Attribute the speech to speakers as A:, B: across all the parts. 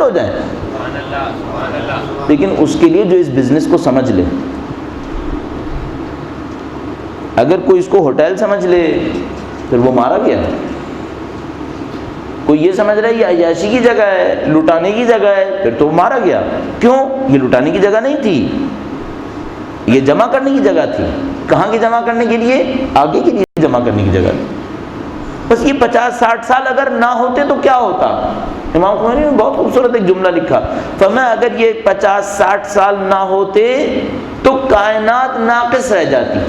A: ہو جائیں. لیکن اس کے لیے جو اس بزنس کو سمجھ لے. اگر کوئی اس کو ہوٹل سمجھ لے پھر وہ مارا گیا. کوئی یہ سمجھ رہا ہے یہ عیاشی کی جگہ ہے, لٹانے کی جگہ ہے, پھر تو وہ مارا گیا. کیوں؟ یہ لٹانے کی جگہ نہیں تھی, یہ جمع کرنے کی جگہ تھی. کہاں کی جمع کرنے کے لیے؟ آگے کے لیے جمع کرنے کی جگہ تھی. بس یہ 50-60 سال اگر نہ ہوتے تو کیا ہوتا؟ امام خمینی نے بہت خوبصورت ایک جملہ لکھا, فرمایا اگر یہ 50-60 سال نہ ہوتے تو کائنات ناقص رہ جاتی.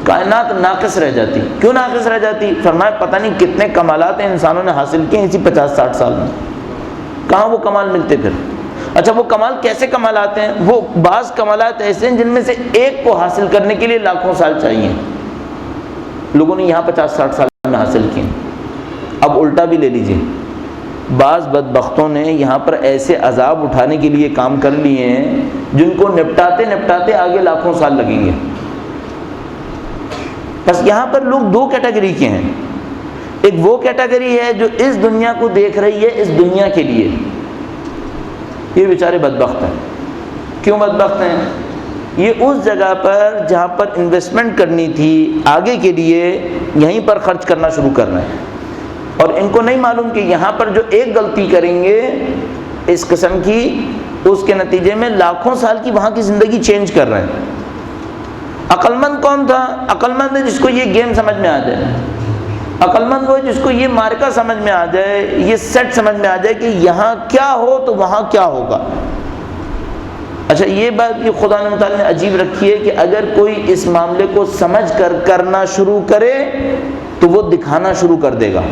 A: کائنات ناقص رہ جاتی. کیوں ناقص رہ جاتی؟ فرمایا پتہ نہیں کتنے کمالات انسانوں نے حاصل کیے اسی 50-60 سال میں. کہاں وہ کمال ملتے پھر؟ اچھا وہ کمال کیسے کمالات ہیں؟ وہ بعض کمالات ایسے ہیں جن میں سے ایک کو حاصل کرنے کے لیے لاکھوں سال چاہیے. لوگوں نے یہاں 50-60 سال میں حاصل کیے. اب الٹا بھی لے لیجئے, بعض بدبختوں نے یہاں پر ایسے عذاب اٹھانے کے لیے کام کر لیے ہیں جن کو نپٹاتے نپٹاتے آگے لاکھوں سال لگیں گے. بس یہاں پر لوگ دو کیٹیگری کے ہیں. ایک وہ کیٹیگری ہے جو اس دنیا کو دیکھ رہی ہے اس دنیا کے لیے, یہ بیچارے بدبخت ہیں. کیوں بدبخت ہیں؟ یہ اس جگہ پر جہاں پر انویسٹمنٹ کرنی تھی آگے کے لیے یہیں پر خرچ کرنا شروع کر رہے ہیں, اور ان کو نہیں معلوم کہ یہاں پر جو ایک غلطی کریں گے اس قسم کی, اس کے نتیجے میں لاکھوں سال کی وہاں کی زندگی چینج کر رہے ہیں. عقل مند کون تھا؟ عقل مند ہے جس کو یہ گیم سمجھ میں آ جائے. عقل مند وہ ہے جس کو یہ مارکا سمجھ میں آ جائے, یہ سیٹ سمجھ میں آ جائے کہ یہاں کیا ہو تو وہاں کیا ہوگا. اچھا یہ بات یہ خدا نے متعالی نے عجیب رکھی ہے کہ اگر کوئی اس معاملے کو سمجھ کر کرنا شروع کرے تو وہ دکھانا شروع کر دے گا,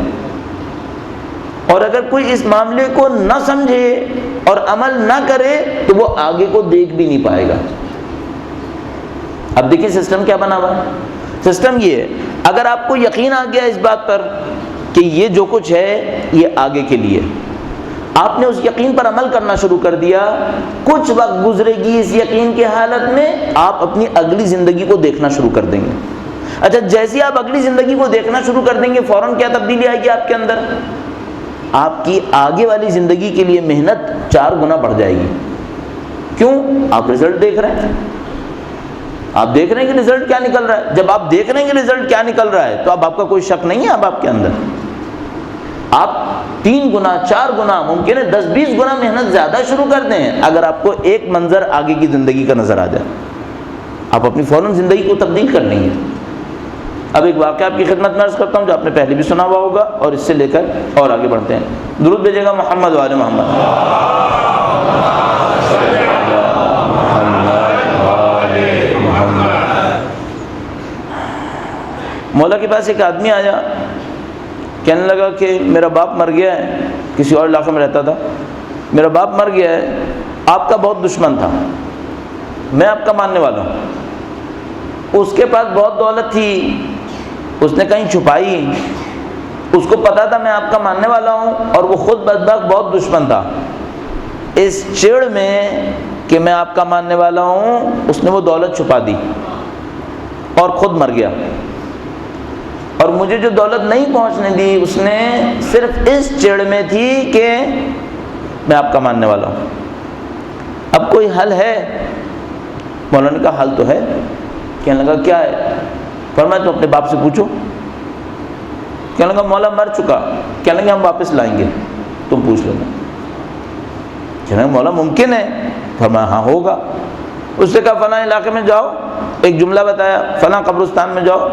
A: اور اگر کوئی اس معاملے کو نہ سمجھے اور عمل نہ کرے تو وہ آگے کو دیکھ بھی نہیں پائے گا. اب دیکھیں سسٹم کیا بنا ہوا ہے. سسٹم یہ ہے, اگر آپ کو یقین آ گیا اس بات پر کہ یہ جو کچھ ہے یہ آگے کے لیے, آپ نے اس یقین پر عمل کرنا شروع کر دیا, کچھ وقت گزرے گی اس یقین کی حالت میں آپ اپنی اگلی زندگی کو دیکھنا شروع کر دیں گے. اچھا جیسے آپ اگلی زندگی کو دیکھنا شروع کر دیں گے فوراً کیا تبدیلی آئے گی آپ کے اندر؟ آپ کی آگے والی زندگی کے لیے محنت 4 گنا بڑھ جائے گی. کیوں؟ آپ رزلٹ دیکھ رہے ہیں, آپ دیکھ رہے ہیں کہ رزلٹ کیا نکل رہا ہے. جب آپ دیکھ رہے ہیں کہ رزلٹ کیا نکل رہا ہے تو اب آپ کا کوئی شک نہیں ہے اب آپ کے اندر. آپ 3 گنا 4 گنا ممکن ہے 10-20 گنا محنت زیادہ شروع کر دیں اگر آپ کو ایک منظر آگے کی زندگی کا نظر آ جائے, آپ اپنی فوراً زندگی کو تبدیل کر لیں گے. اب ایک واقعہ آپ کی خدمت میں عرض کرتا ہوں جو آپ نے پہلے بھی سنا ہوا ہوگا, اور اس سے لے کر اور آگے بڑھتے ہیں. درود بھیجیے گا محمد و آل محمد. مولا کے پاس ایک آدمی آیا, کہنے لگا کہ میرا باپ مر گیا ہے, کسی اور علاقے میں رہتا تھا, میرا باپ مر گیا ہے, آپ کا بہت دشمن تھا, میں آپ کا ماننے والا ہوں. اس کے پاس بہت دولت تھی, اس نے کہیں چھپائی, اس کو پتا تھا میں آپ کا ماننے والا ہوں, اور وہ خود بدبخت بہت دشمن تھا. اس چڑ میں کہ میں آپ کا ماننے والا ہوں اس نے وہ دولت چھپا دی اور خود مر گیا, اور مجھے جو دولت نہیں پہنچنے دی اس نے صرف اس چڑ میں تھی کہ میں آپ کا ماننے والا ہوں. اب کوئی حل ہے؟ مولانا نے کہا حل تو ہے. کہنے لگا کیا ہے؟ فرمایا تو اپنے باپ سے پوچھو. کہنے لگا مولا مر چکا. کہنے لگا ہم واپس لائیں گے, تم پوچھ لینا. کہنے لگا مولا ممکن ہے؟ فرمایا ہاں ہوگا. اس سے کہا فلاں علاقے میں جاؤ, ایک جملہ بتایا, فلاں قبرستان میں جاؤ,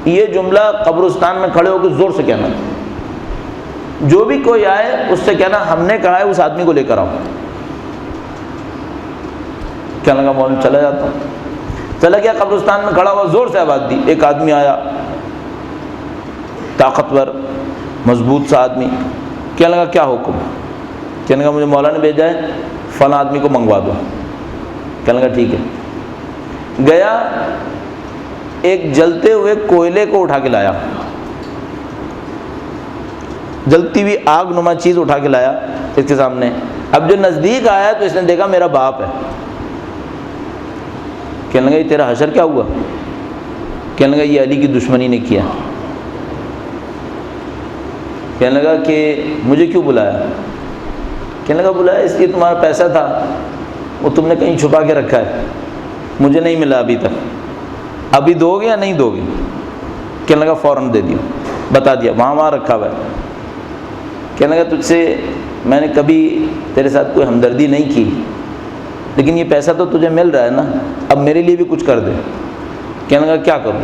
A: یہ جملہ قبرستان میں کھڑے ہو کے زور سے کہنا, جو بھی کوئی آئے اس سے کہنا ہم نے کہا ہے اس آدمی کو لے کر آؤ. کہنے لگا مولانا چلا جاتا ہوں. چلا گیا, قبرستان میں کھڑا ہوا, زور سے آواز دی. ایک آدمی آیا, طاقتور مضبوط سا آدمی. کہنے لگا کیا حکم؟ کہنے لگا مجھے مولا نے بھیجا ہے فلاں آدمی کو منگوا دو. کہنے لگا ٹھیک ہے. گیا, ایک جلتے ہوئے کوئلے کو اٹھا کے لایا, جلتی ہوئی آگ نما چیز اٹھا کے لایا اس کے سامنے. اب جو نزدیک آیا تو اس نے دیکھا میرا باپ ہے. کہنے لگا یہ تیرا حشر کیا ہوا؟ کہنے لگا یہ علی کی دشمنی نے کیا. کہنے لگا کہ مجھے کیوں بلایا؟ کہنے لگا بولا اس لیے تمہارا پیسہ تھا وہ تم نے کہیں چھپا کے رکھا ہے، مجھے نہیں ملا ابھی تک، ابھی دو گے یا نہیں دو گے؟ کہنے لگا فوراً دے دیا، بتا دیا وہاں رکھا ہوا ہے۔ کہنے لگا تجھ سے میں نے کبھی تیرے ساتھ کوئی ہمدردی نہیں کی، لیکن یہ پیسہ تو تجھے مل رہا ہے نا، اب میرے لیے بھی کچھ کر دے۔ کہنے لگا کیا کروں؟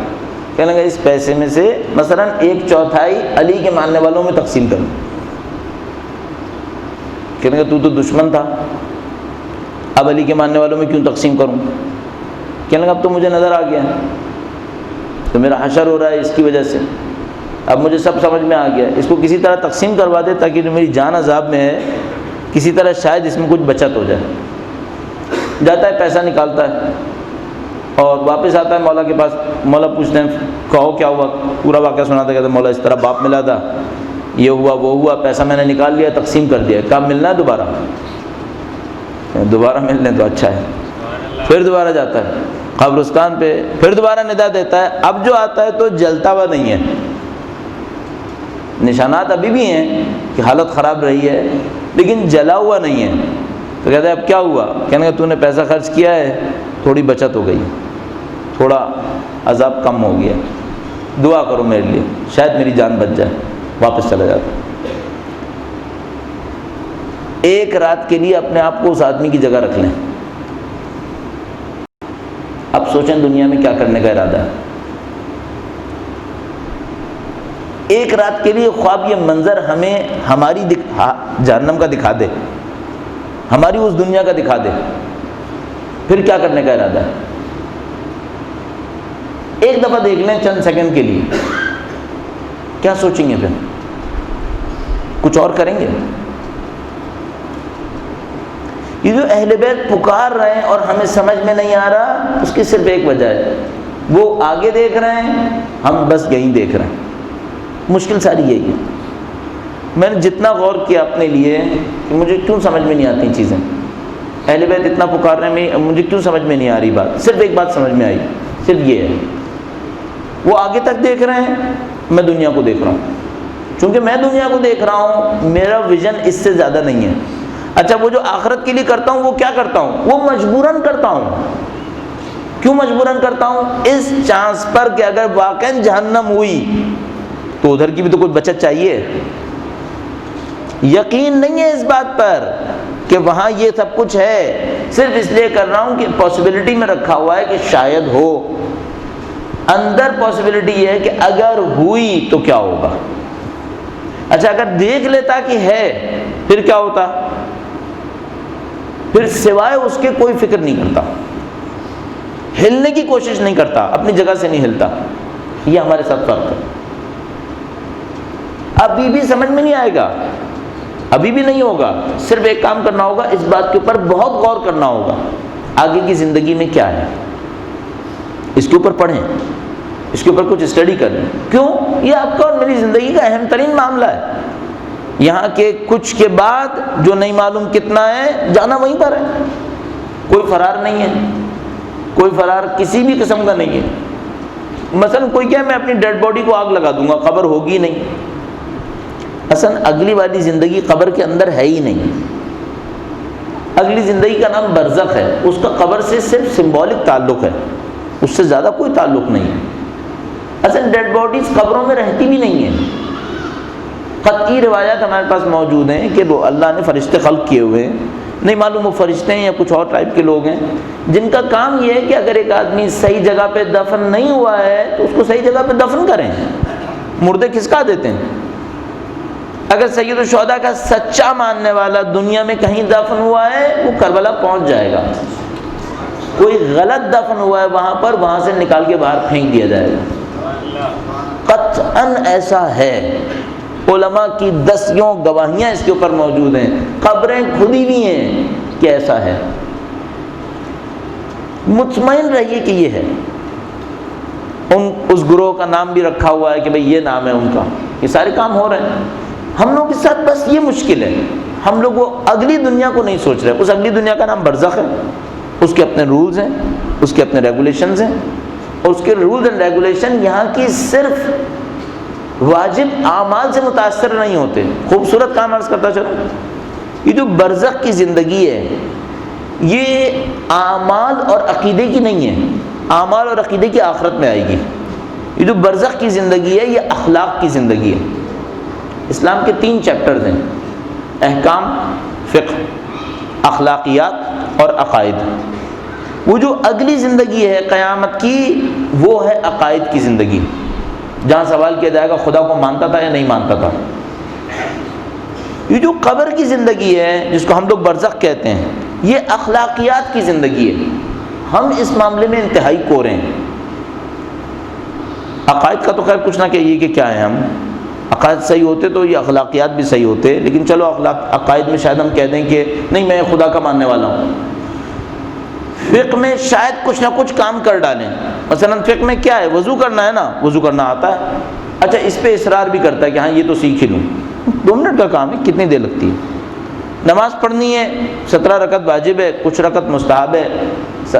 A: کہنے لگا اس پیسے میں سے مثلاً 1/4 علی کے ماننے والوں میں تقسیم کروں۔ کہنے لگا تو دشمن تھا، اب علی کے ماننے والوں میں کیوں تقسیم کروں؟ کہنے لگا اب تو مجھے نظر آ گیا، تو میرا حشر ہو رہا ہے اس کی وجہ سے، اب مجھے سب سمجھ میں آ گیا، اس کو کسی طرح تقسیم کروا دے تاکہ جو میری جان عذاب میں ہے کسی طرح شاید اس میں کچھ بچت ہو جائے۔ جاتا ہے پیسہ نکالتا ہے اور واپس آتا ہے مولا کے پاس، مولا پوچھتے ہیں کہو کیا ہوا، پورا واقعہ سناتا کہتے ہیں مولا اس طرح باپ ملا تھا، یہ ہوا وہ ہوا، پیسہ میں نے نکال لیا، تقسیم کر دیا، کب ملنا ہے دوبارہ مل لیں تو اچھا ہے۔ پھر دوبارہ جاتا ہے قبرستان پہ، پھر دوبارہ ندا دیتا ہے، اب جو آتا ہے تو جلتا ہوا نہیں ہے، نشانات ابھی بھی ہیں کہ حالت خراب رہی ہے لیکن جلا ہوا نہیں ہے۔ تو کہتا ہے اب کیا ہوا؟ کہنے کہ تو نے پیسہ خرچ کیا ہے، تھوڑی بچت ہو گئی، تھوڑا عذاب کم ہو گیا، دعا کرو میرے لیے شاید میری جان بچ جائے۔ واپس چلا جاتا۔ ایک رات کے لیے اپنے آپ کو اس آدمی کی جگہ رکھ لیں، اب سوچیں دنیا میں کیا کرنے کا ارادہ ہے۔ ایک رات کے لیے خواب یہ منظر ہمیں ہماری جہنم کا دکھا دے، ہماری اس دنیا کا دکھا دے، پھر کیا کرنے کا ارادہ ہے؟ ایک دفعہ دیکھ لیں چند سیکنڈ کے لیے، کیا سوچیں گے؟ پھر کچھ اور کریں گے؟ یہ جو اہل بیت پکار رہے ہیں اور ہمیں سمجھ میں نہیں آ رہا، اس کی صرف ایک وجہ ہے، وہ آگے دیکھ رہے ہیں، ہم بس یہیں دیکھ رہے ہیں۔ مشکل ساری یہی ہے۔ میں نے جتنا غور کیا اپنے لیے کہ مجھے کیوں سمجھ میں نہیں آتی چیزیں، اہل بیت اتنا پکار رہے ہیں، مجھے کیوں سمجھ میں نہیں آ رہی بات، صرف ایک بات سمجھ میں آئی، صرف یہ ہے، وہ آگے تک دیکھ رہے ہیں، میں دنیا کو دیکھ رہا ہوں، چونکہ میں دنیا کو دیکھ رہا ہوں میرا ویژن اس سے زیادہ نہیں ہے۔ اچھا وہ جو آخرت کے لیے کرتا ہوں وہ کیا کرتا ہوں؟ وہ مجبوراً کرتا ہوں۔ کیوں مجبوراً کرتا ہوں؟ اس چانس پر کہ اگر واقعاً جہنم ہوئی تو ادھر کی بھی تو کچھ بچت چاہیے۔ یقین نہیں ہے اس بات پر کہ وہاں یہ سب کچھ ہے، صرف اس لیے کر رہا ہوں کہ پاسبلٹی میں رکھا ہوا ہے کہ شاید ہو، اندر پاسبلٹی یہ ہے کہ اگر ہوئی تو کیا ہوگا۔ اچھا اگر دیکھ لیتا کہ ہے پھر کیا ہوتا؟ پھر سوائے اس کے کوئی فکر نہیں کرتا، ہلنے کی کوشش نہیں کرتا، اپنی جگہ سے نہیں ہلتا۔ یہ ہمارے ساتھ فرق ہے۔ ابھی بھی سمجھ میں نہیں آئے گا، ابھی بھی نہیں ہوگا، صرف ایک کام کرنا ہوگا، اس بات کے اوپر بہت غور کرنا ہوگا آگے کی زندگی میں کیا ہے، اس کے اوپر پڑھیں، اس کے اوپر کچھ اسٹڈی کریں۔ کیوں؟ یہ آپ کا اور میری زندگی کا اہم ترین معاملہ ہے۔ یہاں کے کچھ کے بعد جو نہیں معلوم کتنا ہے، جانا وہیں پر ہے، کوئی فرار نہیں ہے، کوئی فرار کسی بھی قسم کا نہیں ہے۔ مثلا کوئی کہے میں اپنی ڈیڈ باڈی کو آگ لگا دوں گا، قبر ہوگی نہیں۔ اصل اگلی والی زندگی قبر کے اندر ہے ہی نہیں، اگلی زندگی کا نام برزخ ہے، اس کا قبر سے صرف سمبولک تعلق ہے، اس سے زیادہ کوئی تعلق نہیں ہے۔ اصل ڈیڈ باڈیز قبروں میں رہتی بھی نہیں ہیں۔ قطعی روایات ہمارے پاس موجود ہیں کہ وہ اللہ نے فرشتے خلق کیے ہوئے ہیں، نہیں معلوم وہ فرشتے ہیں یا کچھ اور ٹائپ کے لوگ ہیں، جن کا کام یہ ہے کہ اگر ایک آدمی صحیح جگہ پہ دفن نہیں ہوا ہے تو اس کو صحیح جگہ پہ دفن کریں۔ مردے کھسکا دیتے ہیں۔ اگر سید الشہداء کا سچا ماننے والا دنیا میں کہیں دفن ہوا ہے وہ کربلا پہنچ جائے گا، کوئی غلط دفن ہوا ہے وہاں پر، وہاں سے نکال کے باہر پھینک دیا جائے گا، قطعاً ایسا ہے۔ علماء کی دسیوں گواہیاں اس کے اوپر موجود ہیں، قبریں کھدی ہوئی ہیں کہ ایسا ہے۔ مطمئن رہیے کہ یہ ہے۔ اس گروہ کا نام بھی رکھا ہوا ہے کہ بھئی یہ نام ہے ان کا، یہ سارے کام ہو رہے ہیں۔ ہم لوگوں کے ساتھ بس یہ مشکل ہے، ہم لوگ وہ اگلی دنیا کو نہیں سوچ رہے۔ اس اگلی دنیا کا نام برزخ ہے، اس کے اپنے رولز ہیں، اس کے اپنے ریگولیشنز ہیں، اور اس کے رولز اینڈ ریگولیشن یہاں کی صرف واجب اعمال سے متاثر نہیں ہوتے۔ خوبصورت کام عرض کرتا چلوں، یہ جو برزخ کی زندگی ہے یہ اعمال اور عقیدے کی نہیں ہے، اعمال اور عقیدے کی آخرت میں آئے گی۔ یہ جو برزخ کی زندگی ہے یہ اخلاق کی زندگی ہے۔ اسلام کے 3 چیپٹرز ہیں، احکام، فقہ، اخلاقیات اور عقائد۔ وہ جو اگلی زندگی ہے قیامت کی وہ ہے عقائد کی زندگی، جہاں سوال کیا جائے گا خدا کو مانتا تھا یا نہیں مانتا تھا۔ یہ جو قبر کی زندگی ہے جس کو ہم لوگ برزخ کہتے ہیں یہ اخلاقیات کی زندگی ہے۔ ہم اس معاملے میں انتہائی کور ہیں۔ عقائد کا تو خیر کچھ نہ کہیے کہ کیا ہے، ہم عقائد صحیح ہوتے تو یہ اخلاقیات بھی صحیح ہوتے، لیکن چلو عقائد میں شاید ہم کہہ دیں کہ نہیں میں خدا کا ماننے والا ہوں۔ فقہ میں شاید کچھ نہ کچھ کام کر ڈالیں، مثلا فقہ میں کیا ہے، وضو کرنا ہے نا، وضو کرنا آتا ہے، اچھا اس پہ اصرار بھی کرتا ہے کہ ہاں یہ تو سیکھ ہی لوں، 2 منٹ کا کام ہے، کتنی دیر لگتی ہے۔ نماز پڑھنی ہے 17 رکعت واجب ہے، کچھ رکعت مستحب ہے،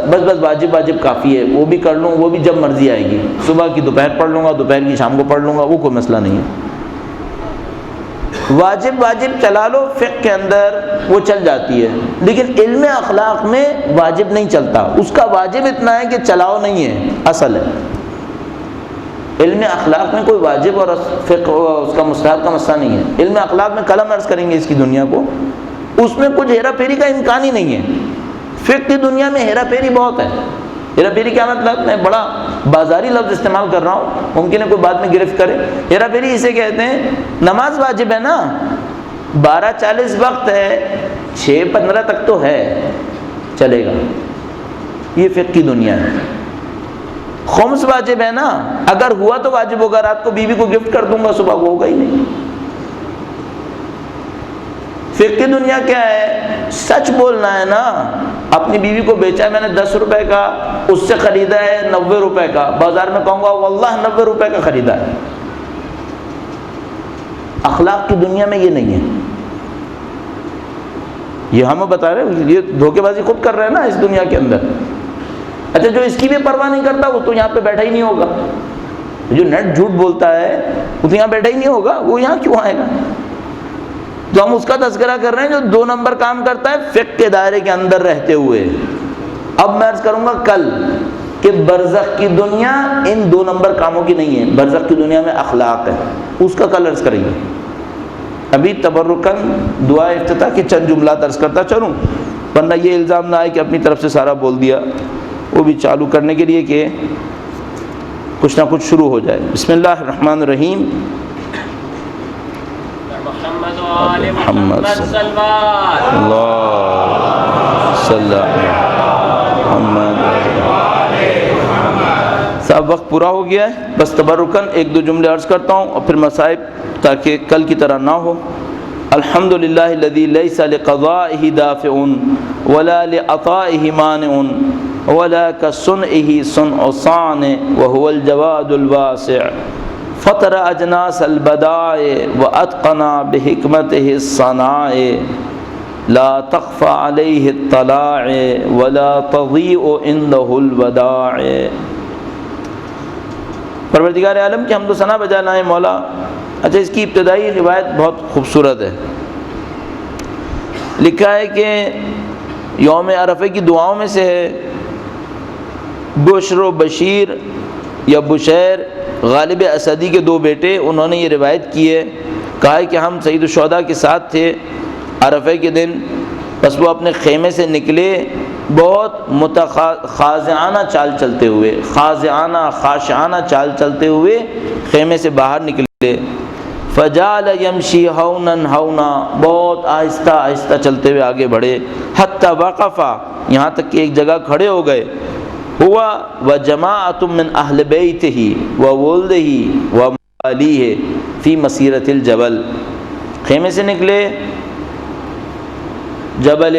A: بس واجب کافی ہے، وہ بھی کر لوں، وہ بھی جب مرضی آئے گی، صبح کی دوپہر پڑھ لوں گا، دوپہر کی شام کو پڑھ لوں گا، وہ کوئی مسئلہ نہیں ہے۔ واجب چلا لو، فقہ کے اندر وہ چل جاتی ہے، لیکن علم اخلاق میں واجب نہیں چلتا، اس کا واجب اتنا ہے کہ چلاؤ نہیں ہے، اصل ہے۔ علم اخلاق میں کوئی واجب اور فقہ اس کا مستحب کا مسئلہ نہیں ہے۔ علم اخلاق میں قلم عرض کریں گے اس کی دنیا کو، اس میں کچھ ہیرا پھیری کا امکان ہی نہیں ہے۔ فقہ کی دنیا میں ہیرا پھیری بہت ہے۔ ہیرا پھیری کیا مطلب، میں بڑا بازاری لفظ استعمال کر رہا ہوں، ممکن ہے کوئی بعد میں گرفت کرے۔ ہیرا پھیری اسے کہتے ہیں نماز واجب ہے نا، 12:40 وقت ہے، 6:15 تک تو ہے، چلے گا، یہ فقہ کی دنیا ہے۔ خمس واجب ہے نا، اگر ہوا تو واجب ہوگا، رات کو بیوی کو گفٹ کر دوں گا، صبح کو ہوگا ہی نہیں۔ فقہ کی دنیا کیا ہے، سچ بولنا ہے نا، اپنی بیوی کو بیچا ہے میں نے 10 روپے کا، اس سے خریدا ہے 90 روپے کا، بازار میں کہوں گا واللہ 90 روپے کا خریدا ہے۔ اخلاق کی دنیا میں یہ نہیں ہے، یہ ہم بتا رہے ہیں، یہ دھوکے بازی خود کر رہے ہیں نا اس دنیا کے اندر۔ اچھا جو اس کی بھی پرواہ نہیں کرتا وہ تو یہاں پہ بیٹھا ہی نہیں ہوگا، جو نیٹ جھوٹ بولتا ہے وہ تو یہاں بیٹھا ہی نہیں ہوگا، وہ یہاں کیوں آئے گا؟ تو ہم اس کا تذکرہ کر رہے ہیں جو 2 نمبر کام کرتا ہے فقہ کے دائرے کے اندر رہتے ہوئے۔ اب میں عرض کروں گا کل کہ برزخ کی دنیا ان 2 نمبر کاموں کی نہیں ہے، برزخ کی دنیا میں اخلاق ہے، اس کا کل عرض کریں گے۔ ابھی تبرکاً دعا افتتاح کے چند جملات عرض کرتا چلوں، ورنہ یہ الزام نہ آئے کہ اپنی طرف سے سارا بول دیا، وہ بھی چالو کرنے کے لیے کہ کچھ نہ کچھ شروع ہو جائے۔ بسم اللہ الرحمن الرحیم۔ محمد اللہ صلی محمد صاحب، وقت پورا ہو گیا ہے، بس تبرکاً 1-2 جملے عرض کرتا ہوں اور پھر مصائب تاکہ کل کی طرح نہ ہو۔ الحمدللہ الذی لیس لقضائہ دافع ولا لعطائہ مانع ولا كصنعه صنع صانع وهو الجواد الواسع فطر اجناس البدائع واتقن بحکمته الصنائع لا تخفى عليه الطلاع ولا تضيء عنده الودائع۔ پروردگار عالم کی حمد و ثنا بجا لائیں مولا۔ اچھا اس کی ابتدائی روایت بہت خوبصورت ہے، لکھا ہے کہ یوم عرفہ کی دعاؤں میں سے ہے، بشر و بشیر یا بشیر غالب اسدی کے 2 بیٹے، انہوں نے یہ روایت کی ہے، کہا ہے کہ ہم سید الشہداء کے ساتھ تھے عرفہ کے دن، بس وہ اپنے خیمے سے نکلے بہت خاضعانہ چال چلتے ہوئے، خاضعانہ خاشعانہ چال چلتے ہوئے خیمے سے باہر نکلے، فجعل یمشی ہونا ہونا، بہت آہستہ آہستہ چلتے ہوئے آگے بڑھے، حتی وقفا، یہاں تک کہ ایک جگہ کھڑے ہو گئے، ہوا وجماعۃ من اہل بیتہ وولدہ وموالیہ فی مسیرۃ الجبل، خیمے سے نکلے جبل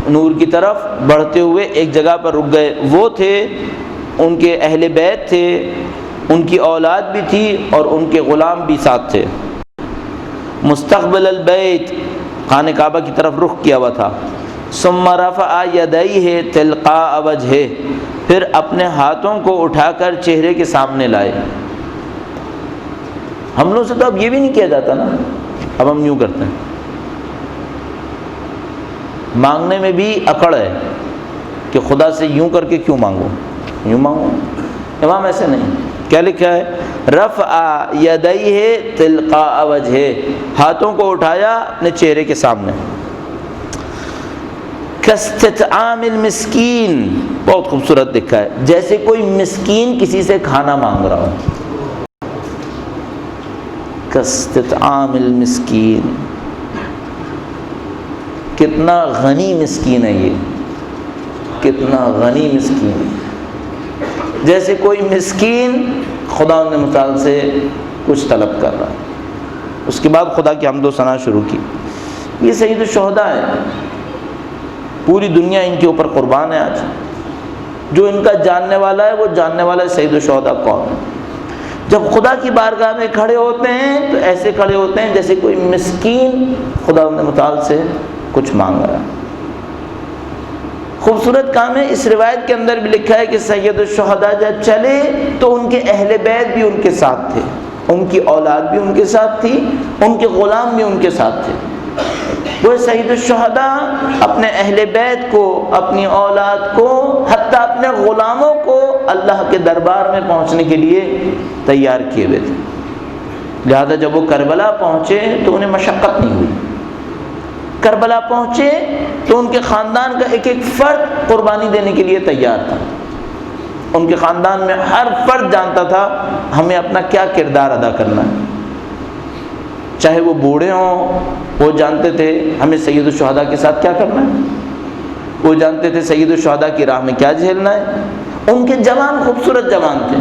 A: نور کی طرف بڑھتے ہوئے ایک جگہ پر رک گئے، وہ تھے ان کے اہل بیت تھے، ان کی اولاد بھی تھی اور ان کے غلام بھی ساتھ تھے، مستقبل البیت، خانہ کعبہ کی طرف رخ کیا ہوا تھا، ثم رفع یدیہ تلقاء وجہہ، پھر اپنے ہاتھوں کو اٹھا کر چہرے کے سامنے لائے۔ ہم لوگ سے تو اب یہ بھی نہیں کیا جاتا نا، اب ہم یوں کرتے ہیں، مانگنے میں بھی اکڑ ہے کہ خدا سے یوں کر کے کیوں مانگوں، یوں مانگوں۔ امام ایسے نہیں، کیا لکھا ہے؟ رفع یدیہ تلقاء وجہ، ہاتھوں کو اٹھایا اپنے چہرے کے سامنے۔ کاستطعام المسکین، بہت خوبصورت لکھا ہے، جیسے کوئی مسکین کسی سے کھانا مانگ رہا ہو۔ کاستطعام المسکین، کتنا غنی مسکین ہے یہ، کتنا غنی مسکین، جیسے کوئی مسکین خدا متعال سے کچھ طلب کر رہا ہے۔ اس کے بعد خدا کی حمد و ثنا شروع کی۔ یہ سید الشہداء ہے، پوری دنیا ان کے اوپر قربان ہے۔ آج جو ان کا جاننے والا ہے وہ جاننے والا ہے سید الشہداء کون ہے۔ جب خدا کی بارگاہ میں کھڑے ہوتے ہیں تو ایسے کھڑے ہوتے ہیں جیسے کوئی مسکین خدا متعال سے کچھ مانگ رہا ہے۔ خوبصورت کام ہے۔ اس روایت کے اندر بھی لکھا ہے کہ سید الشہداء جب چلے تو ان کے اہل بیت بھی ان کے ساتھ تھے، ان کی اولاد بھی ان کے ساتھ تھی، ان کے غلام بھی ان کے ساتھ تھے۔ وہ سید الشہداء اپنے اہل بیت کو، اپنی اولاد کو، حتیٰ اپنے غلاموں کو اللہ کے دربار میں پہنچنے کے لیے تیار کیے ہوئے تھے۔ لہذا جب وہ کربلا پہنچے تو انہیں مشقت نہیں ہوئی۔ کربلا پہنچے تو ان کے خاندان کا ایک ایک فرد قربانی دینے کے لیے تیار تھا۔ ان کے خاندان میں ہر فرد جانتا تھا ہمیں اپنا کیا کردار ادا کرنا ہے، چاہے وہ بوڑھے ہوں، وہ جانتے تھے ہمیں سید الشہداء کے ساتھ کیا کرنا ہے، وہ جانتے تھے سید الشہداء کی راہ میں کیا جھیلنا ہے۔ ان کے جوان خوبصورت جوان تھے،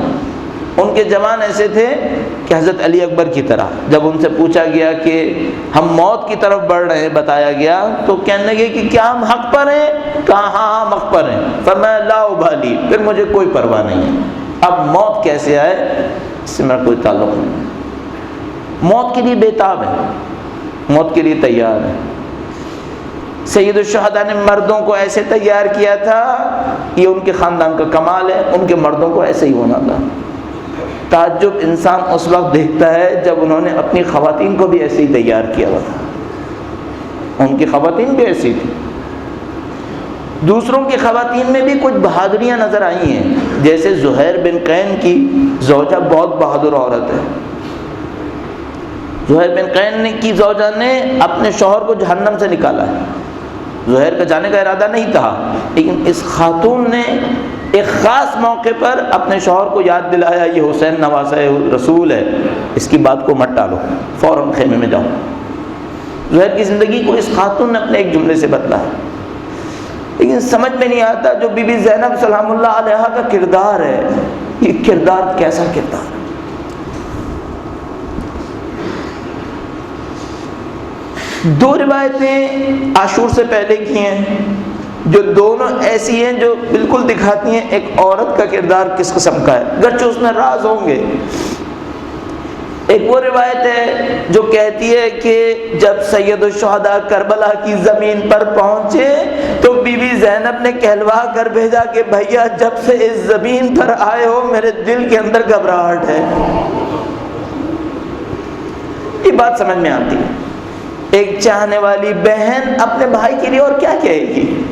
A: ان کے جوان ایسے تھے کہ حضرت علی اکبر کی طرح جب ان سے پوچھا گیا کہ ہم موت کی طرف بڑھ رہے ہیں بتایا گیا تو کہنے لگے کہ کیا ہم حق پر ہیں؟ کہا ہاں ہم حق پر ہیں۔ فرمایا لا ابالی، پھر مجھے کوئی پرواہ نہیں ہے، اب موت کیسے آئے اس سے میرا کوئی تعلق نہیں۔ موت کے لیے بےتاب ہے، موت کے لیے تیار ہے۔ سید الشہداء نے مردوں کو ایسے تیار کیا تھا، یہ ان کے خاندان کا کمال ہے، ان کے مردوں کو ایسے ہی ہونا تھا۔ تعجب انسان اس وقت دیکھتا ہے جب انہوں نے اپنی خواتین کو بھی ایسے ہی تیار کیا ہوا تھا، ان کی خواتین بھی ایسی تھی۔ دوسروں کی خواتین میں بھی کچھ بہادریاں نظر آئی ہیں، جیسے زہیر بن قین کی زوجہ بہت بہادر عورت ہے۔ زہیر بن قین کی زوجہ نے اپنے شوہر کو جہنم سے نکالا ہے۔ زہیر کا جانے کا ارادہ نہیں تھا، لیکن اس خاتون نے ایک خاص موقع پر اپنے شوہر کو یاد دلایا یہ حسین نواسہ رسول ہے، اس کی بات کو مت ٹالو، فوراً خیمے میں جاؤ۔ زہیر کی زندگی کو اس خاتون نے اپنے ایک جملے سے بدلا ہے۔ لیکن سمجھ میں نہیں آتا جو بی بی زینب سلام اللہ علیہا کا کردار ہے، یہ کردار کیسا کردار ہے۔ دو روایتیں عاشور سے پہلے کی ہیں جو دونوں ایسی ہیں جو بالکل دکھاتی ہیں ایک عورت کا کردار کس قسم کا ہے، گرچہ اس میں راز ہوں گے۔ ایک وہ روایت ہے جو کہتی ہے کہ جب سید الشہداء کربلا کی زمین پر پہنچے تو بی بی زینب نے کہلوا کر بھیجا کہ بھیا جب سے اس زمین پر آئے ہو میرے دل کے اندر گھبراہٹ ہے۔ یہ بات سمجھ میں آتی ہے، ایک چاہنے والی بہن اپنے بھائی کے لیے اور کیا کہے گی۔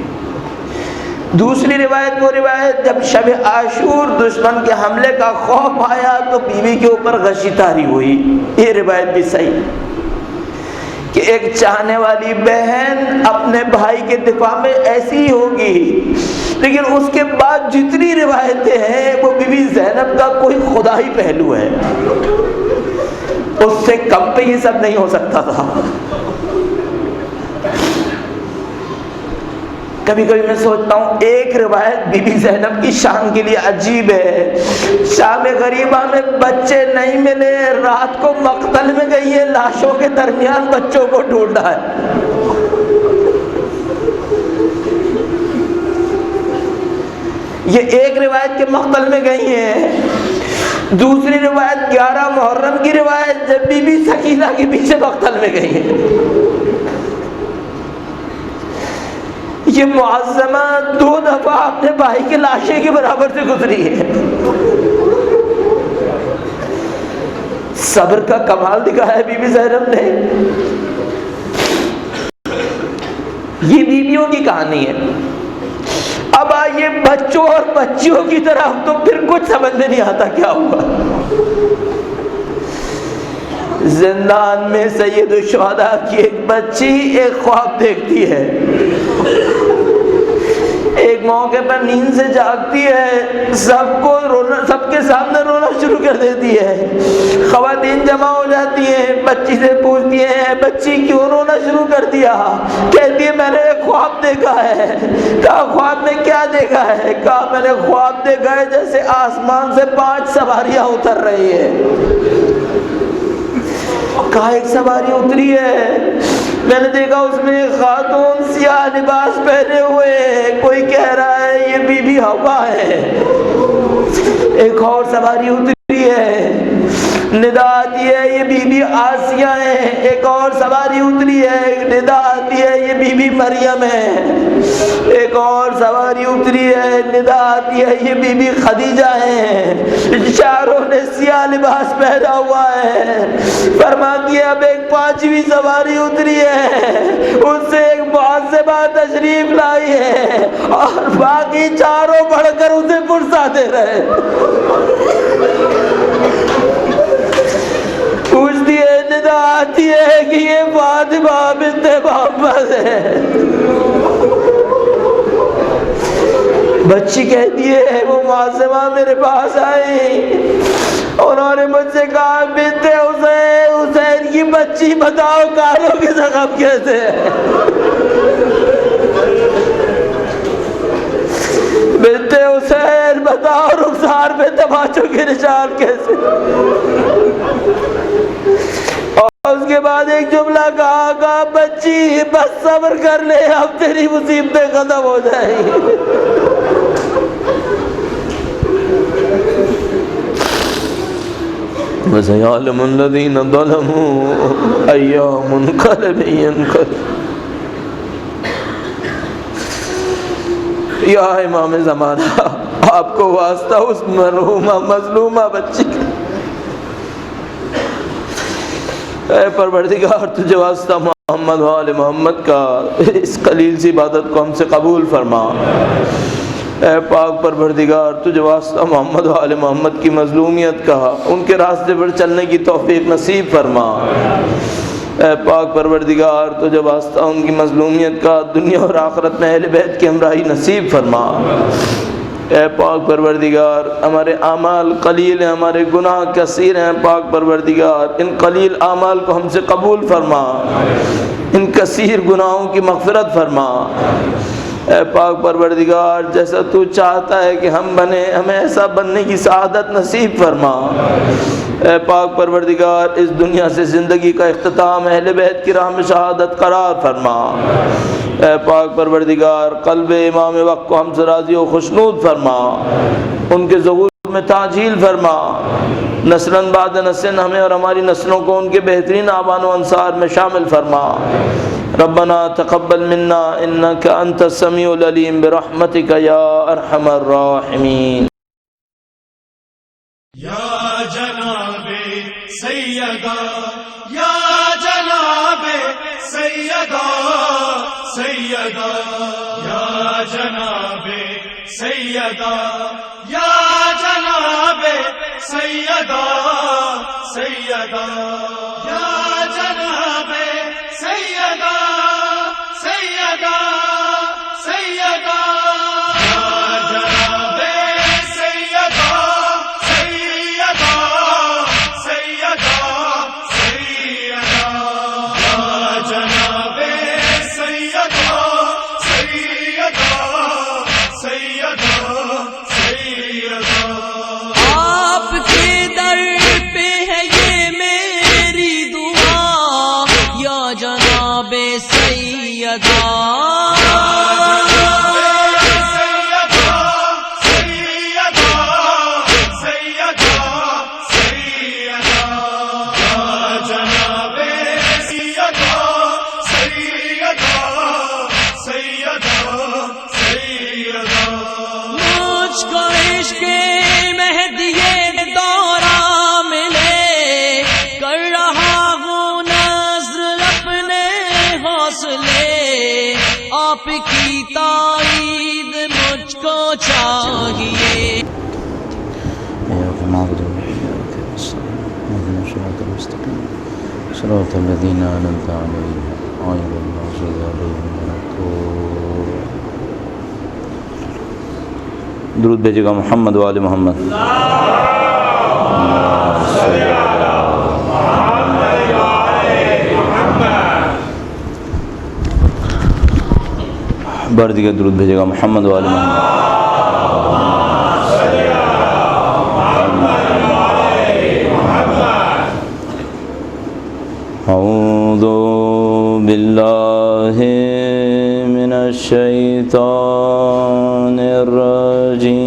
A: دوسری روایت وہ روایت جب شب عاشور دشمن کے حملے کا خوف آیا تو بیوی کے اوپر غشی طاری ہوئی۔ یہ روایت بھی صحیح کہ ایک چاہنے والی بہن اپنے بھائی کے دفاع میں ایسی ہی ہوگی، لیکن اس کے بعد جتنی روایتیں ہیں وہ بی بی زینب کا کوئی خدائی پہلو ہے، اس سے کم پہ یہ سب نہیں ہو سکتا تھا۔ کبھی کبھی میں سوچتا ہوں ایک روایت بی بی زینب کی شان کے لیے عجیب ہے، شام غریبہ میں بچے نہیں ملے، رات کو مقتل میں گئی ہے، لاشوں کے درمیان بچوں کو ڈھونڈا ہے۔ یہ ایک روایت کے مقتل میں گئی ہیں۔ دوسری روایت 11 محرم کی روایت جب بی بی سکینہ کے پیچھے مقتل میں گئی ہیں۔ یہ معظمہ 2 دفعہ اپنے بھائی کے لاشے کے برابر سے گزری ہے۔ صبر کا کمال دکھایا بی بی زینب نے۔ یہ بیویوں کی کہانی ہے۔ اب آئیے بچوں اور بچیوں کی طرف، تو پھر کچھ سمجھ میں نہیں آتا کیا ہوا۔ زندان میں سید الشہداء کی ایک بچی ایک خواب دیکھتی ہے، ایک موقع پر نیند سے جاگتی ہے، سب کے سامنے رونا شروع کر دیتی ہے۔ خواتین جمع ہو جاتی ہیں، بچی سے پوچھتی ہیں بچی کیوں رونا شروع کر دیا؟ کہتی ہے میں نے ایک خواب دیکھا ہے۔ کہا خواب میں کیا دیکھا ہے؟ کہا میں نے خواب دیکھا ہے جیسے آسمان سے 5 سواریاں اتر رہی ہیں۔ کہا ایک سواری اتری ہے، میں نے دیکھا اس میں ایک خاتون سیاہ لباس پہنے ہوئے، کوئی کہہ رہا ہے یہ بی بی حوا ہے۔ ایک اور سواری اتری ہے، ندا آتی ہے یہ بی بی آسیہ ہے۔ ایک اور سواری اتری ہے، ندا آتی ہے یہ بی بی مریم ہے۔ ایک اور سواری اتری ہے، ندا آتی ہے یہ بی بی خدیجہ ہے۔ چاروں نے سیاہ لباس پہنا ہوا ہے۔ فرماتی ہے اب ایک 5ویں سواری اتری ہے، اس سے ایک معذبہ تشریف لائی ہے، اور باقی چاروں بڑھ کر اسے پرسا دے رہے۔ پوچھتی ہے، ندا آتی ہے کہ یہ فاطمہ بنت محمد ہے۔ بچی کہتی ہے وہ معصومہ میرے پاس آئی، انہوں نے مجھ سے کہا بنت حسین، حسین کی بچی بتاؤ کانوں کے زخم کیسے ہے؟ بنت حسین بتاؤ رخسار پہ تماچوں کے نشان کیسے؟ اور اس کے بعد ایک جملہ کہا بچی بس صبر کر لے، اب تیری مصیبتیں ختم ہو جائیں گی۔ وَسَيَعْلَمُ الَّذِينَ ظَلَمُوا أَيَّ مُنْقَلَبٍ يَنْقَلِبُونَ۔ یا امام زمانہ، آپ کو واسطہ اس مرحومہ مظلومہ بچی کا، اے پروردگار تجھے واسطہ محمد و آل محمد کا، اس قلیل سی عبادت کو ہم سے قبول فرما۔ اے پاک پروردگار تجھے واسطہ محمد و آل محمد کی مظلومیت کا، ان کے راستے پر چلنے کی توفیق نصیب فرما۔ اے پاک پروردگار تجھے واسطہ ان کی مظلومیت کا، دنیا اور آخرت میں اہل بیت کی ہمراہی نصیب فرما۔ اے پاک پروردگار ہمارے اعمال قلیل ہیں، ہمارے گناہ کثیر ہیں، پاک پروردگار ان قلیل اعمال کو ہم سے قبول فرما، ان کثیر گناہوں کی مغفرت فرما۔ اے پاک پروردگار جیسا تو چاہتا ہے کہ ہم بنے، ہمیں ایسا بننے کی سعادت نصیب فرما۔ اے پاک پروردگار اس دنیا سے زندگی کا اختتام اہل بیت کی راہ میں شہادت قرار فرما۔ اے پاک پروردگار قلب امام وقت کو ہم سے راضی و خوشنود فرما، ان کے ظہور میں تعجیل فرما، نسلاً بعد نسل ہمیں اور ہماری نسلوں کو ان کے بہترین آبان و انصار میں شامل فرما۔ ربنا تقبل منا انك انت السميع العليم برحمتك يا ارحم الراحمين۔
B: یا جناب سیدہ، یا جناب سیدہ، سیدہ یا جناب سیدہ، یا جناب سیدہ، سیدہ یا جناب سیدہ، سیدہ، سیدہ یا جناب سیدہ، سیدہ، سیدہ، سیدہ یا جناب سیدہ، سیدہ، سیدہ، سیدہ۔
C: آپ کے در پہ ہے یہ میری دعا، یا جناب سیدہ، مجھ کو عشق مہدی دورہ ملے، کر رہا ہوں نظر اپنے حوصلے، آپ کی تائید مجھ کو چاہیے.
A: إياك نعبد وإياك نستعين اهدنا الصراط المستقيم صراط الذين أنعمت عليهم غير المغضوب عليهم ولا الضالين. درود بھیجے گا محمد و آل محمد. بار دیگر درود بھیجے گا محمد و آل محمد. اعوذ باللہ من الشیطان الرجیم.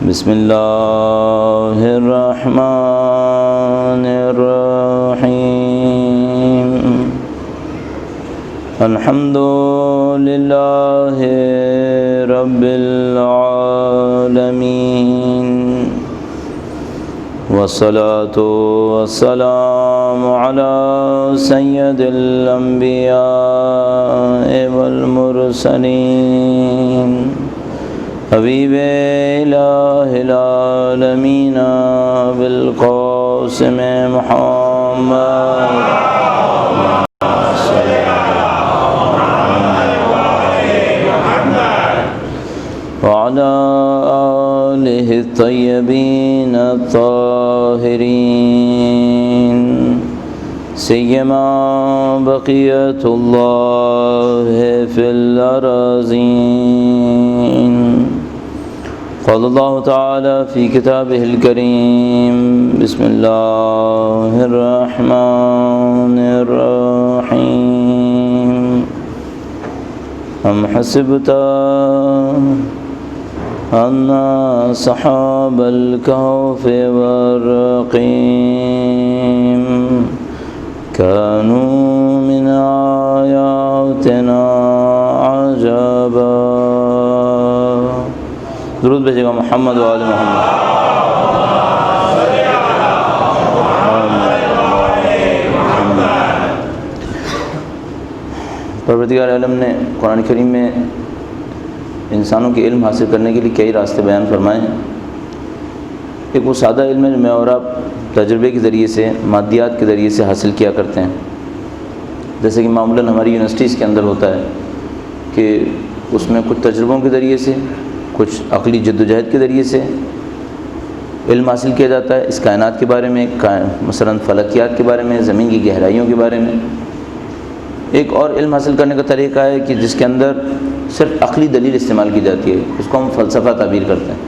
A: بسم اللہ الرحمن الرحیم. الحمد للہ رب العالمین والصلاة والسلام على سید الانبیاء والمرسلین حبیب الہ العالمین بالقاسم محمد وعلى آلہ الطیبین الطاہرین سیما بقیت اللہ فی الارضین. قال اللہ تعالی فی کتابہ الکریم بسم اللہ الرحمن الرحیم. ام حسبت ان اصحاب الكهف والرقيم كانوا من آیاتنا عجبا. درود بھیجے گا محمد و آل محمد. پروردگار عالم نے قرآن کریم میں انسانوں کے علم حاصل کرنے کے لیے کئی راستے بیان فرمائے ہیں. ایک وہ سادہ علم ہے جو میں اور آپ تجربے کے ذریعے سے مادیات کے ذریعے سے حاصل کیا کرتے ہیں. جیسے کہ معمولاً ہماری یونیورسٹیز کے اندر ہوتا ہے کہ اس میں کچھ تجربوں کے ذریعے سے کچھ عقلی جد و جہد کے ذریعے سے علم حاصل کیا جاتا ہے اس کائنات کے بارے میں، مثلاً فلکیات کے بارے میں، زمین کی گہرائیوں کے بارے میں. ایک اور علم حاصل کرنے کا طریقہ ہے کہ جس کے اندر صرف عقلی دلیل استعمال کی جاتی ہے، اس کو ہم فلسفہ تعبیر کرتے ہیں.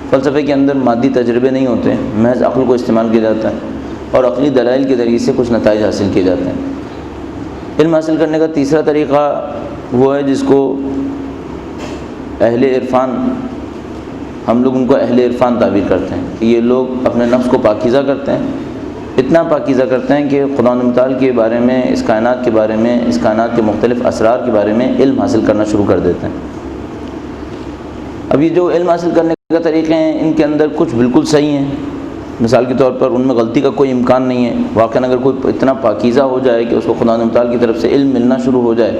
A: فلسفے کے اندر مادی تجربے نہیں ہوتے ہیں، محض عقل کو استعمال کیا جاتا ہے اور عقلی دلائل کے ذریعے سے کچھ نتائج حاصل کیے جاتے ہیں. علم حاصل کرنے کا تیسرا طریقہ وہ ہے جس کو اہل عرفان، ہم لوگ ان کو اہل عرفان تعبیر کرتے ہیں کہ یہ لوگ اپنے نفس کو پاکیزہ کرتے ہیں، اتنا پاکیزہ کرتے ہیں کہ خدا متعال کے بارے میں، اس کائنات کے بارے میں، اس کائنات کے مختلف اسرار کے بارے میں علم حاصل کرنا شروع کر دیتے ہیں. اب یہ جو علم حاصل کرنے کے طریقے ہیں ان کے اندر کچھ بالکل صحیح ہیں، مثال کے طور پر ان میں غلطی کا کوئی امکان نہیں ہے. واقعاً اگر کوئی اتنا پاکیزہ ہو جائے کہ اس کو خدا متعال کی طرف سے علم ملنا شروع ہو جائے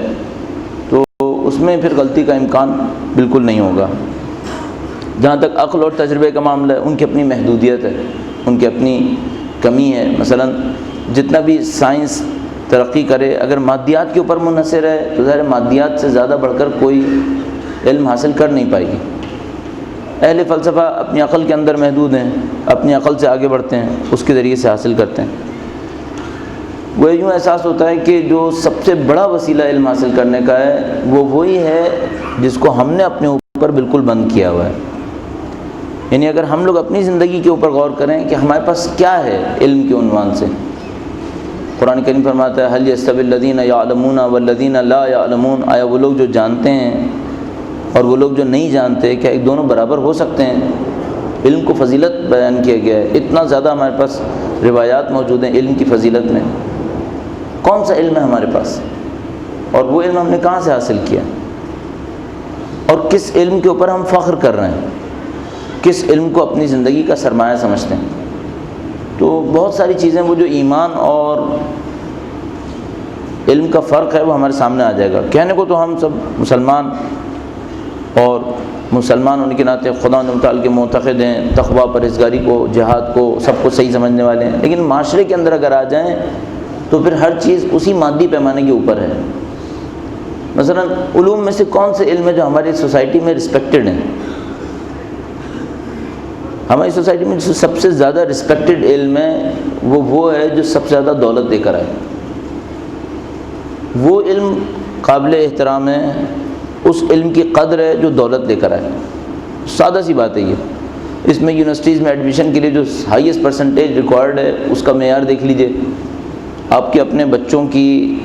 A: تو اس میں پھر غلطی کا امکان بالکل نہیں ہوگا. جہاں تک عقل اور تجربے کا معاملہ ہے ان کی اپنی محدودیت ہے، ان کی اپنی کمی ہے. مثلا جتنا بھی سائنس ترقی کرے اگر مادیات کے اوپر منحصر ہے تو ظاہر مادیات سے زیادہ بڑھ کر کوئی علم حاصل کر نہیں پائے گی. اہل فلسفہ اپنی عقل کے اندر محدود ہیں، اپنی عقل سے آگے بڑھتے ہیں، اس کے ذریعے سے حاصل کرتے ہیں. وہ یوں احساس ہوتا ہے کہ جو سب سے بڑا وسیلہ علم حاصل کرنے کا ہے وہ وہی ہے جس کو ہم نے اپنے اوپر بالکل بند کیا ہوا ہے. یعنی اگر ہم لوگ اپنی زندگی کے اوپر غور کریں کہ ہمارے پاس کیا ہے علم کے عنوان سے. قرآن کریم فرماتا ہے هل يستوي الذين يعلمون والذين لا يعلمون. آیا وہ لوگ جو جانتے ہیں اور وہ لوگ جو نہیں جانتے کیا ایک دونوں برابر ہو سکتے ہیں؟ علم کو فضیلت بیان کیا گیا ہے، اتنا زیادہ ہمارے پاس روایات موجود ہیں علم کی فضیلت میں. کون سا علم ہے ہمارے پاس اور وہ علم ہم نے کہاں سے حاصل کیا اور کس علم کے اوپر ہم فخر کر رہے ہیں، کس علم کو اپنی زندگی کا سرمایہ سمجھتے ہیں. تو بہت ساری چیزیں وہ جو ایمان اور علم کا فرق ہے وہ ہمارے سامنے آ جائے گا۔ کہنے کو تو ہم سب مسلمان اور مسلمان ہونے کے ناطے خدا تعالیٰ کے معتقد ہیں، تقویٰ، پرہیزگاری کو، جہاد کو، سب کو صحیح سمجھنے والے ہیں، لیکن معاشرے کے اندر اگر آ جائیں تو پھر ہر چیز اسی مادی پیمانے کے اوپر ہے۔ مثلا علوم میں سے کون سے علم ہے جو ہماری سوسائٹی میں رسپیکٹڈ ہیں؟ ہماری سوسائٹی میں جو سب سے زیادہ رسپیکٹڈ علم ہے وہ ہے جو سب سے زیادہ دولت دے کر آئے۔ وہ علم قابل احترام ہے، اس علم کی قدر ہے جو دولت لے کر آئے۔ سادہ سی بات ہے یہ۔ اس میں یونیورسٹیز میں ایڈمیشن کے لیے جو ہائیسٹ پرسنٹیج ریکوائرڈ ہے اس کا معیار دیکھ لیجئے، آپ کے اپنے بچوں کی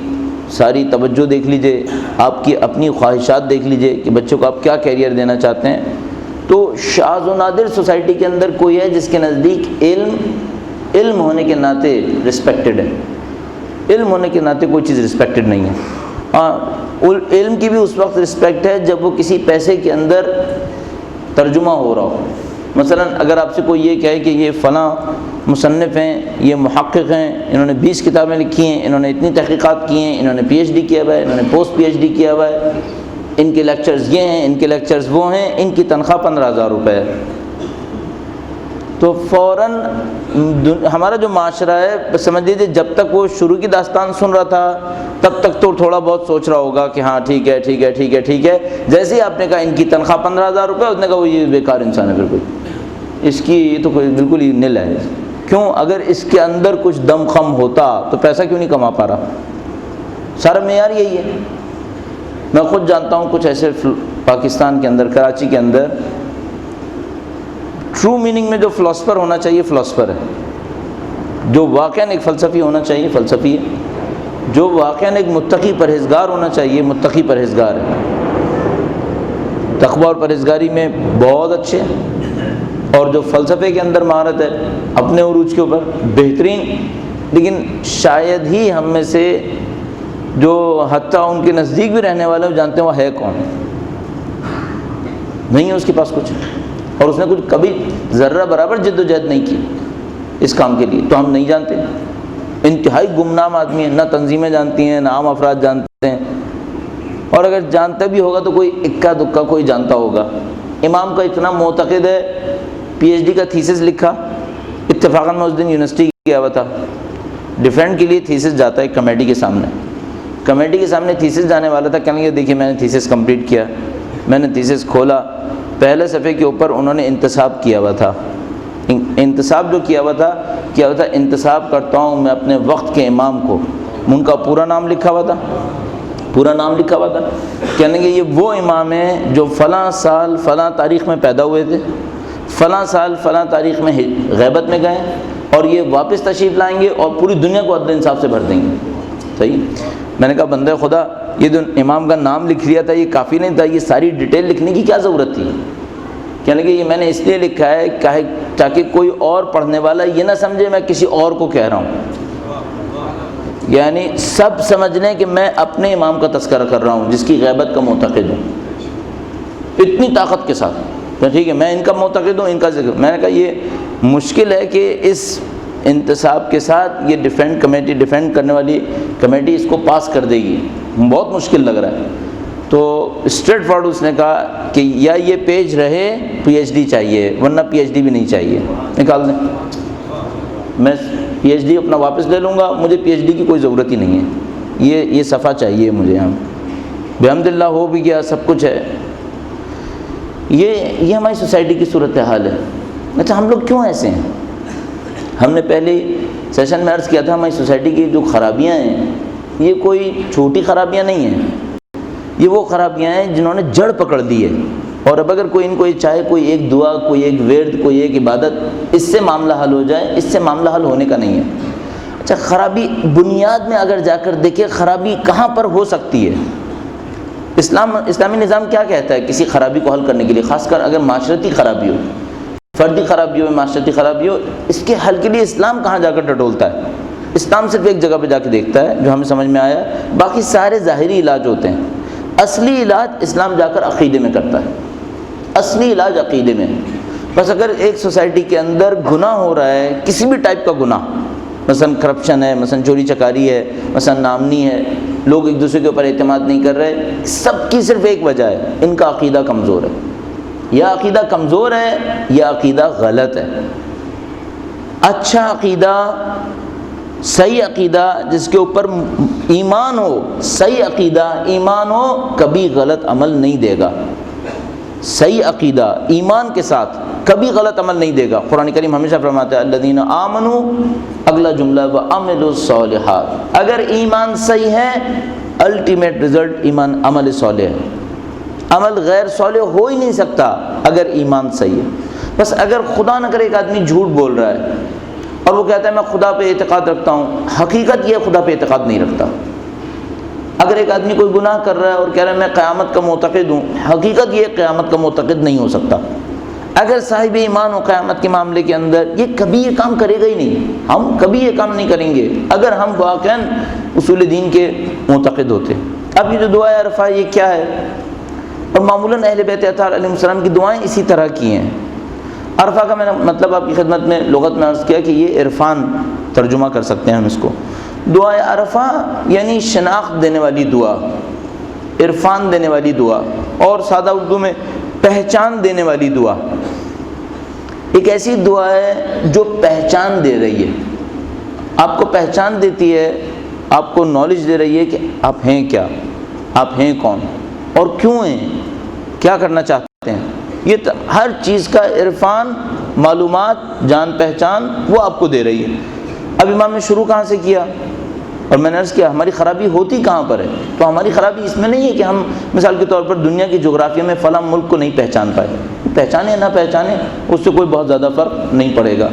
A: ساری توجہ دیکھ لیجئے، آپ کی اپنی خواہشات دیکھ لیجئے کہ بچوں کو آپ کیا کیریئر دینا چاہتے ہیں۔ تو شاذ و نادر سوسائٹی کے اندر کوئی ہے جس کے نزدیک علم ہونے کے ناطے رسپیکٹڈ ہے۔ علم ہونے کے ناطے کوئی چیز رسپیکٹڈ نہیں ہے۔ ہاں، علم کی بھی اس وقت رسپیکٹ ہے جب وہ کسی پیسے کے اندر ترجمہ ہو رہا ہو۔ مثلا اگر آپ سے کوئی یہ کہے کہ یہ فلاں مصنف ہیں، یہ محقق ہیں، انہوں نے 20 کتابیں لکھی ہیں، انہوں نے اتنی تحقیقات کی ہیں، انہوں نے پی ایچ ڈی کیا ہوا ہے، انہوں نے پوسٹ پی ایچ ڈی کیا ہوا ہے، ان کے لیکچرز یہ ہیں، ان کے لیکچرز وہ ہیں، ان کی تنخواہ 15,000 روپے ہے، تو فوراً ہمارا جو معاشرہ ہے سمجھ لیجیے جب تک وہ شروع کی داستان سن رہا تھا تب تک تو تھوڑا بہت سوچ رہا ہوگا کہ ہاں ٹھیک ہے ٹھیک ہے ٹھیک ہے ٹھیک ہے۔ جیسے ہی آپ نے کہا ان کی تنخواہ 15,000 روپے، اس نے کہا وہ یہ بیکار انسان ہے، بالکل اس کی یہ تو کوئی بالکل ہی نل ہے۔ کیوں؟ اگر اس کے اندر کچھ دم خم ہوتا تو پیسہ کیوں نہیں کما پا رہا؟ سارا معیار یہی ہے۔ میں خود جانتا ہوں کچھ ایسے پاکستان کے اندر، کراچی کے اندر ٹرو میننگ میں جو فلاسفر ہونا چاہیے فلاسفر ہے، جو واقعاً ایک فلسفی ہونا چاہیے فلسفی ہے، جو واقعاً ایک متقی پرہیزگار ہونا چاہیے متقی پرہیزگار ہے، تقویٰ اور پرہیزگاری میں بہت اچھے ہیں، اور جو فلسفے کے اندر مہارت ہے اپنے عروج کے اوپر بہترین، لیکن شاید ہی ہم میں سے جو حتیٰ ان کے نزدیک بھی رہنے والے جانتے ہیں وہ ہے کون، نہیں ہے اس کے پاس کچھ، اور اس نے کچھ کبھی ذرہ برابر جد و جہد نہیں کی اس کام کے لیے، تو ہم نہیں جانتے۔ انتہائی گمنام آدمی ہے، نہ تنظیمیں جانتی ہیں نہ عام افراد جانتے ہیں، اور اگر جانتا بھی ہوگا تو کوئی اکا دکا کوئی جانتا ہوگا۔ امام کا اتنا معتقد ہے، پی ایچ ڈی کا تھیسس لکھا، اتفاقاً میں اس دن یونیورسٹی گیا ہوا تھا، ڈیفینڈ کے لیے تھیسس جاتا ہے کمیٹی کے سامنے، کمیٹی کے سامنے تھیسس جانے والا تھا، کہنے لگے دیکھیے میں نے تھیسس کمپلیٹ کیا، میں نے تھیسس کھولا، پہلے صفحے کے اوپر انہوں نے انتصاب کیا ہوا تھا، انتصاب جو کیا ہوا تھا انتصاب کرتا ہوں میں اپنے وقت کے امام کو، ان کا پورا نام لکھا ہوا تھا، پورا نام لکھا ہوا تھا، کہنے کہ یہ وہ امام ہیں جو فلاں سال فلاں تاریخ میں پیدا ہوئے تھے، فلاں سال فلاں تاریخ میں غیبت میں گئے، اور یہ واپس تشریف لائیں گے اور پوری دنیا کو عدل انصاف سے بھر دیں گے۔ صحیح؟ میں نے کہا بندہ خدا، یہ جو امام کا نام لکھ لیا تھا یہ کافی نہیں تھا، یہ ساری ڈیٹیل لکھنے کی کیا ضرورت تھی؟ کہنے کہ یہ میں نے اس لیے لکھا ہے تاکہ کوئی اور پڑھنے والا یہ نہ سمجھے میں کسی اور کو کہہ رہا ہوں، یعنی سب سمجھ لیں کہ میں اپنے امام کا تذکرہ کر رہا ہوں جس کی غیبت کا معتقد ہوں، اتنی طاقت کے ساتھ، تو ٹھیک ہے میں ان کا معتقد ہوں، ان کا ذکر۔ میں نے کہا یہ مشکل ہے کہ اس انتصاب کے ساتھ یہ ڈیفینڈ کرنے والی کمیٹی اس کو پاس کر دے گی، بہت مشکل لگ رہا ہے۔ تو اسٹریٹ فارورڈ اس نے کہا کہ یا یہ پیج رہے پی ایچ ڈی چاہیے ورنہ پی ایچ ڈی بھی نہیں چاہیے، نکال دیں، میں پی ایچ ڈی اپنا واپس لے لوں گا، مجھے پی ایچ ڈی کی کوئی ضرورت ہی نہیں ہے، یہ صفحہ چاہیے مجھے یہاں۔ بحمد اللہ ہو بھی گیا، سب کچھ ہے۔ یہ ہماری سوسائٹی کی صورتحال ہے۔ اچھا ہم لوگ کیوں ایسے ہیں؟ ہم نے پہلے سیشن میں عرض کیا تھا ہماری سوسائٹی کی جو خرابیاں ہیں یہ کوئی چھوٹی خرابیاں نہیں ہیں، یہ وہ خرابیاں ہیں جنہوں نے جڑ پکڑ دی ہے، اور اب اگر کوئی ان کو چاہے کوئی ایک دعا، کوئی ایک ورد، کوئی ایک عبادت اس سے معاملہ حل ہو جائے، اس سے معاملہ حل ہونے کا نہیں ہے۔ اچھا خرابی بنیاد میں اگر جا کر دیکھیں خرابی کہاں پر ہو سکتی ہے، اسلامی نظام کیا کہتا ہے کسی خرابی کو حل کرنے کے لیے، خاص کر اگر معاشرتی خرابی ہو، فردی خرابی ہو، معاشرتی خرابی ہو، اس کے حل کے لیے اسلام کہاں جا کر ٹٹولتا ہے؟ اسلام صرف ایک جگہ پہ جا کے دیکھتا ہے جو ہمیں سمجھ میں آیا، باقی سارے ظاہری علاج ہوتے ہیں، اصلی علاج اسلام جا کر عقیدے میں کرتا ہے، اصلی علاج عقیدے میں۔ بس اگر ایک سوسائٹی کے اندر گناہ ہو رہا ہے، کسی بھی ٹائپ کا گناہ، مثلا کرپشن ہے، مثلا چوری چکاری ہے، مثلا نامنی ہے، لوگ ایک دوسرے کے اوپر اعتماد نہیں کر رہے، سب کی صرف ایک وجہ ہے، ان کا عقیدہ کمزور ہے۔ یا عقیدہ کمزور ہے یا عقیدہ غلط ہے۔ اچھا عقیدہ، صحیح عقیدہ جس کے اوپر ایمان ہو، صحیح عقیدہ ایمان ہو، کبھی غلط عمل نہیں دے گا۔ صحیح عقیدہ ایمان کے ساتھ کبھی غلط عمل نہیں دے گا۔ قرآن کریم ہمیشہ فرماتا ہے الذین آمنوا، اگلا جملہ وعملوا الصالحات۔ اگر ایمان صحیح ہے، الٹیمیٹ رزلٹ ایمان عمل صالح ہے۔ عمل غیر صالح ہو ہی نہیں سکتا اگر ایمان صحیح ہے۔ بس اگر خدا نہ کرے ایک آدمی جھوٹ بول رہا ہے اور وہ کہتا ہے میں خدا پہ اعتقاد رکھتا ہوں، حقیقت یہ خدا پہ اعتقاد نہیں رکھتا۔ اگر ایک آدمی کوئی گناہ کر رہا ہے اور کہہ رہا ہے میں قیامت کا معتقد ہوں، حقیقت یہ قیامت کا معتقد نہیں ہو سکتا۔ اگر صاحب ایمان ہو قیامت کے معاملے کے اندر، یہ کبھی یہ کام کرے گا ہی نہیں، ہم کبھی یہ کام نہیں کریں گے اگر ہم واقعاً اصول دین کے معتقد ہوتے۔ اب یہ جو دعا عرفہ یہ کیا ہے؟ اور معمولاً اہل بیت اطہار علیہ السلام کی دعائیں اسی طرح کی ہیں۔ عرفہ کا میں نے مطلب آپ کی خدمت میں لغت میں عرض کیا کہ یہ عرفان ترجمہ کر سکتے ہیں ہم اس کو۔ دعا عرفہ یعنی شناخت دینے والی دعا، عرفان دینے والی دعا، اور سادہ اردو میں پہچان دینے والی دعا۔ ایک ایسی دعا ہے جو پہچان دے رہی ہے، آپ کو پہچان دیتی ہے، آپ کو نالج دے رہی ہے کہ آپ ہیں کیا، آپ ہیں کون اور کیوں ہیں، کیا کرنا چاہتے ہیں۔ یہ ہر چیز کا عرفان، معلومات، جان پہچان وہ آپ کو دے رہی ہے۔ اب امام نے شروع کہاں سے کیا؟ اور میں نے عرض کیا ہماری خرابی ہوتی کہاں پر ہے؟ تو ہماری خرابی اس میں نہیں ہے کہ ہم مثال کے طور پر دنیا کی جغرافیہ میں فلاں ملک کو نہیں پہچان پائے، پہچانے نہ پہچانے اس سے کوئی بہت زیادہ فرق نہیں پڑے گا۔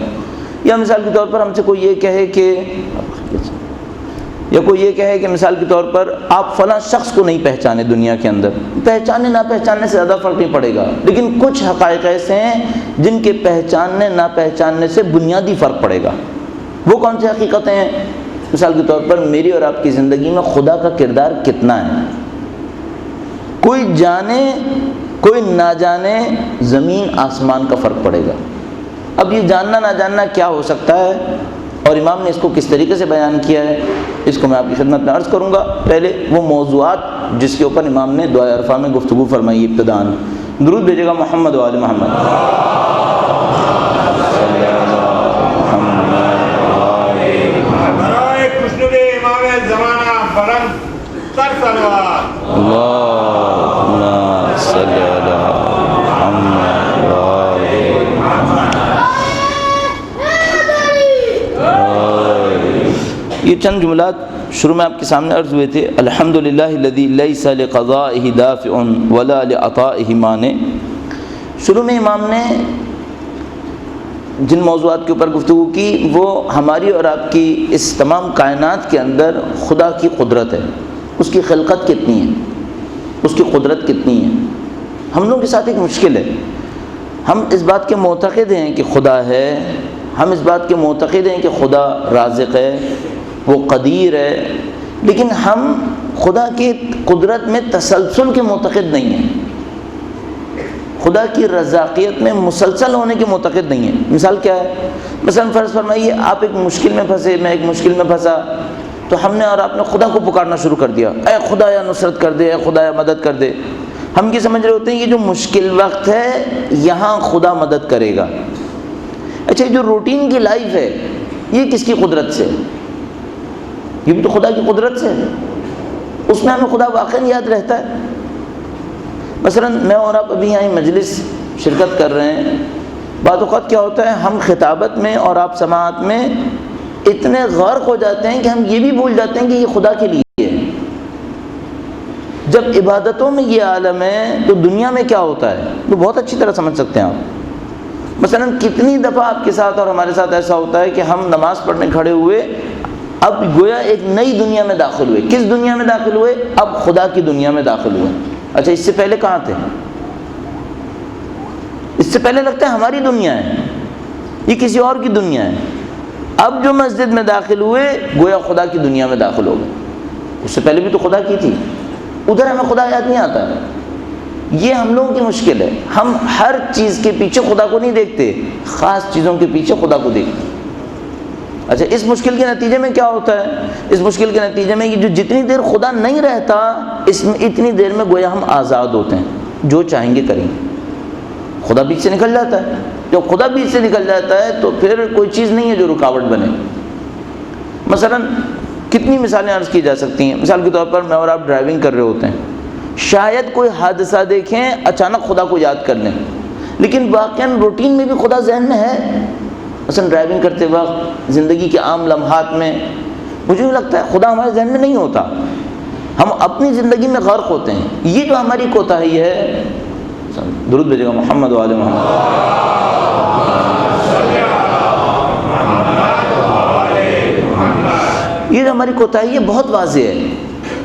A: یا مثال کے طور پر ہم سے کوئی یہ کہے کہ مثال کے طور پر آپ فلاں شخص کو نہیں پہچانے دنیا کے اندر، پہچانے نہ پہچاننے سے زیادہ فرق نہیں پڑے گا، لیکن کچھ حقائق ایسے ہیں جن کے پہچاننے نہ پہچاننے سے بنیادی فرق پڑے گا۔ وہ کون سی حقیقتیں ہیں؟ مثال کے طور پر میری اور آپ کی زندگی میں خدا کا کردار کتنا ہے؟ کوئی جانے کوئی نہ جانے، زمین آسمان کا فرق پڑے گا۔ اب یہ جاننا نہ جاننا کیا ہو سکتا ہے اور امام نے اس کو کس طریقے سے بیان کیا ہے، اس کو میں آپ کی خدمت میں عرض کروں گا۔ پہلے وہ موضوعات جس کے اوپر امام نے دعا عرفہ میں گفتگو فرمائی ابتداً۔ درود بھیجے گا محمد و آل محمد۔ اللہم صلی علی محمد و آل محمد۔ یہ چند جملات شروع میں آپ کے سامنے عرض ہوئے تھے۔ الحمدللہ الذی لیس لقضائہ دافع ولا لعطائہ مانع۔ شروع میں امام نے جن موضوعات کے اوپر گفتگو کی وہ ہماری اور آپ کی اس تمام کائنات کے اندر خدا کی قدرت ہے، اس کی خلقت کتنی ہے، اس کی قدرت کتنی ہے۔ ہم لوگوں کے ساتھ ایک مشکل ہے، ہم اس بات کے معتقد ہیں کہ خدا ہے، ہم اس بات کے معتقد ہیں کہ خدا رازق ہے، وہ قدیر ہے، لیکن ہم خدا کی قدرت میں تسلسل کے معتقد نہیں ہیں، خدا کی رزاقیت میں مسلسل ہونے کے معتقد نہیں ہیں۔ مثال کیا ہے؟ مثلا فرض فرمائیے آپ ایک مشکل میں پھنسے، میں ایک مشکل میں پھنسا، تو ہم نے اور آپ نے خدا کو پکارنا شروع کر دیا، اے خدا یا نصرت کر دے، اے خدا یا مدد کر دے۔ ہم یہ سمجھ رہے ہوتے ہیں یہ جو مشکل وقت ہے یہاں خدا مدد کرے گا۔ اچھا جو روٹین کی لائف ہے یہ کس کی قدرت سے؟ یہ بھی تو خدا کی قدرت سے ہے، اس میں ہمیں خدا واقعاً یاد رہتا ہے۔ مثلا میں اور آپ ابھی یہاں مجلس شرکت کر رہے ہیں، بعض اوقات کیا ہوتا ہے ہم خطابت میں اور آپ سماعت میں اتنے غرق ہو جاتے ہیں کہ ہم یہ بھی بھول جاتے ہیں کہ یہ خدا کے لیے ہے۔ جب عبادتوں میں یہ عالم ہے تو دنیا میں کیا ہوتا ہے تو بہت اچھی طرح سمجھ سکتے ہیں آپ۔ مثلا کتنی دفعہ آپ کے ساتھ اور ہمارے ساتھ ایسا ہوتا ہے کہ ہم نماز پڑھنے کھڑے ہوئے، اب گویا ایک نئی دنیا میں داخل ہوئے۔ کس دنیا میں داخل ہوئے؟ اب خدا کی دنیا میں داخل ہوئے۔ اچھا اس سے پہلے کہاں تھے؟ اس سے پہلے لگتا ہے ہماری دنیا ہے، یہ کسی اور کی دنیا ہے۔ اب جو مسجد میں داخل ہوئے گویا خدا کی دنیا میں داخل ہو گئے، اس سے پہلے بھی تو خدا کی تھی، ادھر ہمیں خدا یاد نہیں آتا ہے۔ یہ ہم لوگوں کی مشکل ہے، ہم ہر چیز کے پیچھے خدا کو نہیں دیکھتے، خاص چیزوں کے پیچھے خدا کو دیکھتے ہیں۔ اچھا اس مشکل کے نتیجے میں کیا ہوتا ہے؟ اس مشکل کے نتیجے میں یہ جو جتنی دیر خدا نہیں رہتا اس میں اتنی دیر میں گویا ہم آزاد ہوتے ہیں، جو چاہیں گے کریں گے۔ خدا بیچ سے نکل جاتا ہے، جب خدا بیچ سے نکل جاتا ہے تو پھر کوئی چیز نہیں ہے جو رکاوٹ بنے۔ مثلا کتنی مثالیں عرض کی جا سکتی ہیں۔ مثال کے طور پر میں اور آپ ڈرائیونگ کر رہے ہوتے ہیں، شاید کوئی حادثہ دیکھیں، اچانک خدا کو یاد کر لیں، لیکن واقعاً روٹین میں بھی خدا ذہن میں ہے۔ مثلا ڈرائیونگ کرتے وقت زندگی کے عام لمحات میں مجھے بھی لگتا ہے خدا ہمارے ذہن میں نہیں ہوتا، ہم اپنی زندگی میں غرق ہوتے ہیں۔ یہ جو ہماری کوتاہی ہے، درود بھیجے گا محمد و آل محمد۔ یہ جو ہماری کوتاہی ہے بہت واضح ہے،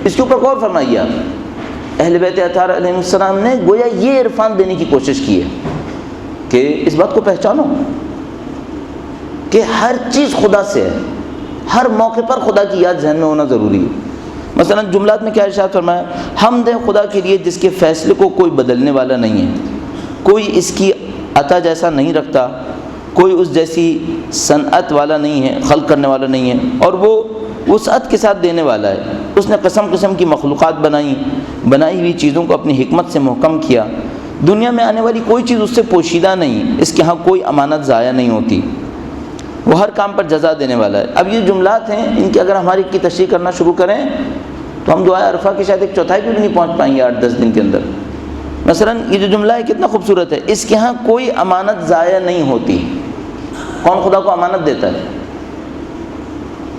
A: اس کے اوپر غور فرمائیے آپ۔ اہل بیت اطہار علیہ السلام نے گویا یہ عرفان دینے کی کوشش کی ہے کہ اس بات کو پہچانو کہ ہر چیز خدا سے ہے، ہر موقع پر خدا کی یاد ذہن میں ہونا ضروری ہے۔ مثلا جملات میں کیا ارشاد فرمایا؟ حمد ہے خدا کے لیے جس کے فیصلے کو کوئی بدلنے والا نہیں ہے، کوئی اس کی عطا جیسا نہیں رکھتا، کوئی اس جیسی صنعت والا نہیں ہے، خلق کرنے والا نہیں ہے، اور وہ وسعت کے ساتھ دینے والا ہے۔ اس نے قسم قسم کی مخلوقات بنائی ہوئی چیزوں کو اپنی حکمت سے محکم کیا۔ دنیا میں آنے والی کوئی چیز اس سے پوشیدہ نہیں، اس کے ہاں کوئی امانت ضائع نہیں ہوتی، وہ ہر کام پر جزا دینے والا ہے۔ اب یہ جملات ہیں، ان کی اگر ہماری کی تشریح کرنا شروع کریں تو ہم دعائے عرفہ کی شاید ایک چوتھائی پہ بھی نہیں پہنچ پائیں گے 8-10 دن کے اندر۔ مثلا یہ جو جملہ ہے کتنا خوبصورت ہے، اس کے ہاں کوئی امانت ضائع نہیں ہوتی۔ کون خدا کو امانت دیتا ہے؟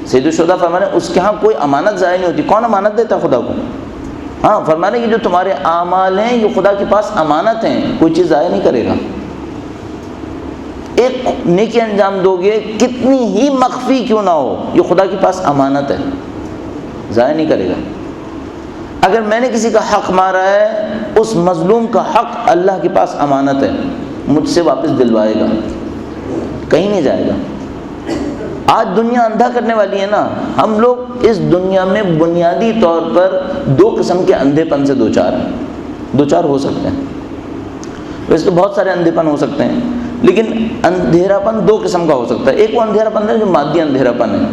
A: سید الشہداء فرمانے اس کے ہاں کوئی امانت ضائع نہیں ہوتی۔ کون امانت دیتا ہے خدا کو؟ ہاں فرمانے یہ جو تمہارے اعمال ہیں یہ خدا کے پاس امانت ہیں، کوئی چیز ضائع نہیں کرے گا۔ ایک نیکی انجام دو گے کتنی ہی مخفی کیوں نہ ہو، یہ خدا کے پاس امانت ہے، ضائع نہیں کرے گا۔ اگر میں نے کسی کا حق مارا ہے، اس مظلوم کا حق اللہ کے پاس امانت ہے، مجھ سے واپس دلوائے گا، کہیں نہیں جائے گا۔ آج دنیا اندھا کرنے والی ہے نا، ہم لوگ اس دنیا میں بنیادی طور پر 2 قسم کے اندھے پن سے دوچار ہو سکتے ہیں۔ ویسے تو بہت سارے اندھے پن ہو سکتے ہیں، لیکن اندھیرا پن 2 قسم کا ہو سکتا ہے۔ ایک وہ اندھیرا پن ہے جو مادی اندھیرا پن ہے،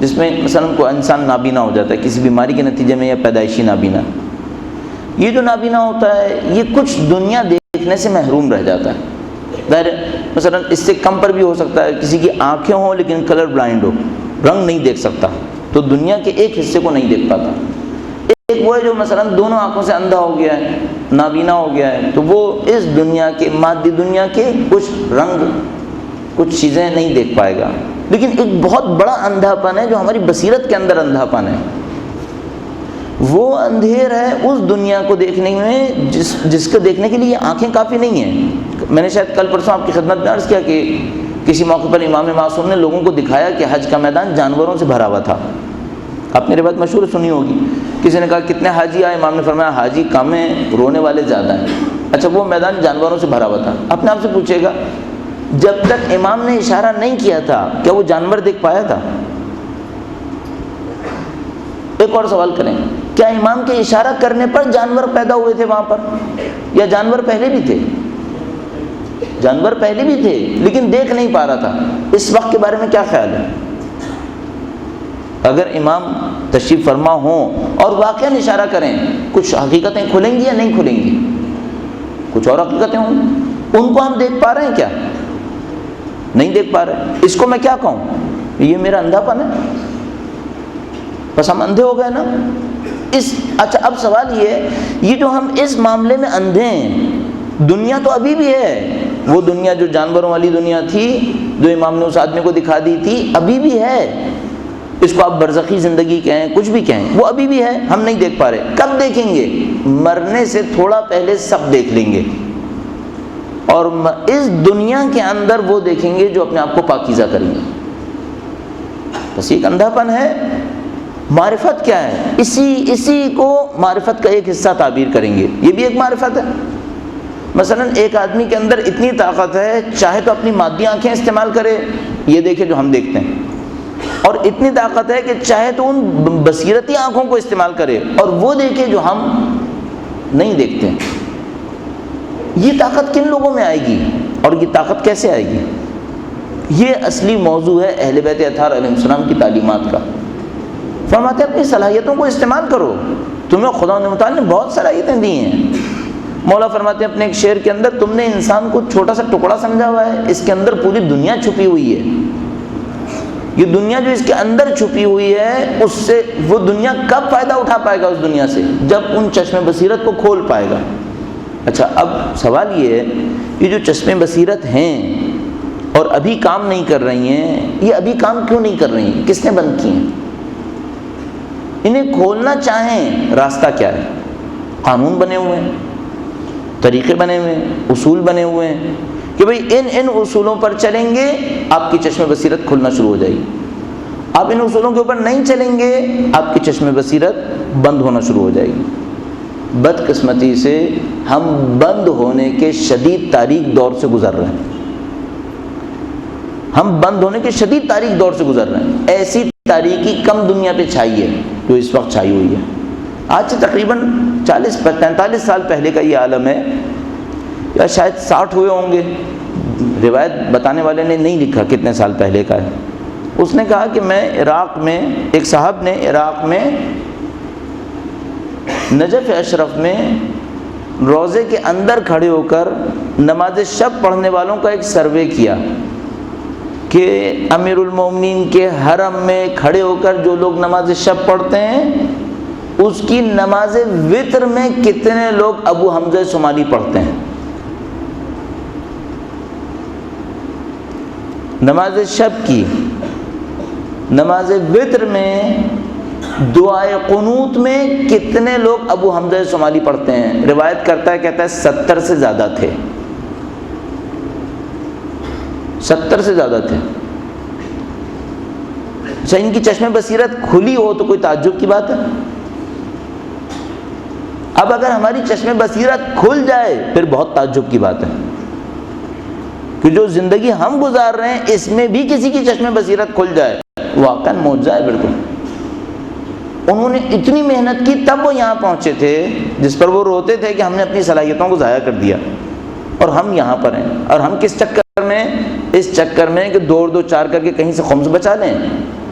A: جس میں مثلا کوئی انسان نابینا ہو جاتا ہے کسی بیماری کے نتیجے میں یا پیدائشی نابینا۔ یہ جو نابینا ہوتا ہے یہ کچھ دنیا دیکھنے سے محروم رہ جاتا ہے۔ ظاہر مثلا اس سے کم پر بھی ہو سکتا ہے، کسی کی آنکھیں ہوں لیکن کلر بلائنڈ ہو، رنگ نہیں دیکھ سکتا، تو دنیا کے ایک حصے کو نہیں دیکھ پاتا۔ ایک وہ ہے جو مثلا دونوں آنکھوں سے اندھا ہو گیا ہے، نابینا ہو گیا ہے، تو وہ اس دنیا کے مادی دنیا کے کچھ رنگ کچھ چیزیں نہیں دیکھ پائے گا۔ لیکن ایک بہت بڑا اندھا پن ہے جو ہماری بصیرت کے اندر اندھا پن ہے، وہ اندھیر ہے اس دنیا کو دیکھنے میں جس کو دیکھنے کے لیے آنکھیں کافی نہیں ہیں۔ میں نے شاید کل پرسوں آپ کی خدمت میں عرض کیا کہ کسی موقع پر امام معصوم نے لوگوں کو دکھایا کہ حج کا میدان جانوروں سے بھرا ہوا تھا۔ آپ نے روایت مشہور سنی ہوگی، کسی نے کہا کتنے حاجی آئے، امام نے فرمایا حاجی کم ہیں، رونے والے زیادہ ہیں۔ اچھا وہ میدان جانوروں سے بھرا ہوا تھا۔ اپنے آپ سے پوچھے گا جب تک امام نے اشارہ نہیں کیا تھا کیا وہ جانور دیکھ پایا تھا؟ ایک اور سوال کریں، کیا امام کے اشارہ کرنے پر جانور پیدا ہوئے تھے وہاں پر، یا جانور پہلے بھی تھے؟ جانور پہلے بھی تھے لیکن دیکھ نہیں پا رہا تھا۔ اس وقت کے بارے میں کیا خیال ہے؟ اگر امام تشریف فرما ہوں اور واقعاً اشارہ کریں، کچھ حقیقتیں کھلیں گی یا نہیں کھلیں گی؟ کچھ اور حقیقتیں ہوں گی، ان کو ہم دیکھ پا رہے ہیں کیا؟ نہیں دیکھ پا رہے۔ اس کو میں کیا کہوں؟ یہ میرا اندھا پن ہے، بس ہم اندھے ہو گئے نا۔ اچھا اب سوال یہ ہے، یہ جو ہم اس معاملے میں اندھے ہیں، دنیا تو ابھی بھی ہے، وہ دنیا جو جانوروں والی دنیا تھی جو امام نے اس آدمی کو دکھا دی تھی ابھی بھی ہے، اس کو آپ برزخی زندگی کہیں کچھ بھی کہیں، وہ ابھی بھی ہے، ہم نہیں دیکھ پا رہے۔ کب دیکھیں گے؟ مرنے سے تھوڑا پہلے سب دیکھ لیں گے، اور اس دنیا کے اندر وہ دیکھیں گے جو اپنے آپ کو پاکیزہ کریں گے۔ بس ایک اندھا پن ہے۔ معرفت کیا ہے؟ اسی کو معرفت کا ایک حصہ تعبیر کریں گے، یہ بھی ایک معرفت ہے۔ مثلا ایک آدمی کے اندر اتنی طاقت ہے، چاہے تو اپنی مادی آنکھیں استعمال کرے، یہ دیکھے جو ہم دیکھتے ہیں، اور اتنی طاقت ہے کہ چاہے تو ان بصیرتی آنکھوں کو استعمال کرے اور وہ دیکھے جو ہم نہیں دیکھتے ہیں۔ یہ طاقت کن لوگوں میں آئے گی اور یہ طاقت کیسے آئے گی؟ یہ اصلی موضوع ہے اہل بیت اطہار علیہ السلام کی تعلیمات کا۔ فرماتے ہیں اپنی صلاحیتوں کو استعمال کرو، تمہیں خدا متعال نے بہت صلاحیتیں دی ہیں۔ مولا فرماتے ہیں اپنے ایک شعر کے اندر، تم نے انسان کو چھوٹا سا ٹکڑا سمجھا ہوا ہے، اس کے اندر پوری دنیا چھپی ہوئی ہے۔ یہ دنیا جو اس کے اندر چھپی ہوئی ہے، اس سے وہ دنیا کب فائدہ اٹھا پائے گا اس دنیا سے؟ جب ان چشم بصیرت کو کھول پائے گا۔ اچھا، اب سوال یہ ہے، یہ جو چشم بصیرت ہیں اور ابھی کام نہیں کر رہی ہیں، یہ ابھی کام کیوں نہیں کر رہی ہیں؟ کس نے بند کی ہیں؟ انہیں کھولنا چاہیں، راستہ کیا ہے؟ قانون بنے ہوئے ہیں، طریقے بنے ہوئے ہیں، اصول بنے ہوئے ہیں کہ بھئی ان اصولوں پر چلیں گے آپ کی چشم بصیرت کھلنا شروع ہو جائے گی۔ آپ ان اصولوں کے اوپر نہیں چلیں گے آپ کی چشم بصیرت بند ہونا شروع ہو جائے گی۔ بدقسمتی سے ہم بند ہونے کے شدید تاریک دور سے گزر رہے ہیں، ہم بند ہونے کے شدید تاریک دور سے گزر رہے ہیں۔ ایسی تاریکی کم دنیا پہ چھائی ہے جو اس وقت چھائی ہوئی ہے۔ آج سے تقریباً 40-45 سال پہلے کا یہ عالم ہے، یا شاید 60 ہوئے ہوں گے، روایت بتانے والے نے نہیں لکھا کتنے سال پہلے کا ہے۔ اس نے کہا کہ میں عراق میں، ایک صاحب نے عراق میں نجف اشرف میں روضے کے اندر کھڑے ہو کر نماز شب پڑھنے والوں کا ایک سروے کیا کہ امیر المومنین کے حرم میں کھڑے ہو کر جو لوگ نماز شب پڑھتے ہیں، اس کی نماز وتر میں کتنے لوگ ابو حمزہ صومالی پڑھتے ہیں۔ نماز شب کی نماز وتر میں دعائے قنوت میں کتنے لوگ ابو حمزہ صومالی پڑھتے ہیں؟ روایت کرتا ہے، کہتا ہے 70 سے زیادہ تھے، 70 سے زیادہ تھے۔ اچھا، ان کی چشم بصیرت کھلی ہو تو کوئی تعجب کی بات ہے؟ اب اگر ہماری چشم بصیرت کھل جائے پھر بہت تعجب کی بات ہے کہ جو زندگی ہم گزار رہے ہیں اس میں بھی کسی کی چشم بصیرت کھل جائے، واقعاً معجزہ ہے بالکل۔ انہوں نے اتنی محنت کی تب وہ یہاں پہنچے تھے جس پر وہ روتے تھے کہ ہم نے اپنی صلاحیتوں کو ضائع کر دیا، اور ہم یہاں پر ہیں۔ اور ہم کس چکر میں؟ اس چکر میں کہ دو چار کر کے کہیں سے خمس بچا لیں،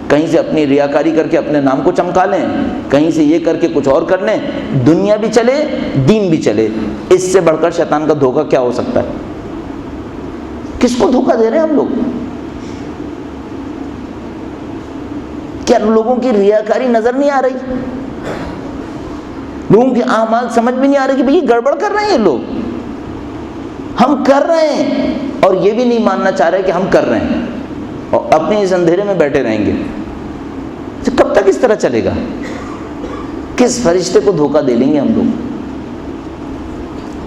A: کہیں سے اپنی ریاکاری کر کے اپنے نام کو چمکا لیں، کہیں سے یہ کر کے کچھ اور کر لیں، دنیا بھی چلے دین بھی چلے۔ اس سے بڑھ کر شیطان کا دھوکہ کیا ہو سکتا ہے؟ کس کو دھوکہ دے رہے ہیں ہم لوگ؟ کیا لوگوں کی ریاکاری نظر نہیں آ رہی؟ لوگوں کے اعمال سمجھ بھی نہیں آ رہی کہ بھئی گڑبڑ کر رہے ہیں یہ لوگ؟ ہم کر رہے ہیں اور یہ بھی نہیں ماننا چاہ رہے کہ ہم کر رہے ہیں، اور اپنے اس اندھیرے میں بیٹھے رہیں گے۔ کب تک اس طرح چلے گا؟ کس فرشتے کو دھوکہ دے لیں گے ہم لوگ؟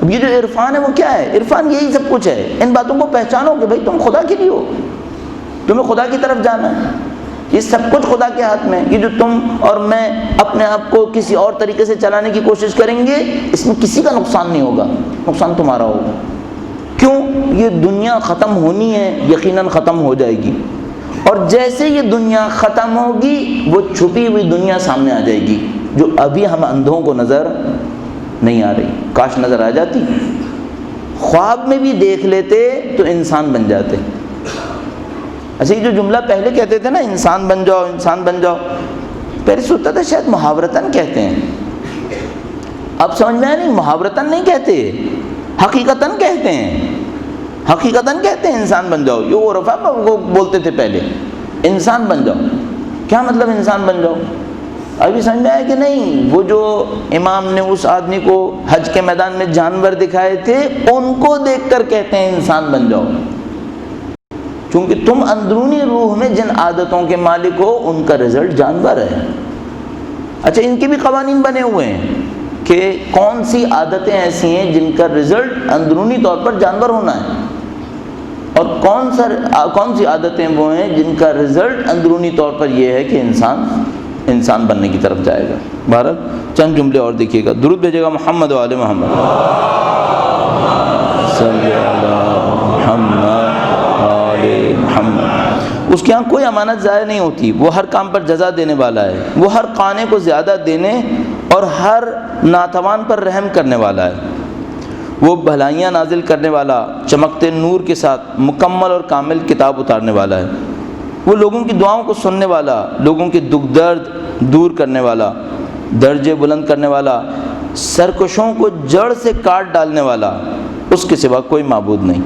A: اب یہ جو عرفان ہے وہ کیا ہے؟ عرفان یہی سب کچھ ہے۔ ان باتوں کو پہچانو کہ بھائی تم خدا کے لیے ہو، تمہیں خدا کی طرف جانا ہے، یہ سب کچھ خدا کے ہاتھ میں۔ یہ جو تم اور میں اپنے آپ کو کسی اور طریقے سے چلانے کی کوشش کریں گے، اس میں کسی کا نقصان نہیں ہوگا، نقصان تمہارا ہوگا۔ کیوں؟ یہ دنیا ختم ہونی ہے، یقیناً ختم ہو جائے گی، اور جیسے یہ دنیا ختم ہوگی وہ چھپی ہوئی دنیا سامنے آ جائے گی جو ابھی ہم اندھوں کو نظر نہیں آ رہی۔ کاش نظر آ جاتی، خواب میں بھی دیکھ لیتے تو انسان بن جاتے۔ اچھا، یہ جو جملہ پہلے کہتے تھے نا، انسان بن جاؤ انسان بن جاؤ، پہلے سوچتا تھا شاید محاورتاً کہتے ہیں، اب سمجھ میں آیا نہیں، محاورتاً نہیں کہتے، حقیقتاً کہتے ہیں، حقیقتاً کہتے ہیں انسان بن جاؤ۔ یہ وہ عرفا وہ بولتے تھے پہلے، انسان بن جاؤ۔ کیا مطلب انسان بن جاؤ؟ ابھی سمجھ میں آیا کہ نہیں؟ وہ جو امام نے اس آدمی کو حج کے میدان میں جانور دکھائے تھے، ان کو دیکھ کر کہتے ہیں انسان بن جاؤ، چونکہ تم اندرونی روح میں جن عادتوں کے مالک ہو ان کا رزلٹ جانور ہے۔ اچھا، ان کے بھی قوانین بنے ہوئے ہیں کہ کون سی عادتیں ایسی ہیں جن کا رزلٹ اندرونی طور پر جانور ہونا ہے، اور کون سی عادتیں وہ ہیں جن کا رزلٹ اندرونی طور پر یہ ہے کہ انسان بننے کی طرف جائے گا۔ بہرحال چند جملے اور دیکھیے گا، درود بھیجے گا محمد و آل محمد، صلی اللہ محمد آل محمد۔ اس کے ہاں کوئی امانت ضائع نہیں ہوتی، وہ ہر کام پر جزا دینے والا ہے، وہ ہر قانے کو زیادہ دینے اور ہر ناتوان پر رحم کرنے والا ہے۔ وہ بھلائیاں نازل کرنے والا، چمکتے نور کے ساتھ مکمل اور کامل کتاب اتارنے والا ہے۔ وہ لوگوں کی دعاؤں کو سننے والا، لوگوں کے دکھ درد دور کرنے والا، درجے بلند کرنے والا، سرکشوں کو جڑ سے کاٹ ڈالنے والا، اس کے سوا کوئی معبود نہیں،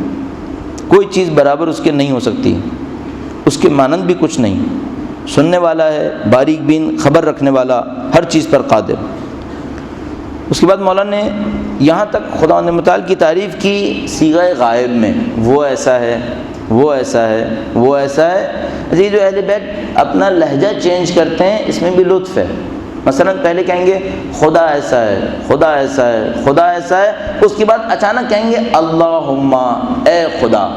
A: کوئی چیز برابر اس کے نہیں ہو سکتی، اس کے مانند بھی کچھ نہیں، سننے والا ہے، باریک بین، خبر رکھنے والا، ہر چیز پر قادر۔ اس کے بعد مولانا نے یہاں تک خداوند متعال کی تعریف کی صیغہ غائب میں، وہ ایسا ہے، وہ ایسا ہے، وہ ایسا ہے۔ یہ جو اہل بیت اپنا لہجہ چینج کرتے ہیں، اس میں بھی لطف ہے۔ مثلا پہلے کہیں گے خدا ایسا ہے، خدا ایسا ہے، خدا ایسا ہے، اس کے بعد اچانک کہیں گے اللہم اے خدا،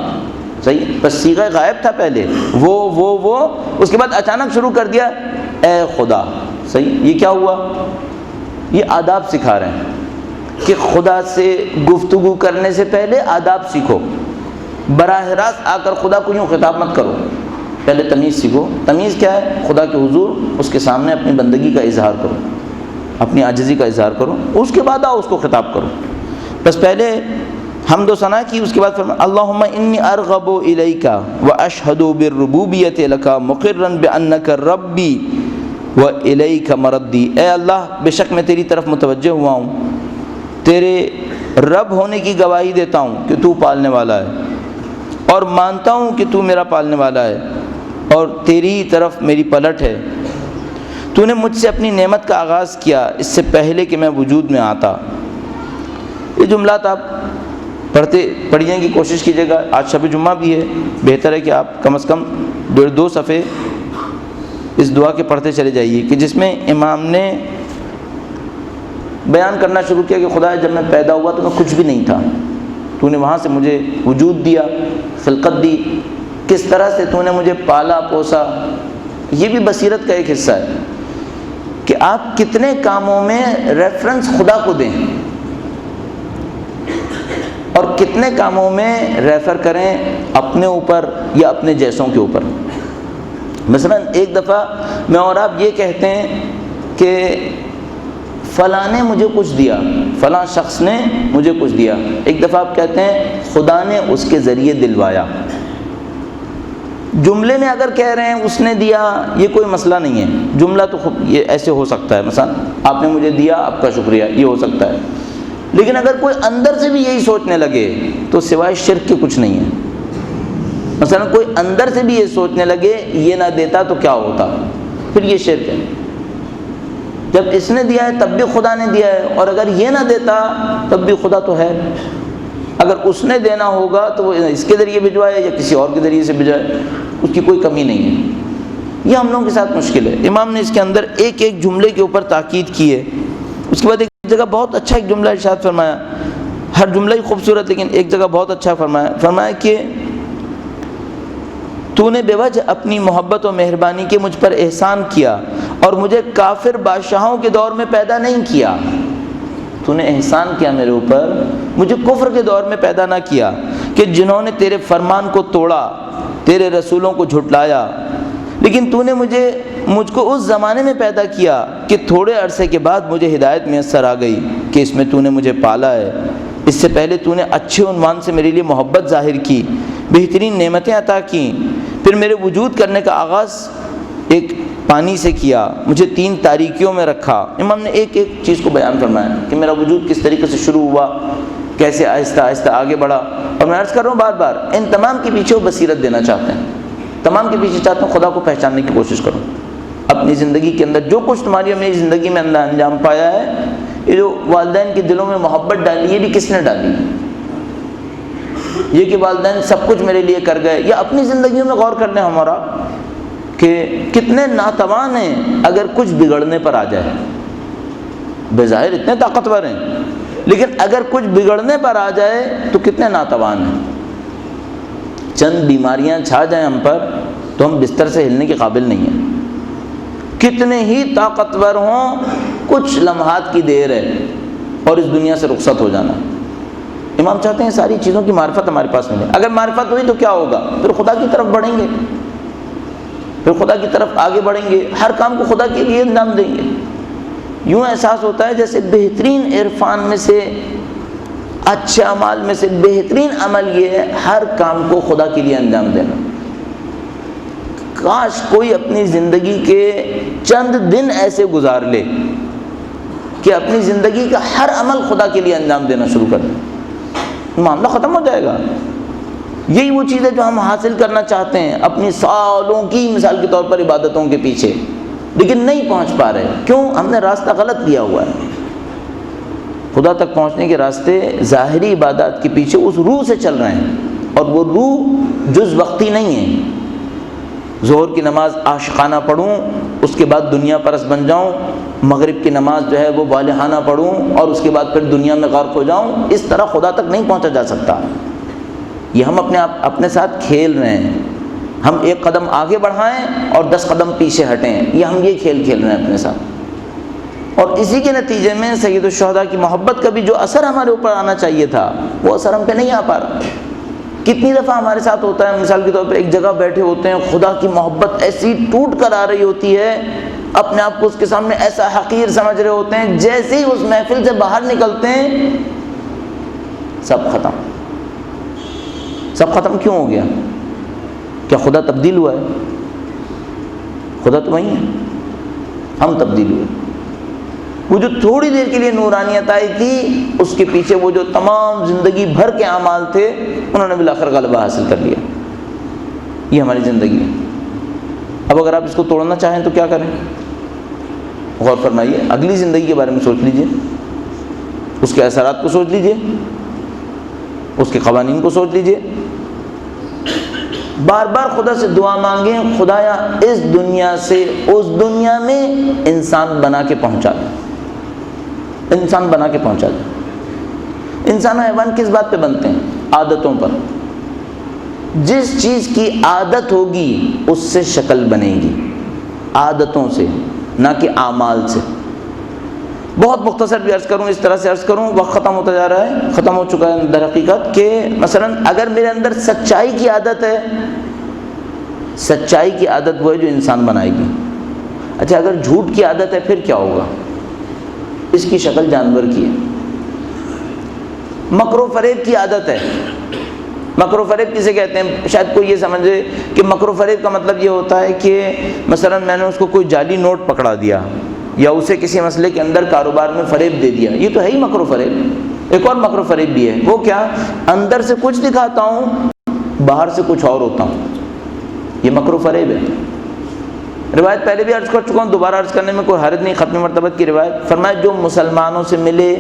A: صحیح؟ بس صیغہ غائب تھا پہلے، وہ، اس کے بعد اچانک شروع کر دیا اے خدا، صحیح؟ یہ کیا ہوا؟ یہ آداب سکھا رہے ہیں کہ خدا سے گفتگو کرنے سے پہلے آداب سیکھو، براہ راست آ کر خدا کو یوں خطاب مت کرو، پہلے تمیز سیکھو۔ تمیز کیا ہے؟ خدا کے حضور اس کے سامنے اپنی بندگی کا اظہار کرو، اپنی عاجزی کا اظہار کرو، اس کے بعد آؤ اس کو خطاب کرو۔ بس پہلے حمد و ثنا کی، اس کے بعد فرمایا اللہم انی ارغب الیک واشہد بالربوبیۃ لک مقرا بانک ربی والیک مردی۔ اے اللہ، بے شک میں تیری طرف متوجہ ہوا ہوں، تیرے رب ہونے کی گواہی دیتا ہوں کہ تو پالنے والا ہے، اور مانتا ہوں کہ تو میرا پالنے والا ہے، اور تیری ہی طرف میری پلٹ ہے۔ تو نے مجھ سے اپنی نعمت کا آغاز کیا اس سے پہلے کہ میں وجود میں آتا۔ یہ جملات آپ پڑھنے کی کوشش کیجیے گا۔ آج شب جمعہ بھی ہے، بہتر ہے کہ آپ کم از کم 1.5-2 صفحے اس دعا کے پڑھتے چلے جائیے، کہ جس میں امام نے بیان کرنا شروع کیا کہ خدا جب میں پیدا ہوا تو میں کچھ بھی نہیں تھا، تو نے وہاں سے مجھے وجود دیا، خلقت دی، کس طرح سے تو نے مجھے پالا پوسا۔ یہ بھی بصیرت کا ایک حصہ ہے کہ آپ کتنے کاموں میں ریفرنس خدا کو دیں اور کتنے کاموں میں ریفر کریں اپنے اوپر یا اپنے جیسوں کے اوپر۔ مثلا ایک دفعہ میں اور آپ یہ کہتے ہیں کہ فلاں نے مجھے کچھ دیا، فلاں شخص نے مجھے کچھ دیا، ایک دفعہ آپ کہتے ہیں خدا نے اس کے ذریعے دلوایا۔ جملے میں اگر کہہ رہے ہیں اس نے دیا، یہ کوئی مسئلہ نہیں ہے، جملہ تو یہ ایسے ہو سکتا ہے، مثلا آپ نے مجھے دیا، آپ کا شکریہ، یہ ہو سکتا ہے۔ لیکن اگر کوئی اندر سے بھی یہی سوچنے لگے تو سوائے شرک کے کچھ نہیں ہے۔ مثلا کوئی اندر سے بھی یہ سوچنے لگے یہ نہ دیتا تو کیا ہوتا، پھر یہ شرک ہے۔ جب اس نے دیا ہے تب بھی خدا نے دیا ہے، اور اگر یہ نہ دیتا تب بھی خدا تو ہے۔ اگر اس نے دینا ہوگا تو وہ اس کے ذریعے بھجوائے یا کسی اور کے ذریعے سے بھجوائے، اس کی کوئی کمی نہیں ہے۔ یہ ہم لوگوں کے ساتھ مشکل ہے۔ امام نے اس کے اندر ایک ایک جملے کے اوپر تاکید کی ہے۔ اس کے بعد ایک جگہ بہت اچھا ایک جملہ ارشاد فرمایا، ہر جملہ ہی خوبصورت، لیکن ایک جگہ بہت اچھا فرمایا کہ تو نے بے وجہ اپنی محبت و مہربانی کے مجھ پر احسان کیا اور مجھے کافر بادشاہوں کے دور میں پیدا نہیں کیا۔ تو نے احسان کیا میرے اوپر، مجھے کفر کے دور میں پیدا نہ کیا، کہ جنہوں نے تیرے فرمان کو توڑا، تیرے رسولوں کو جھٹلایا، لیکن تو نے مجھ کو اس زمانے میں پیدا کیا کہ تھوڑے عرصے کے بعد مجھے ہدایت میسر آ گئی کہ اس میں تو نے مجھے پالا ہے۔ اس سے پہلے تو نے اچھے عنوان سے میرے لیے محبت ظاہر کی، بہترین نعمتیں عطا کیں، پھر میرے وجود کرنے کا آغاز ایک پانی سے کیا، مجھے 3 تاریکیوں میں رکھا۔ امام نے ایک ایک چیز کو بیان فرمایا کہ میرا وجود کس طریقے سے شروع ہوا، کیسے آہستہ آہستہ آگے بڑھا۔ اور میں عرض کر رہا ہوں بار بار، ان تمام کے پیچھے وہ بصیرت دینا چاہتے ہیں، تمام کے پیچھے چاہتے ہیں خدا کو پہچاننے کی کوشش کرو۔ اپنی زندگی کے اندر جو کچھ تمہاری میری زندگی میں اللہ انجام پایا ہے، یہ جو والدین کے دلوں میں محبت ڈالی، یہ بھی کس نے ڈالی؟ یہ کہ والدین سب کچھ میرے لیے کر گئے، یا اپنی زندگیوں میں غور کر لیں ہمارا کہ کتنے ناتوان ہیں اگر کچھ بگڑنے پر آ جائے۔ بظاہر اتنے طاقتور ہیں، لیکن اگر کچھ بگڑنے پر آ جائے تو کتنے ناتوان ہیں۔ چند بیماریاں چھا جائیں ہم پر تو ہم بستر سے ہلنے کے قابل نہیں ہیں۔ کتنے ہی طاقتور ہوں، کچھ لمحات کی دیر ہے اور اس دنیا سے رخصت ہو جانا۔ امام چاہتے ہیں ساری چیزوں کی معرفت ہمارے پاس ملے۔ اگر معرفت ہوئی تو کیا ہوگا؟ پھر خدا کی طرف بڑھیں گے، پھر خدا کی طرف آگے بڑھیں گے، ہر کام کو خدا کے لیے انجام دیں گے۔ یوں احساس ہوتا ہے جیسے بہترین عرفان میں سے اچھے اعمال میں سے بہترین عمل یہ ہے ہر کام کو خدا کے لیے انجام دینا۔ کاش کوئی اپنی زندگی کے چند دن ایسے گزار لے کہ اپنی زندگی کا ہر عمل خدا کے لیے انجام دینا شروع کر دے، معاملہ ختم ہو جائے گا۔ یہی وہ چیز ہے جو ہم حاصل کرنا چاہتے ہیں اپنی سالوں کی مثال کے طور پر عبادتوں کے پیچھے، لیکن نہیں پہنچ پا رہے۔ کیوں؟ ہم نے راستہ غلط لیا ہوا ہے۔ خدا تک پہنچنے کے راستے ظاہری عبادات کے پیچھے اس روح سے چل رہے ہیں، اور وہ روح جز وقتی نہیں ہے۔ ظہر کی نماز عاشقانہ پڑھوں، اس کے بعد دنیا پرست بن جاؤں، مغرب کی نماز جو ہے وہ والہانہ پڑھوں اور اس کے بعد پھر دنیا میں غرق ہو جاؤں، اس طرح خدا تک نہیں پہنچا جا سکتا۔ یہ ہم اپنے ساتھ کھیل رہے ہیں، ہم ایک قدم آگے بڑھائیں اور 10 قدم پیچھے ہٹیں، یہ ہم یہ کھیل کھیل رہے ہیں اپنے ساتھ۔ اور اسی کے نتیجے میں سید الشہداء کی محبت کا بھی جو اثر ہمارے اوپر آنا چاہیے تھا وہ اثر ہم پہ نہیں آ پا رہا۔ کتنی دفعہ ہمارے ساتھ ہوتا ہے، مثال کے طور پہ ایک جگہ بیٹھے ہوتے ہیں، خدا کی محبت ایسی ٹوٹ کر آ رہی ہوتی ہے، اپنے آپ کو اس کے سامنے ایسا حقیر سمجھ رہے ہوتے ہیں، جیسے ہی اس محفل سے باہر نکلتے ہیں سب ختم۔ سب ختم کیوں ہو گیا؟ کیا خدا تبدیل ہوا ہے؟ خدا تو وہی ہے، ہم تبدیل ہوئے۔ وہ جو تھوڑی دیر کے لیے نورانیت آئی تھی، اس کے پیچھے وہ جو تمام زندگی بھر کے اعمال تھے انہوں نے بالآخر غلبہ حاصل کر لیا۔ یہ ہماری زندگی ہے۔ اب اگر آپ اس کو توڑنا چاہیں تو کیا کریں؟ غور فرمائیے، اگلی زندگی کے بارے میں سوچ لیجئے، اس کے اثرات کو سوچ لیجئے، اس کے قوانین کو سوچ لیجئے، بار بار خدا سے دعا مانگیں، خدایا اس دنیا سے اس دنیا میں انسان بنا کے پہنچا دے، انسان بنا کے پہنچا دے۔ انسان و حیوان کس بات پہ بنتے ہیں؟ عادتوں پر۔ جس چیز کی عادت ہوگی اس سے شکل بنے گی، عادتوں سے، نہ کہ اعمال سے۔ بہت مختصر بھی عرض کروں، اس طرح سے عرض کروں، وقت ختم ہوتا جا رہا ہے، ختم ہو چکا ہے در حقیقت، کہ مثلا اگر میرے اندر سچائی کی عادت ہے، سچائی کی عادت وہ ہے جو انسان بنائے گی۔ اچھا اگر جھوٹ کی عادت ہے پھر کیا ہوگا؟ اس کی شکل جانور کی ہے۔ مکر و فریب کی عادت ہے، مکر و فریب کسے کہتے ہیں؟ شاید کوئی یہ سمجھے کہ مکر و فریب کا مطلب یہ ہوتا ہے کہ مثلا میں نے اس کو کوئی جعلی نوٹ پکڑا دیا، یا اسے کسی مسئلے کے اندر کاروبار میں فریب دے دیا، یہ تو ہے ہی مکر و فریب۔ ایک اور مکر و فریب بھی ہے، وہ کیا؟ اندر سے کچھ دکھاتا ہوں، باہر سے کچھ اور ہوتا ہوں، یہ مکر و فریب ہے۔ روایت پہلے بھی عرض کر چکا ہوں، دوبارہ عرض کرنے میں کوئی حرج نہیں۔ ختم مرتبت کی روایت فرمایا، جو مسلمانوں سے ملے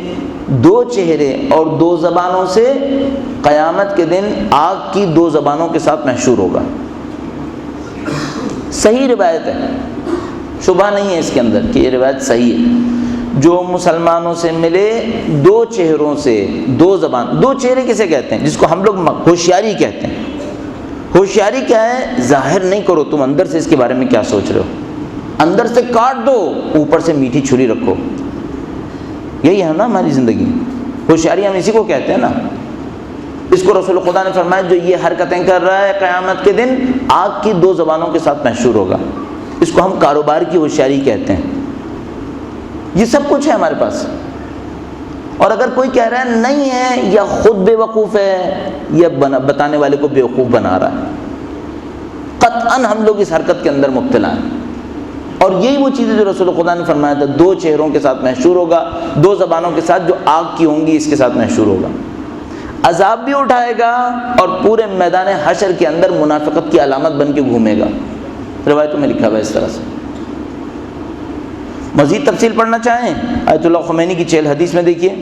A: 2 چہرے اور 2 زبانوں سے، قیامت کے دن آگ کی 2 زبانوں کے ساتھ محشور ہوگا۔ صحیح روایت ہے، شبہ نہیں ہے اس کے اندر کہ یہ روایت صحیح ہے۔ جو مسلمانوں سے ملے 2 چہروں سے، 2 زبان، 2 چہرے کسے کہتے ہیں؟ جس کو ہم لوگ ہوشیاری کہتے ہیں۔ ہوشیاری کیا ہے؟ ظاہر نہیں کرو تم اندر سے اس کے بارے میں کیا سوچ رہے ہو، اندر سے کاٹ دو، اوپر سے میٹھی چھری رکھو۔ یہی ہے نا ہماری زندگی، ہوشیاری ہم اسی کو کہتے ہیں نا۔ اس کو رسول خدا نے فرمایا، جو یہ حرکتیں کر رہا ہے قیامت کے دن آگ کی 2 زبانوں کے ساتھ محشور ہوگا۔ اس کو ہم کاروبار کی ہوشیاری کہتے ہیں۔ یہ سب کچھ ہے ہمارے پاس، اور اگر کوئی کہہ رہا ہے نہیں ہے، یا خود بے وقوف ہے یا بتانے والے کو بے وقوف بنا رہا ہے، قطعاً ہم لوگ اس حرکت کے اندر مبتلا ہیں۔ اور یہی وہ چیز ہے جو رسول خدا نے فرمایا تھا، 2 چہروں کے ساتھ محشور ہوگا، 2 زبانوں کے ساتھ جو آگ کی ہوں گی اس کے ساتھ محشور ہوگا، عذاب بھی اٹھائے گا اور پورے میدان حشر کے اندر منافقت کی علامت بن کے گھومے گا۔ روایتوں میں لکھا ہوا ہے اس طرح سے۔ مزید تفصیل پڑھنا چاہیں آیت اللہ خمینی کی 40 حدیث میں دیکھیے،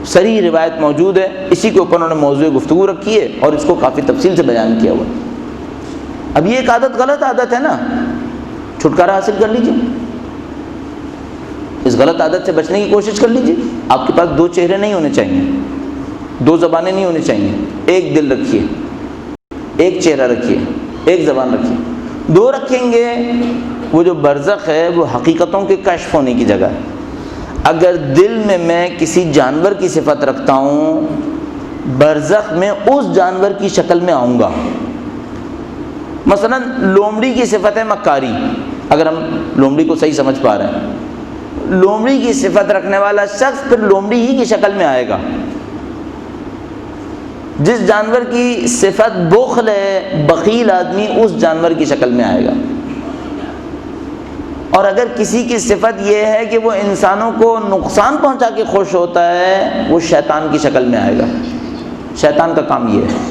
A: صریح روایت موجود ہے، اسی کے اوپر انہوں نے موضوع گفتگو رکھی ہے اور اس کو کافی تفصیل سے بیان کیا ہوا ہے۔ اب یہ ایک عادت غلط عادت ہے نا، چھٹکارا حاصل کر لیجئے، اس غلط عادت سے بچنے کی کوشش کر لیجئے۔ آپ کے پاس 2 چہرے نہیں ہونے چاہیے، 2 زبانیں نہیں ہونی چاہیے، ایک دل رکھیے، ایک چہرہ رکھیے، ایک زبان رکھیے۔ 2 رکھیں گے، وہ جو برزخ ہے وہ حقیقتوں کے کشف ہونے کی جگہ ہے۔ اگر دل میں کسی جانور کی صفت رکھتا ہوں، برزخ میں اس جانور کی شکل میں آؤں گا۔ مثلا لومڑی کی صفت ہے مکاری، اگر ہم لومڑی کو صحیح سمجھ پا رہے ہیں، لومڑی کی صفت رکھنے والا شخص پھر لومڑی ہی کی شکل میں آئے گا۔ جس جانور کی صفت بخل ہے، بخیل آدمی اس جانور کی شکل میں آئے گا. اور اگر کسی کی صفت یہ ہے کہ وہ انسانوں کو نقصان پہنچا کے خوش ہوتا ہے، وہ شیطان کی شکل میں آئے گا. شیطان کا کام یہ ہے.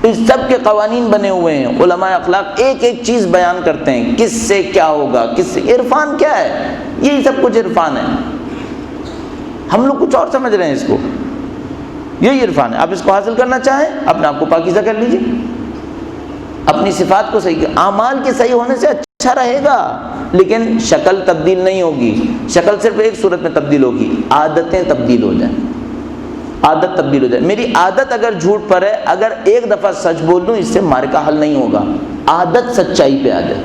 A: اس سب کے قوانین بنے ہوئے ہیں. علماء اخلاق ایک ایک چیز بیان کرتے ہیں، کس سے کیا ہوگا، کس سے. عرفان کیا ہے؟ یہی سب کچھ عرفان ہے. ہم لوگ کچھ اور سمجھ رہے ہیں اس کو. یہی عرفان ہے. آپ اس کو حاصل کرنا چاہیں، اپنے آپ کو پاکیزہ کر لیجیے، اپنی صفات کو صحیح کر. اعمال کے صحیح ہونے سے اچھا رہے گا، لیکن شکل تبدیل نہیں ہوگی. شکل صرف ایک صورت میں تبدیل ہوگی، عادتیں تبدیل ہو جائیں. عادت تبدیل ہو جائے. میری عادت اگر جھوٹ پر ہے، اگر ایک دفعہ سچ بول دوں اس سے معرکہ حل نہیں ہوگا. عادت سچائی پہ آ جائے.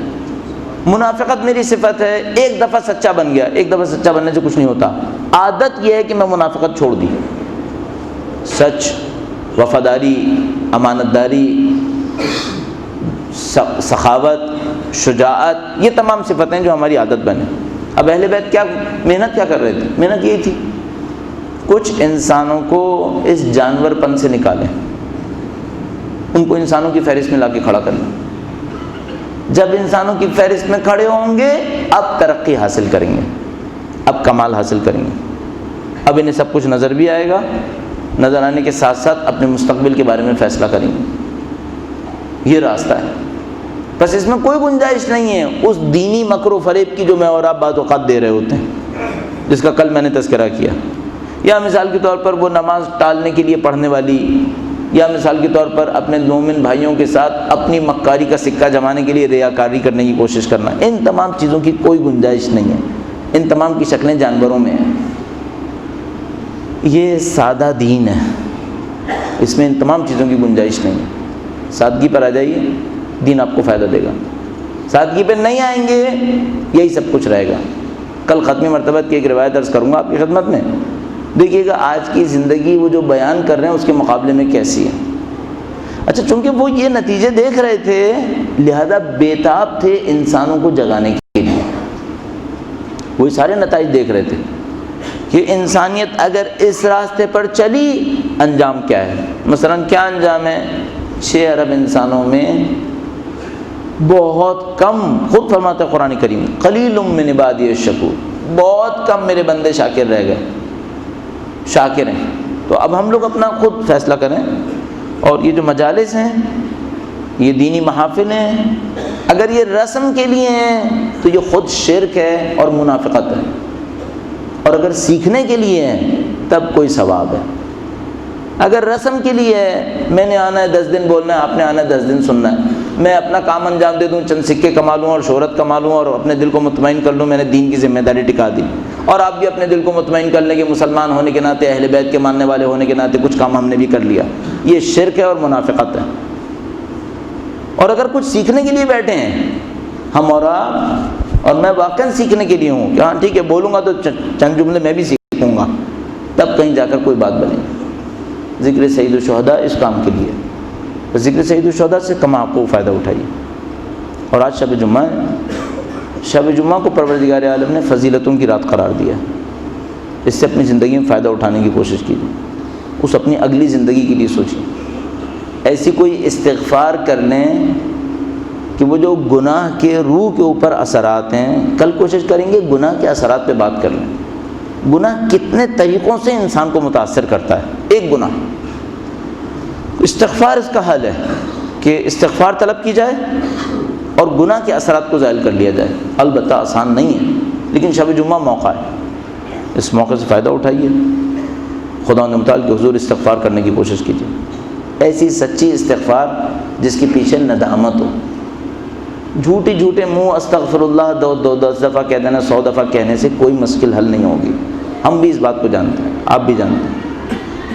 A: منافقت میری صفت ہے، ایک دفعہ سچا بن گیا. ایک دفعہ سچا بننے سے کچھ نہیں ہوتا. عادت یہ ہے کہ میں منافقت چھوڑ دی. سچ، وفاداری، امانت داری، سخاوت، شجاعت، یہ تمام صفتیں جو ہماری عادت بنے. اب اہل بیت کیا محنت کیا کر رہے تھے؟ محنت یہی تھی، کچھ انسانوں کو اس جانور پن سے نکالیں، ان کو انسانوں کی فہرست میں لا کے کھڑا کر لیں. جب انسانوں کی فہرست میں کھڑے ہوں گے، اب ترقی حاصل کریں گے، اب کمال حاصل کریں گے. اب انہیں سب کچھ نظر بھی آئے گا، نظر آنے کے ساتھ ساتھ اپنے مستقبل کے بارے میں فیصلہ کریں گے. یہ راستہ ہے. بس اس میں کوئی گنجائش نہیں ہے اس دینی مکر و فریب کی جو میں اور آپ بعض اوقات دے رہے ہوتے ہیں، جس کا کل میں نے تذکرہ کیا. یا مثال کے طور پر وہ نماز ٹالنے کے لیے پڑھنے والی، یا مثال کے طور پر اپنے مومن بھائیوں کے ساتھ اپنی مکاری کا سکہ جمانے کے لیے ریاکاری کرنے کی کوشش کرنا. ان تمام چیزوں کی کوئی گنجائش نہیں ہے. ان تمام کی شکلیں جانوروں میں ہیں. یہ سادہ دین ہے، اس میں ان تمام چیزوں کی گنجائش نہیں ہے. سادگی پر آ جائیے، دین آپ کو فائدہ دے گا. سادگی پہ نہیں آئیں گے، یہی سب کچھ رہے گا. کل ختمی مرتبہ کی ایک روایت عرض کروں گا آپ کی خدمت میں. دیکھیے گا آج کی زندگی وہ جو بیان کر رہے ہیں اس کے مقابلے میں کیسی ہے. اچھا، چونکہ وہ یہ نتیجے دیکھ رہے تھے لہذا بیتاب تھے انسانوں کو جگانے کے لیے. وہی سارے نتائج دیکھ رہے تھے کہ انسانیت اگر اس راستے پر چلی انجام کیا ہے. مثلا کیا انجام ہے؟ 6 ارب انسانوں میں بہت کم، خود فرماتا ہے قرآن کریم، قلیل من عبادی الشکور، بہت کم میرے بندے شاکر رہ گئے، شاکر ہیں. تو اب ہم لوگ اپنا خود فیصلہ کریں. اور یہ جو مجالس ہیں، یہ دینی محافل ہیں، اگر یہ رسم کے لیے ہیں تو یہ خود شرک ہے اور منافقت ہے. اور اگر سیکھنے کے لیے ہیں تب کوئی ثواب ہے. اگر رسم کے لیے ہے، میں نے آنا ہے 10 دن بولنا ہے، آپ نے آنا ہے 10 دن سننا ہے، میں اپنا کام انجام دے دوں، چند سکے کما لوں اور شہرت کما لوں اور اپنے دل کو مطمئن کر لوں میں نے دین کی ذمہ داری ٹکا دی، اور آپ بھی اپنے دل کو مطمئن کر لیں کہ مسلمان ہونے کے ناطے، اہل بیت کے ماننے والے ہونے کے ناطے کچھ کام ہم نے بھی کر لیا. یہ شرک ہے اور منافقت ہے. اور اگر کچھ سیکھنے کے لیے بیٹھے ہیں ہم اور آپ، اور میں واقعا سیکھنے کے لیے ہوں کہ ہاں ٹھیک ہے بولوں گا تو چند جملے میں بھی سیکھوں گا، تب کہیں جا کر کوئی بات بنے. ذکر سید الشہداء اس کام کے لیے. ذکر سید الشہداء سے کم آپ کو فائدہ اٹھائیے. اور آج شب جمعہ ہے. شب جمعہ کو پروردگار عالم نے فضیلتوں کی رات قرار دیا. اس سے اپنی زندگی میں فائدہ اٹھانے کی کوشش کیجیے. اس اپنی اگلی زندگی کے لیے سوچیے. ایسی کوئی استغفار کر لیں کہ وہ جو گناہ کے روح کے اوپر اثرات ہیں، کل کوشش کریں گے گناہ کے اثرات پہ بات کر لیں. گناہ کتنے طریقوں سے انسان کو متاثر کرتا ہے. ایک گناہ، استغفار اس کا حل ہے کہ استغفار طلب کی جائے اور گناہ کے اثرات کو زائل کر لیا جائے. البتہ آسان نہیں ہے، لیکن شب جمعہ موقع ہے، اس موقع سے فائدہ اٹھائیے. خدا متعال کے حضور استغفار کرنے کی کوشش کیجیے. ایسی سچی استغفار جس کے پیچھے ندامت ہو. جھوٹے منہ استغفر اللہ 10 دفعہ کہہ دینا، 100 دفعہ کہنے سے کوئی مشکل حل نہیں ہوگی. ہم بھی اس بات کو جانتے ہیں، آپ بھی جانتے ہیں.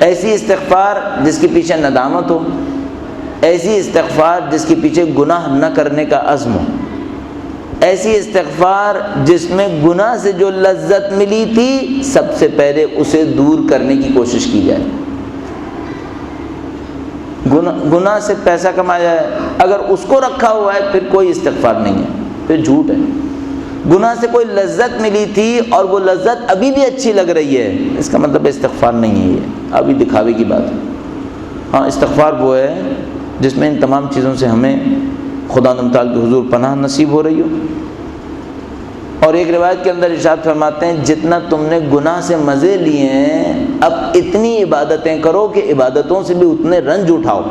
A: ایسی استغفار جس کے پیچھے ندامت ہو، ایسی استغفار جس کے پیچھے گناہ نہ کرنے کا عزم ہو، ایسی استغفار جس میں گناہ سے جو لذت ملی تھی سب سے پہلے اسے دور کرنے کی کوشش کی جائے. گناہ سے پیسہ کمایا ہے، اگر اس کو رکھا ہوا ہے پھر کوئی استغفار نہیں ہے، پھر جھوٹ ہے. گناہ سے کوئی لذت ملی تھی اور وہ لذت ابھی بھی اچھی لگ رہی ہے، اس کا مطلب استغفار نہیں ہے، یہ ابھی دکھاوے کی بات ہے. ہاں استغفار وہ ہے جس میں ان تمام چیزوں سے ہمیں خدا متعال کے حضور پناہ نصیب ہو رہی ہو۔ اور ایک روایت کے اندر ارشاد فرماتے ہیں جتنا تم نے گناہ سے مزے لیے ہیں اب اتنی عبادتیں کرو کہ عبادتوں سے بھی اتنے رنج اٹھاؤ،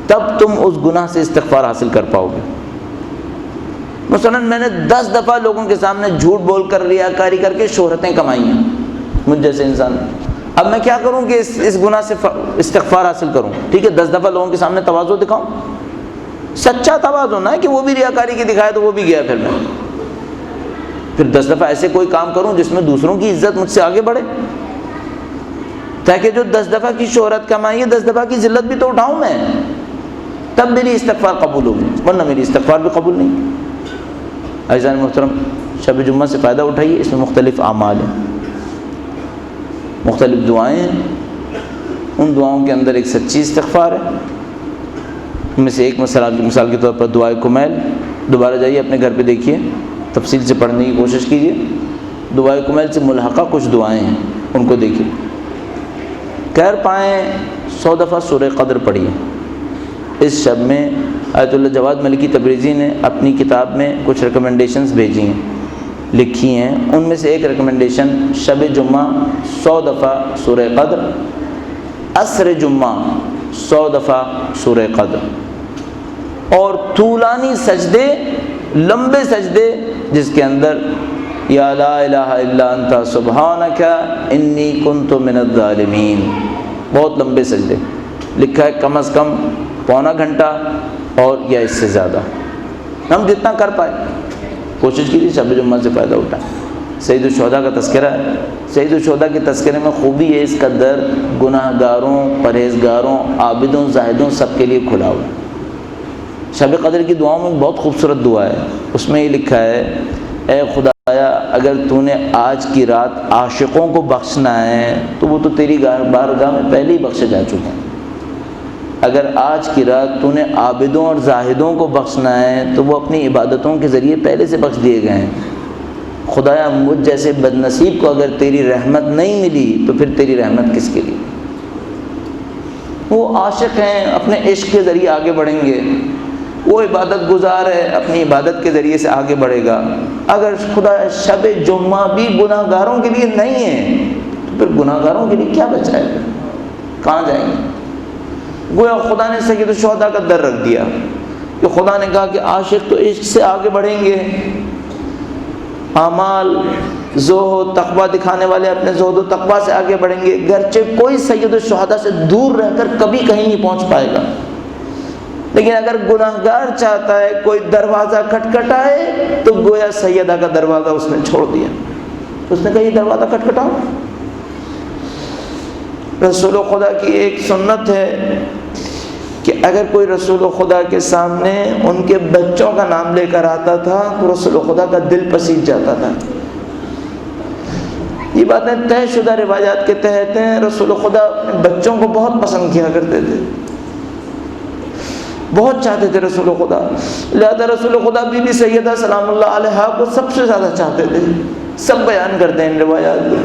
A: تب تم اس گناہ سے استغفار حاصل کر پاؤ گے۔ مثلا میں نے 10 دفعہ لوگوں کے سامنے جھوٹ بول کر ریاکاری کر کے شہرتیں کمائی ہیں مجھ جیسے انسان، اب میں کیا کروں کہ اس گناہ سے استغفار حاصل کروں؟ ٹھیک ہے 10 دفعہ لوگوں کے سامنے تواضع دکھاؤں، سچا تواضع نہ ہے کہ وہ بھی ریاکاری کی دکھائے تو وہ بھی گیا، پھر 10 دفعہ ایسے کوئی کام کروں جس میں دوسروں کی عزت مجھ سے آگے بڑھے، تاکہ جو 10 دفعہ کی شہرت کمائی ہے 10 دفعہ کی ذلت بھی تو اٹھاؤں میں، تب میری استغفار قبول ہوگی، ورنہ میری استغفار بھی قبول نہیں۔ عزیزان محترم، شب جمعہ سے فائدہ اٹھائیے، اس میں مختلف اعمال ہیں، مختلف دعائیں ہیں، ان دعاؤں کے اندر ایک سچی استغفار ہے، ان میں سے ایک مثال کے طور پر دعائے کمیل، دوبارہ جائیے اپنے گھر پہ دیکھیے، تفصیل سے پڑھنے کی کوشش کیجیے، دعائے کمیل سے ملحقہ کچھ دعائیں ہیں ان کو دیکھیے۔ خیر پائیں 100 دفعہ سورہ قدر پڑھیے، اس شب میں آیت اللہ جواد ملکی تبریزی نے اپنی کتاب میں کچھ ریکمنڈیشنز بھیجی ہیں، لکھی ہیں، ان میں سے ایک ریکمنڈیشن شب جمعہ 100 دفعہ سورہ قدر، عصر جمعہ 100 دفعہ سورہ قدر، اور طولانی سجدے، لمبے سجدے جس کے اندر یا لا الہ الا انت سبحانک انی کنت من الظالمین، بہت لمبے سجدے، لکھا ہے کم از کم پونا گھنٹہ اور یا اس سے زیادہ، ہم جتنا کر پائے کوشش کیجیے شب جمعہ سے فائدہ اٹھائیں۔ سید الشہداء کا تذکرہ ہے، سید الشہداء کے تذکرے میں خوبی ہے اس کا در گناہ گاروں، پرہیزگاروں، عابدوں، زاہدوں سب کے لیے کھلا ہوا ہے۔ شب قدر کی دعاؤں میں بہت خوبصورت دعا ہے، اس میں یہ لکھا ہے اے خدایا اگر تو نے آج کی رات عاشقوں کو بخشنا ہے تو وہ تو تیری بارگاہ میں پہلے ہی بخشے جا چکے ہیں، اگر آج کی رات تو نے عابدوں اور زاہدوں کو بخشنا ہے تو وہ اپنی عبادتوں کے ذریعے پہلے سے بخش دیے گئے ہیں، خدایا مجھ جیسے بد نصیب کو اگر تیری رحمت نہیں ملی تو پھر تیری رحمت کس کے لیے؟ وہ عاشق ہیں، اپنے عشق کے ذریعے آگے بڑھیں گے، وہ عبادت گزار ہے، اپنی عبادت کے ذریعے سے آگے بڑھے گا۔ اگر خدا شب جمعہ بھی گناہ گاروں کے لیے نہیں ہے تو پھر گناہ گاروں کے لیے کیا بچا ہے؟ کہاں جائیں گے؟ گویا خدا نے سید الشہداء کا در رکھ دیا کہ خدا نے کہا کہ عاشق تو عشق سے آگے بڑھیں گے، اعمال زہد تقویٰ دکھانے والے اپنے زہد و تقویٰ سے آگے بڑھیں گے، گرچہ کوئی سید الشہداء سے دور رہ کر کبھی کہیں نہیں پہنچ پائے گا، لیکن اگر گناہ گار چاہتا ہے کوئی دروازہ کھٹکھٹائے تو گویا سیدہ کا دروازہ اس نے چھوڑ دیا، اس نے کہا یہ دروازہ کھٹکھٹاؤ۔ رسول خدا کی ایک سنت ہے کہ اگر کوئی رسول خدا کے سامنے ان کے بچوں کا نام لے کر آتا تھا تو رسول خدا کا دل پسیج جاتا تھا۔ یہ باتیں طے شدہ روایات کے تحت ہیں، رسول خدا اپنے بچوں کو بہت پسند کیا کرتے تھے، بہت چاہتے تھے رسول خدا، لہذا رسول خدا بی بی سیدہ سلام اللہ علیہا کو سب سے زیادہ چاہتے تھے، سب بیان کرتے ہیں ان روایات میں۔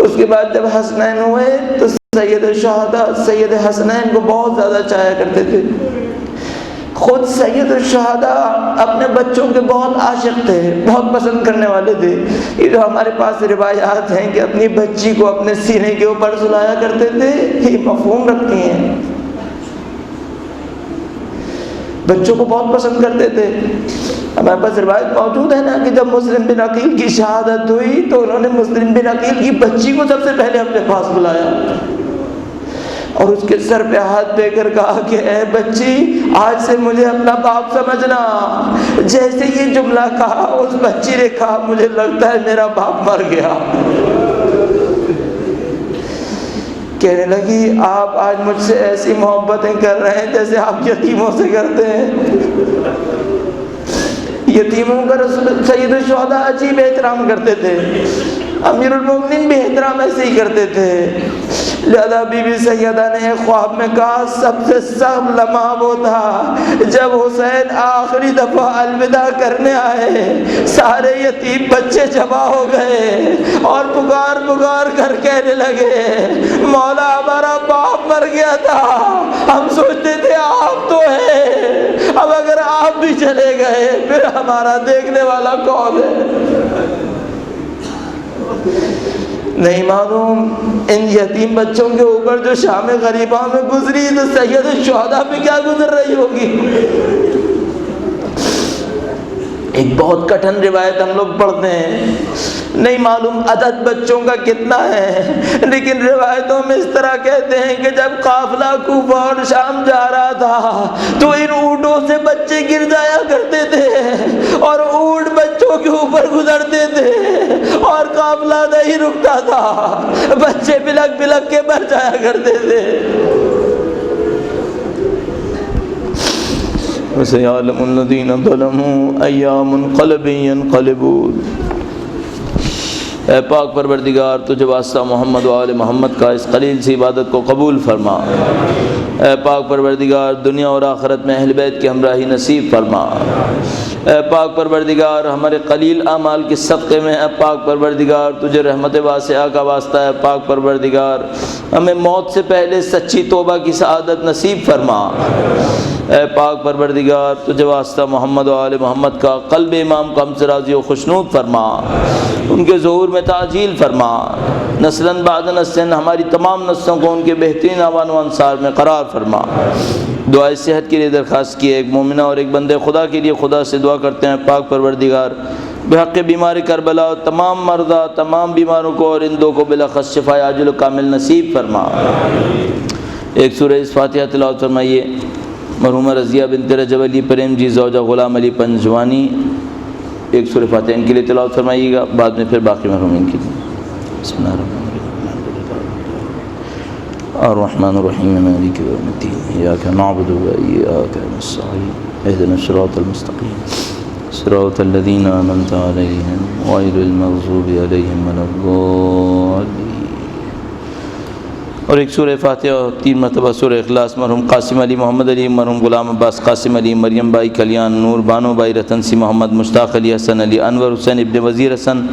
A: اس کے بعد جب حسنین ہوئے تو سید الشہداء سید حسنین کو بہت زیادہ چاہا کرتے تھے، خود سید الشہداء اپنے بچوں کے بہت عاشق تھے، بہت پسند کرنے والے تھے۔ یہ جو ہمارے پاس روایات ہیں کہ اپنی بچی کو اپنے سینے کے اوپر سلایا کرتے تھے، یہ مفہوم رکھتی ہیں، بچوں کو بہت پسند کرتے تھے۔ ہمارے پاس روایت موجود ہے نا کہ جب مسلم بن عقیل کی شہادت ہوئی تو انہوں نے مسلم بن عقیل کی بچی کو سب سے پہلے اپنے پاس بلایا اور اس کے سر پہ ہاتھ دے کر کہا کہ اے بچی آج سے مجھے اپنا باپ سمجھنا۔ جیسے یہ جملہ کہا اس بچی نے کہا مجھے لگتا ہے میرا باپ مر گیا۔ کہنے لگی آپ آج مجھ سے ایسی محبتیں کر رہے ہیں جیسے آپ یتیموں سے کرتے ہیں۔ یتیموں کا رسول سید الشہداء عجیب احترام کرتے تھے، امیر المومنین بھی احترام ایسے ہی کرتے تھے۔ لہذا بی بی سیدہ نے ایک خواب میں کہا سب سے سخت لمحہ وہ تھا جب حسین آخری دفعہ الوداع کرنے آئے، سارے یتیم بچے جمع ہو گئے اور پکار پکار کر کہنے لگے مولا ہمارا باپ مر گیا تھا، ہم سوچتے تھے آپ تو ہیں، اب اگر آپ بھی چلے گئے پھر ہمارا دیکھنے والا کون ہے؟ نہیں معلوم ان یتیم بچوں کے اوپر جو شام غریبہ میں گزری تو سید الشہداء پہ کیا گزر رہی ہوگی۔ ایک بہت کٹھن روایت ہم لوگ پڑھتے ہیں، نہیں معلوم عدد بچوں کا کتنا ہے، لیکن روایتوں میں اس طرح کہتے ہیں کہ جب قافلہ کوفہ اور شام جا رہا تھا تو ان اونٹوں سے بچے گر جایا کرتے تھے اور اونٹ بچوں کے اوپر گزرتے تھے اور قافلہ نہیں رکتا تھا، بچے بلک بلک کے مر جایا کرتے تھے۔ وَسَيَعْلَمُ الَّذِينَ ظَلَمُوا أَيَّ مُنْقَلَبٍ يَنْقَلِبُونَ۔ اے پاک پروردگار تجھے واسطہ محمد و آل محمد کا اس قلیل سی عبادت کو قبول فرما۔ اے پاک پروردگار دنیا اور آخرت میں اہل بیت کی ہمراہی نصیب فرما۔ اے پاک پروردگار ہمارے قلیل اعمال کے صدقے میں اے پاک پروردگار تجھے رحمت واسعہ کا واسطہ ہے، پاک پروردگار ہمیں موت سے پہلے سچی توبہ کی سعادت نصیب فرما۔ اے پاک پروردگار تجھے واسطہ محمد و آل محمد کا قلب امام کو ہم سے راضی و خوشنود فرما، ان کے ظہور میں تعجیل فرما، نسلاً بعد نسلاً ہماری تمام نسلوں کو ان کے بہترین اعوان و انصار میں قرار فرما۔ دعائے صحت کے لیے درخواست کی ہے، ایک مومنہ اور ایک بندے خدا کے لیے خدا سے دعا کرتے ہیں پاک پروردگار بحق بیمار کربلا اور تمام مرضى تمام بیماروں کو اور ان دو کو بالاخص شفاء عاجل و کامل نصیب فرما۔ ایک سورہ فاتحہ تلاوت فرمائیے۔ مرحومہ رضیہ بنت رجب علی پریم جی زوجہ غلام علی پنجوانی، ایک سورہ فاتحہ ان کے لیے تلاوت فرمائیے گا، بعد میں پھر باقی مرحومین کے لیے۔ بسم اللہ الرحمن الرحیم الرحمن الرحیم مالک یوم الدین ایاک نعبد و ایاک نستعین اهدنا الصراط المستقیم صراط الذین انعمت علیہم غیر المغضوب علیہم ولا الضالین۔ اور ایک سورہ فاتحہ 3 مرتبہ سورہ اخلاص مرحوم قاسم علی محمد علی، مرحوم غلام عباس قاسم علی، مریم بائی کلیان، نور بانو بائی رتن سی محمد، مشتاق علی حسن علی، انور حسین ابن وزیر حسن،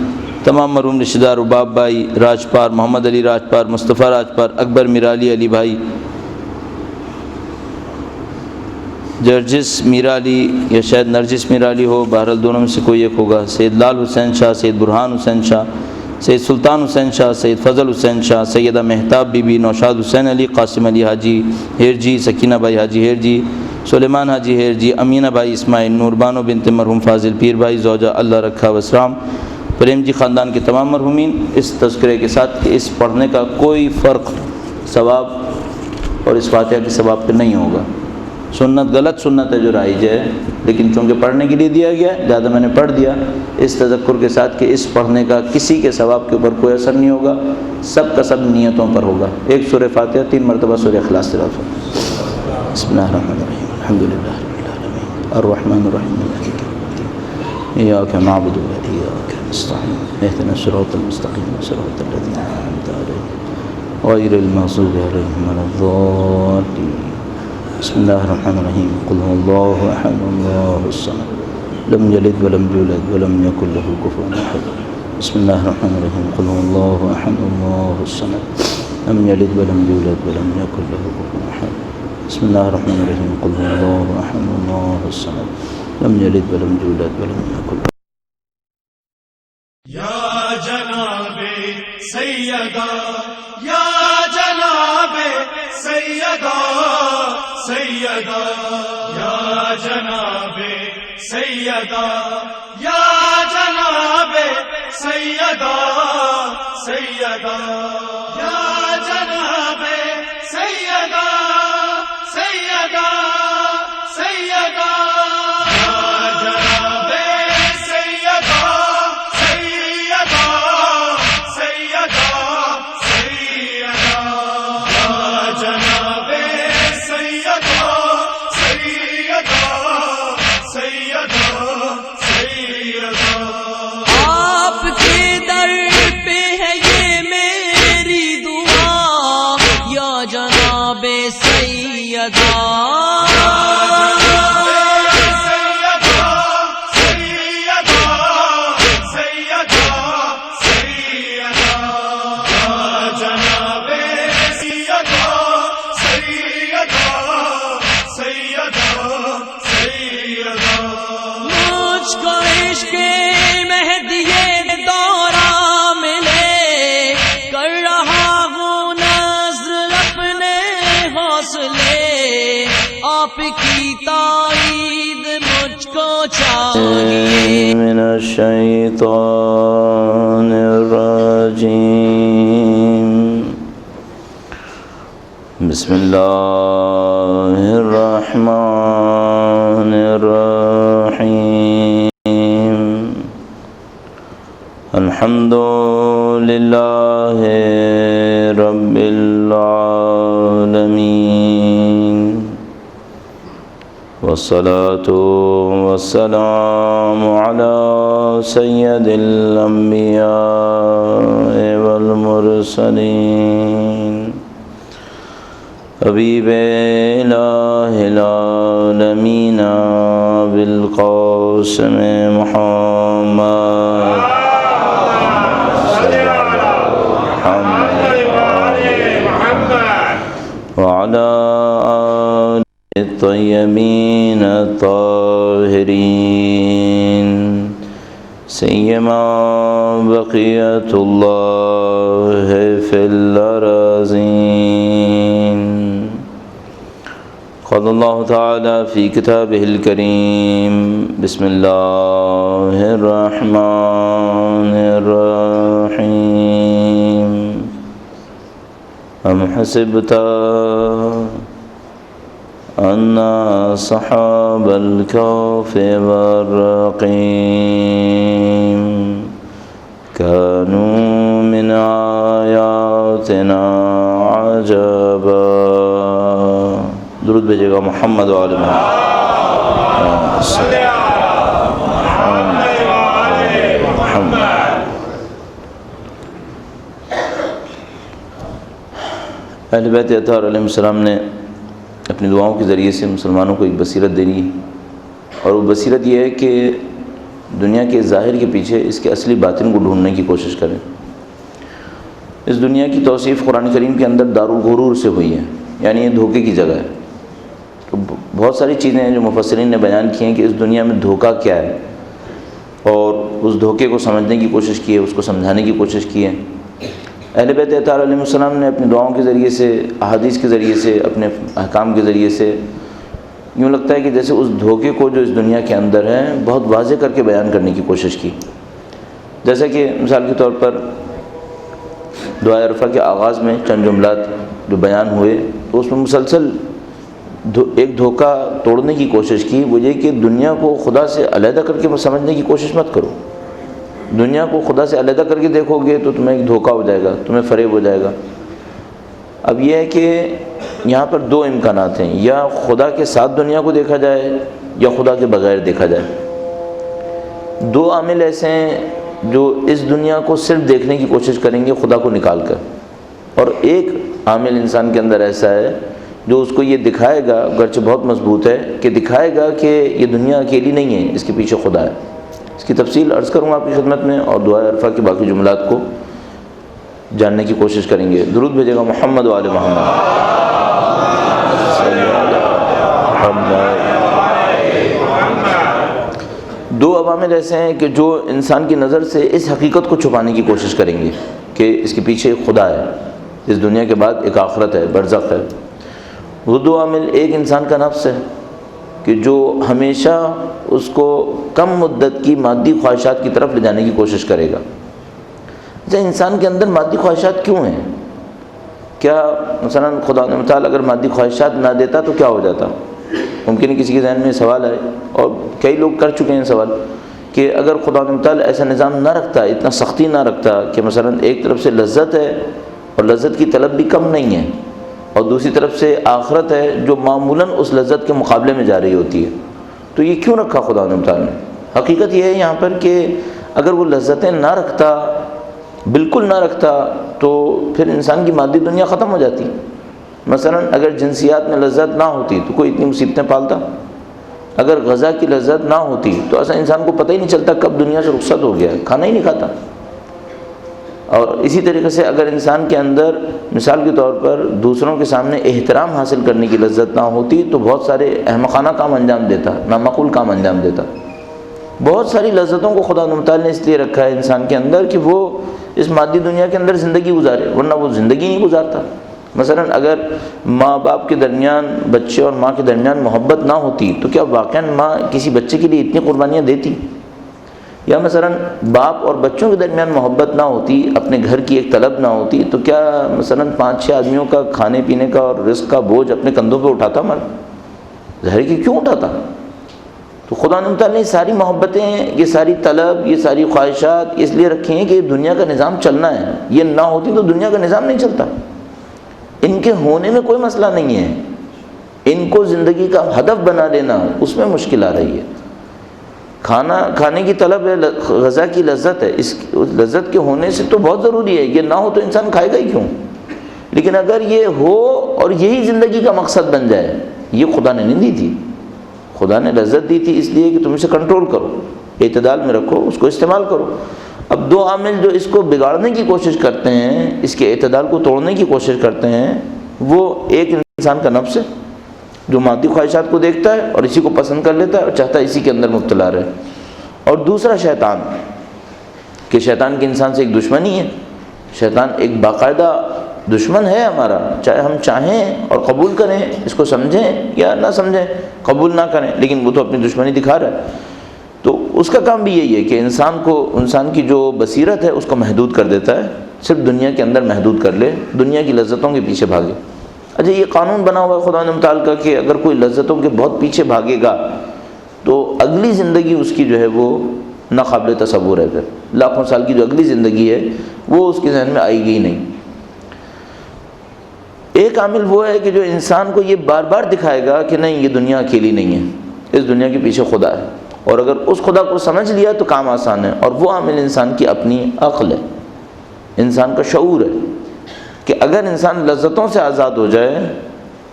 A: تمام مرحوم رشتہ دار، رباب بھائی راجپار، محمد علی راجپار، مصطفیٰ راجپار، اکبر میرالی علی بھائی، جرجس میرالی یا شاید نرجس میرالی ہو، بہرحال دونوں میں سے کوئی ایک ہوگا، سید لال حسین شاہ، سید برہان حسین شاہ، سید سلطان حسین شاہ، سید فضل حسین شاہ، سیدہ مہتاب بی بی، نوشاد حسین علی، قاسم علی حاجی ہیر جی، سکینہ بھائی حاجی ہیر جی، سلیمان حاجی ہیر جی، امینہ بھائی اسماعیل، نوربانو بنت مرحوم فاضل پیر بھائی زوجہ اللہ رکھا وسلام، پریم جی خاندان کے تمام مرحومین، اس تذکرے کے ساتھ کہ اس پڑھنے کا کوئی فرق ثواب اور اس فاتحہ کے ثواب پہ نہیں ہوگا۔ سنت غلط سنت ہے جو رائج ہے، لیکن چونکہ پڑھنے کے لیے دیا گیا ہے لہٰذا میں نے پڑھ دیا، اس تذکر کے ساتھ کہ اس پڑھنے کا کسی کے ثواب کے اوپر کوئی اثر نہیں ہوگا، سب کا سب نیتوں پر ہوگا۔ ایک سورہ فاتحہ 3 مرتبہ سورہ اخلاص تلاوت فرمائیں۔ بسم اللہ الرحمن الرحیم الحمدللہ رب العالمین الرحمن الرحیم مالک یوم الدین ایاک نعبد و ایاک نستعین اهدنا الصراط المستقیم صراط الذین انعمت علیہم غیر المغضوب علیہم ولا الضالین۔ بسم اللہ الرحمن الرحیم قل هو اللہ احد اللہ الصمد لم یلد ولم یولد ولم یکن له کفوا احد۔ بسم اللہ الرحمن الرحیم قل هو اللہ احد اللہ الصمد لم یلد ولم یولد ولم یکن له کفوا احد۔ بسم اللہ الرحمن الرحیم قل هو اللہ احد اللہ الصمد لم یلد ولم یولد ولم یکن له۔
B: یا جناب سیدہ یا جناب سیدہ سیدہ یا جناب سیدہ یا جناب سیدہ سیدہ یا جناب سیدہ سیدہ سیدہ
C: آپ کے در پہ ہے یہ میرے
A: من الشيطان الرجيم بسم الله الرحمن الرحيم الحمد لله رب العالمين والصلاة والسلام على سيد الأنبياء والمرسلين حبیب الہ العالمین بالقاسم محمد وعلى آل الطیبین الطاہرین سیما بقیت اللہ فی الارضین قال اللہ تعالی فی کتابہ الکریم بسم اللہ الرحمن الرحیم ام حسبت ان اصحاب الكهف والرقیم كانوا من آیاتنا عجبا. درود بھیجے گا محمد و آل محمد. اہل بیت اطہار علیہ السلام نے اپنی دعاؤں کے ذریعے سے مسلمانوں کو ایک بصیرت دے دی، اور وہ بصیرت یہ ہے کہ دنیا کے ظاہر کے پیچھے اس کے اصلی باطن کو ڈھونڈنے کی کوشش کریں. اس دنیا کی توصیف قرآن کریم کے اندر دارالغرور سے ہوئی ہے، یعنی یہ دھوکے کی جگہ ہے. تو بہت ساری چیزیں ہیں جو مفسرین نے بیان کی ہیں کہ اس دنیا میں دھوکہ کیا ہے، اور اس دھوکے کو سمجھنے کی کوشش کی ہے، اس کو سمجھانے کی کوشش کی ہے. اہل بیت اطہار علیہ السلام نے اپنی دعاؤں کے ذریعے سے، احادیث کے ذریعے سے، اپنے احکام کے ذریعے سے یوں لگتا ہے کہ جیسے اس دھوکے کو جو اس دنیا کے اندر ہے بہت واضح کر کے بیان کرنے کی کوشش کی. جیسا کہ مثال کے طور پر دعائے عرفہ کے آغاز میں چند جملات جو بیان ہوئے تو اس میں مسلسل ایک دھوکہ توڑنے کی کوشش کی، وہ یہ کہ دنیا کو خدا سے علیحدہ کر کے سمجھنے کی کوشش مت کرو. دنیا کو خدا سے علیحدہ کر کے دیکھو گے تو تمہیں ایک دھوکہ ہو جائے گا، تمہیں فریب ہو جائے گا. اب یہ ہے کہ یہاں پر دو امکانات ہیں، یا خدا کے ساتھ دنیا کو دیکھا جائے یا خدا کے بغیر دیکھا جائے. دو عامل ایسے ہیں جو اس دنیا کو صرف دیکھنے کی کوشش کریں گے خدا کو نکال کر، اور ایک عامل انسان کے اندر ایسا ہے جو اس کو یہ دکھائے گا، گرچہ بہت مضبوط ہے، کہ دکھائے گا کہ یہ دنیا اکیلی نہیں ہے، اس کے پیچھے خدا ہے. اس کی تفصیل عرض کروں گا آپ کی خدمت میں، اور دعائے عرفہ کے باقی جملات کو جاننے کی کوشش کریں گے. درود بھیجے گا محمد و آل محمد. دو عوامل ایسے ہیں کہ جو انسان کی نظر سے اس حقیقت کو چھپانے کی کوشش کریں گے کہ اس کے پیچھے خدا ہے، اس دنیا کے بعد ایک آخرت ہے، برزخ ہے. وہ دو عامل، ایک انسان کا نفس ہے کہ جو ہمیشہ اس کو کم مدت کی مادی خواہشات کی طرف لے جانے کی کوشش کرے گا. انسان کے اندر مادی خواہشات کیوں ہیں؟ کیا مثلا خدا تعالیٰ اگر مادی خواہشات نہ دیتا تو کیا ہو جاتا؟ ممکن ہے کسی کے ذہن میں سوال آئے، اور کئی لوگ کر چکے ہیں سوال، کہ اگر خدا تعالیٰ ایسا نظام نہ رکھتا، اتنا سختی نہ رکھتا کہ مثلا ایک طرف سے لذت ہے اور لذت کی طلب بھی کم نہیں ہے، اور دوسری طرف سے آخرت ہے جو معمولاً اس لذت کے مقابلے میں جا رہی ہوتی ہے، تو یہ کیوں رکھا خدا تعالیٰ نے؟ حقیقت یہ ہے یہاں پر کہ اگر وہ لذتیں نہ رکھتا، بالکل نہ رکھتا، تو پھر انسان کی مادی دنیا ختم ہو جاتی. مثلا اگر جنسیات میں لذت نہ ہوتی تو کوئی اتنی مصیبتیں پالتا؟ اگر غذا کی لذت نہ ہوتی تو ایسا انسان کو پتہ ہی نہیں چلتا کب دنیا سے رخصت ہو گیا، کھانا ہی نہیں کھاتا. اور اسی طریقے سے اگر انسان کے اندر مثال کے طور پر دوسروں کے سامنے احترام حاصل کرنے کی لذت نہ ہوتی تو بہت سارے احمقانہ کام انجام دیتا، نامعقول کام انجام دیتا. بہت ساری لذتوں کو خدا تعالیٰ نے اس لیے رکھا ہے انسان کے اندر کہ وہ اس مادی دنیا کے اندر زندگی گزارے، ورنہ وہ زندگی نہیں گزارتا. مثلا اگر ماں باپ کے درمیان، بچے اور ماں کے درمیان محبت نہ ہوتی تو کیا واقعاً ماں کسی بچے کے لیے اتنی قربانیاں دیتی؟ یا مثلا باپ اور بچوں کے درمیان محبت نہ ہوتی، اپنے گھر کی ایک طلب نہ ہوتی، تو کیا مثلا 5-6 آدمیوں کا کھانے پینے کا اور رزق کا بوجھ اپنے کندھوں پہ اٹھاتا مرد؟ ظاہر کہ کیوں اٹھاتا؟ تو خدا نے تعالیٰ نے یہ ساری محبتیں، یہ ساری طلب، یہ ساری خواہشات اس لیے رکھی ہیں کہ دنیا کا نظام چلنا ہے، یہ نہ ہوتی تو دنیا کا نظام نہیں چلتا۔ ان کے ہونے میں کوئی مسئلہ نہیں ہے، ان کو زندگی کا ہدف بنا لینا اس میں مشکل آ رہی ہے۔ کھانے کی طلب ہے، غذا کی لذت ہے، اس لذت کے ہونے سے تو بہت ضروری ہے، یہ نہ ہو تو انسان کھائے گا ہی کیوں؟ لیکن اگر یہ ہو اور یہی زندگی کا مقصد بن جائے، یہ خدا نے نہیں دی تھی۔ خدا نے لذت دی تھی اس لیے کہ تم اسے کنٹرول کرو، اعتدال میں رکھو، اس کو استعمال کرو۔ اب 2 عامل جو اس کو بگاڑنے کی کوشش کرتے ہیں، اس کے اعتدال کو توڑنے کی کوشش کرتے ہیں، وہ ایک انسان کا نفس ہے جو مادی خواہشات کو دیکھتا ہے اور اسی کو پسند کر لیتا ہے اور چاہتا ہے اسی کے اندر مبتلا رہے، اور دوسرا شیطان، کہ شیطان کی انسان سے ایک دشمنی ہے۔ شیطان ایک باقاعدہ دشمن ہے ہمارا، چاہے ہم چاہیں اور قبول کریں، اس کو سمجھیں یا نہ سمجھیں، قبول نہ کریں، لیکن وہ تو اپنی دشمنی دکھا رہا ہے۔ تو اس کا کام بھی یہی ہے کہ انسان کی جو بصیرت ہے اس کو محدود کر دیتا ہے، صرف دنیا کے اندر محدود کر لے، دنیا کی لذتوں کے پیچھے بھاگے۔ اچھا، یہ قانون بنا ہوا ہے خدا نے متعال کا کہ اگر کوئی لذتوں کے بہت پیچھے بھاگے گا تو اگلی زندگی اس کی جو ہے وہ ناقابل تصور ہے، پھر لاکھوں سال کی جو اگلی زندگی ہے وہ اس کے ذہن میں آئے گی ہی نہیں۔ ایک عامل وہ ہے کہ جو انسان کو یہ بار بار دکھائے گا کہ نہیں، یہ دنیا اکیلی نہیں ہے، اس دنیا کے پیچھے خدا ہے، اور اگر اس خدا کو سمجھ لیا تو کام آسان ہے۔ اور وہ عامل انسان کی اپنی عقل ہے، انسان کا شعور ہے، کہ اگر انسان لذتوں سے آزاد ہو جائے،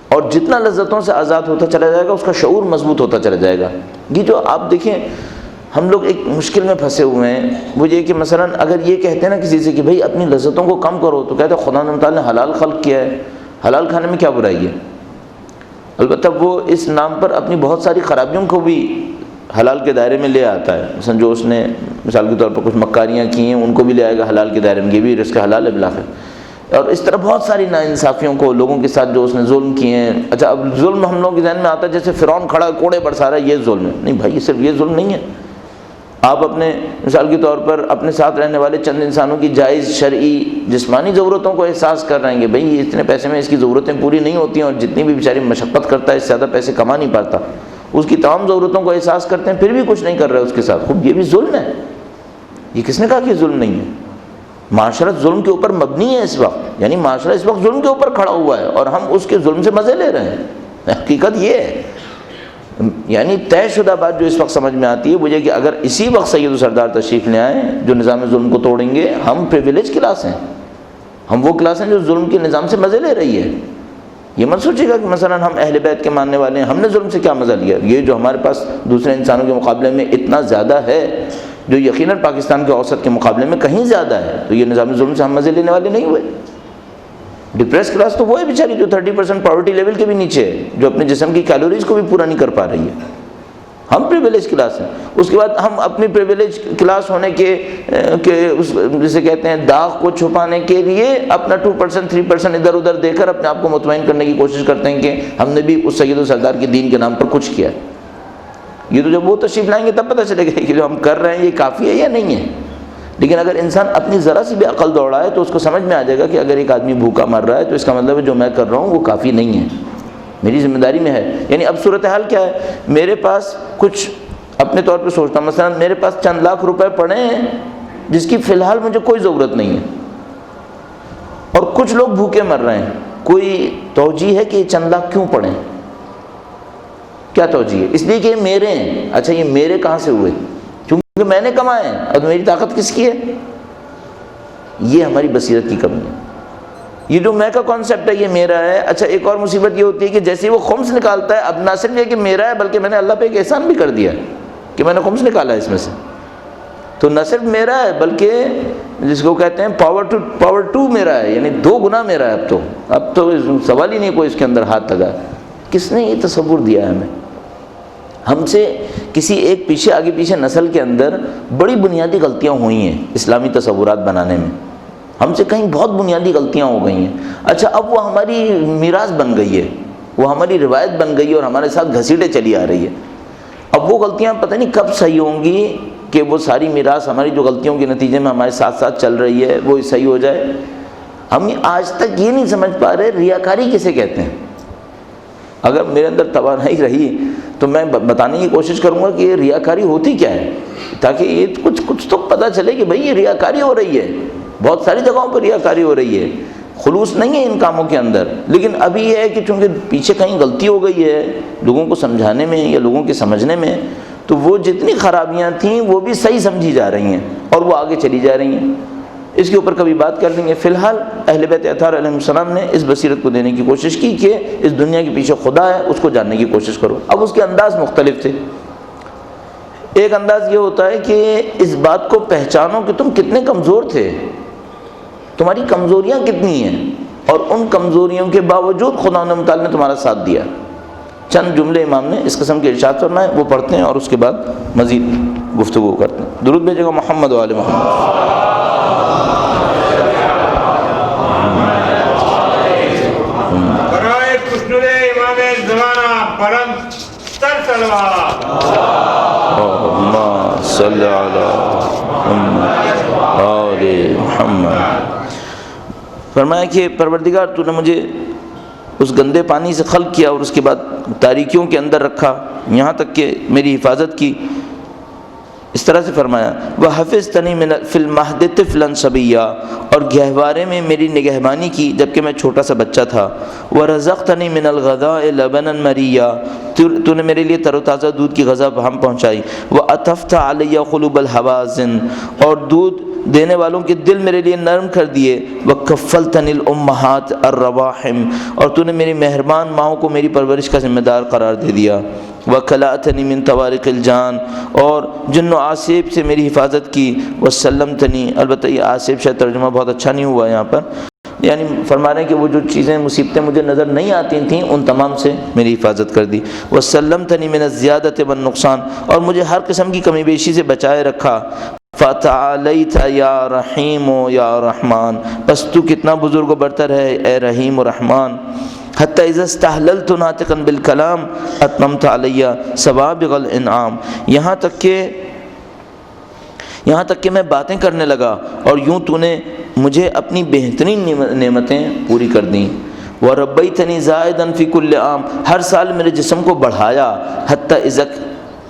A: اور جتنا لذتوں سے آزاد ہوتا چلا جائے گا اس کا شعور مضبوط ہوتا چلا جائے گا۔ یہ جو آپ دیکھیں ہم لوگ ایک مشکل میں پھنسے ہوئے ہیں، وہ یہ کہ مثلا اگر یہ کہتے ہیں نا کسی سے کہ بھائی اپنی لذتوں کو کم کرو، تو کہتے ہیں خدا تعالیٰ نے حلال خلق کیا ہے، حلال کھانے میں کیا برائی ہے؟ البتہ وہ اس نام پر اپنی بہت ساری خرابیوں کو بھی حلال کے دائرے میں لے آتا ہے۔ مثلا جو اس نے مثال کے طور پر کچھ مکاریاں کی ہیں ان کو بھی لے آئے گا حلال کے دائرے میں، یہ بھی رزق حلال ہے بالآخر۔ اور اس طرح بہت ساری ناانصافیوں کو، لوگوں کے ساتھ جو اس نے ظلم کیے ہیں۔ اچھا، اب ظلم ہم لوگوں کے ذہن میں آتا ہے جیسے فرعون کھڑا کوڑے برسا رہا ہے، یہ ظلم ہے۔ نہیں بھائی، یہ صرف یہ ظلم نہیں ہے۔ آپ اپنے مثال کے طور پر اپنے ساتھ رہنے والے چند انسانوں کی جائز شرعی جسمانی ضرورتوں کو احساس کر رہے ہیں کہ بھئی یہ اتنے پیسے میں اس کی ضرورتیں پوری نہیں ہوتی ہیں، اور جتنی بھی بیچاری مشقت کرتا ہے اس سے زیادہ پیسے کما نہیں پاتا، اس کی تمام ضرورتوں کو احساس کرتے ہیں پھر بھی کچھ نہیں کر رہے اس کے ساتھ، خوب یہ بھی ظلم ہے۔ یہ کس نے کہا کہ ظلم نہیں ہے؟ معاشرت ظلم کے اوپر مبنی ہے اس وقت، یعنی معاشرہ اس وقت ظلم کے اوپر کھڑا ہوا ہے اور ہم اس کے ظلم سے مزے لے رہے ہیں۔ حقیقت یہ ہے، یعنی طے شدہ بات جو اس وقت سمجھ میں آتی ہے وہ یہ کہ اگر اسی وقت سید و سردار تشریف لے آئیں جو نظام ظلم کو توڑیں گے، ہم پریویلیج کلاس ہیں، ہم وہ کلاس ہیں جو ظلم کے نظام سے مزے لے رہی ہے۔ یہ مت سوچے گا کہ مثلا ہم اہل بیت کے ماننے والے ہیں، ہم نے ظلم سے کیا مزہ لیا۔ یہ جو ہمارے پاس دوسرے انسانوں کے مقابلے میں اتنا زیادہ ہے، جو یقیناً پاکستان کے اوسط کے مقابلے میں کہیں زیادہ ہے، تو یہ نظام ظلم سے ہم مزے لینے والے نہیں ہوئے۔ ڈپریس کلاس تو وہ ہے بیچاری جو 30% پاورٹی لیول کے بھی نیچے ہے، جو اپنے جسم کی کیلوریز کو بھی پورا نہیں کر پا رہی ہے۔ ہم پریویلیج کلاس ہیں۔ اس کے بعد ہم اپنی پریویلیج کلاس ہونے کے جسے کہتے ہیں داغ کو چھپانے کے لیے اپنا 2% 3% ادھر ادھر دے کر اپنے آپ کو مطمئن کرنے کی کوشش کرتے ہیں کہ ہم نے بھی اس سید و سردار کے دین کے نام پر کچھ کیا ہے۔ یہ تو جب وہ تشریف لائیں گے تب پتہ چلے گا کہ جو ہم کر رہے ہیں یہ کافی ہے یا نہیں ہے۔ لیکن اگر انسان اپنی ذرا سی بھی عقل دوڑائے تو اس کو سمجھ میں آ جائے گا کہ اگر ایک آدمی بھوکا مر رہا ہے تو اس کا مطلب ہے جو میں کر رہا ہوں وہ کافی نہیں ہے، میری ذمہ داری میں ہے۔ یعنی اب صورتحال کیا ہے، میرے پاس کچھ اپنے طور پہ سوچتا ہوں، مثلا میرے پاس چند لاکھ روپے پڑے ہیں جس کی فی الحال مجھے کوئی ضرورت نہیں ہے، اور کچھ لوگ بھوکے مر رہے ہیں، کوئی توجیہ ہے کہ یہ چند لاکھ کیوں پڑے ہیں؟ کیا توجیہ ہے؟ اس لیے کہ یہ میرے ہیں۔ اچھا، یہ میرے کہاں سے ہوئے؟ کیونکہ میں نے کمائے ہیں، اور میری طاقت کس کی ہے؟ یہ ہماری بصیرت کی کمی ہے۔ یہ جو میں کا کانسیپٹ ہے یہ میرا ہے۔ اچھا، ایک اور مصیبت یہ ہوتی ہے کہ جیسے وہ خمس نکالتا ہے، اب نہ صرف یہ کہ میرا ہے بلکہ میں نے اللہ پہ ایک احسان بھی کر دیا ہے کہ میں نے خمس نکالا ہے اس میں سے، تو نہ صرف میرا ہے بلکہ جس کو کہتے ہیں پاور ٹو میرا ہے، یعنی 2 گنا میرا ہے۔ اب تو سوال ہی نہیں کوئی اس کے اندر ہاتھ لگا۔ کس نے یہ تصور دیا ہے ہمیں؟ ہم سے کسی ایک پیچھے آگے پیچھے نسل کے اندر بڑی بنیادی غلطیاں ہوئی ہیں اسلامی تصورات بنانے میں۔ ہم سے کہیں بہت بنیادی غلطیاں ہو گئی ہیں. اچھا اب وہ ہماری میراث بن گئی ہے, وہ ہماری روایت بن گئی ہے اور ہمارے ساتھ گھسیٹے چلی آ رہی ہے. اب وہ غلطیاں پتہ نہیں کب صحیح ہوں گی کہ وہ ساری میراث ہماری جو غلطیوں کے نتیجے میں ہمارے ساتھ ساتھ چل رہی ہے وہ صحیح ہو جائے. ہم آج تک یہ نہیں سمجھ پا رہے ریاکاری کسے کہتے ہیں. اگر میرے اندر توانائی رہی تو میں بتانے کی کوشش کروں گا کہ یہ ریاکاری ہوتی کیا ہے, تاکہ یہ کچھ تو پتہ چلے کہ بھئی یہ ریاکاری ہو رہی ہے. بہت ساری جگہوں پر ریاکاری ہو رہی ہے, خلوص نہیں ہے ان کاموں کے اندر. لیکن ابھی یہ ہے کہ چونکہ پیچھے کہیں غلطی ہو گئی ہے لوگوں کو سمجھانے میں یا لوگوں کے سمجھنے میں, تو وہ جتنی خرابیاں تھیں وہ بھی صحیح سمجھی جا رہی ہیں اور وہ آگے چلی جا رہی ہیں. اس کے اوپر کبھی بات کر لیں گے. فی الحال اہل بیت اطہار علیہ السلام نے اس بصیرت کو دینے کی کوشش کی کہ اس دنیا کے پیچھے خدا ہے, اس کو جاننے کی کوشش کرو. اب اس کے انداز مختلف تھے. ایک انداز یہ ہوتا ہے کہ اس بات کو پہچانو کہ تم کتنے کمزور تھے, تمہاری کمزوریاں کتنی ہیں, اور ان کمزوریوں کے باوجود خدا تعالیٰ نے تمہارا ساتھ دیا. چند جملے امام نے اس قسم کے ارشاد فرمائے, وہ پڑھتے ہیں اور اس کے بعد مزید گفتگو کرتے ہیں. درود بھیجے گا محمد و آل محمد.
D: برائے خوشنود امام زمانہ بلند تر صلوات.
A: اللہم صلی علی محمد آل محمد. فرمایا کہ پروردگار تو نے مجھے اس گندے پانی سے خلق کیا اور اس کے بعد تاریکیوں کے اندر رکھا یہاں تک کہ میری حفاظت کی. اس طرح سے فرمایا وَحَفِظْتَنِي فِي الْمَهْدِ طِفْلًا صَبِيًّا, اور گہوارے میں میری نگہبانی کی جبکہ میں چھوٹا سا بچہ تھا. وَرَزَقْتَنِي مِنَ الْغَذَاءِ لَبَنًا مَرِيًّا, تو نے میرے لیے تر و تازہ دودھ کی غذا ہم پہنچائی. وَأَطَفْتَ عَلَيَّ قُلُوبَ الْحَوَازِنِ, اور دودھ دینے والوں کے دل میرے لیے نرم کر دیے. وَكَفَّلْتَنِي الْأُمَّهَاتِ الرَّوَاحِمِ, اور تو نے میری مہربان ماؤں کو میری پرورش کا ذمہ دار قرار دے دیا. وَكَلَأْتَنِي مِن طَوَارِقِ الْجَانِ, اور جن و آصیب سے میری حفاظت کی. وَسَلَّمْتَنِي, البتہ یہ آصیب شاید ترجمہ بہت اچھا نہیں ہوا یہاں پر, یعنی فرما رہے ہیں کہ وہ جو چیزیں مصیبتیں مجھے نظر نہیں آتی تھیں ان تمام سے میری حفاظت کر دی. وَسَلَّمْتَنِي مِنَ الزِّيَادَةِ وَالنُّقْصَانِ, اور مجھے ہر قسم کی کمی بیشی سے بچائے رکھا. فَتَعَالَيْتَ يَا رَحِيمُ يَا رَحْمَانُ, بس تو کتنا بزرگ و برتر ہے اے رحیم و رحمان. حتی اذا استحللت ناطقا بالکلام اتممت علی سوابغ الانعام, یہاں تک کہ میں باتیں کرنے لگا اور یوں تو نے مجھے اپنی بہترین نعمتیں پوری کر دیں. وَرَبَّيْتَنِي زَائِدًا فِي كُلِّ عام, ہر سال میرے جسم کو بڑھایا. حتی اذا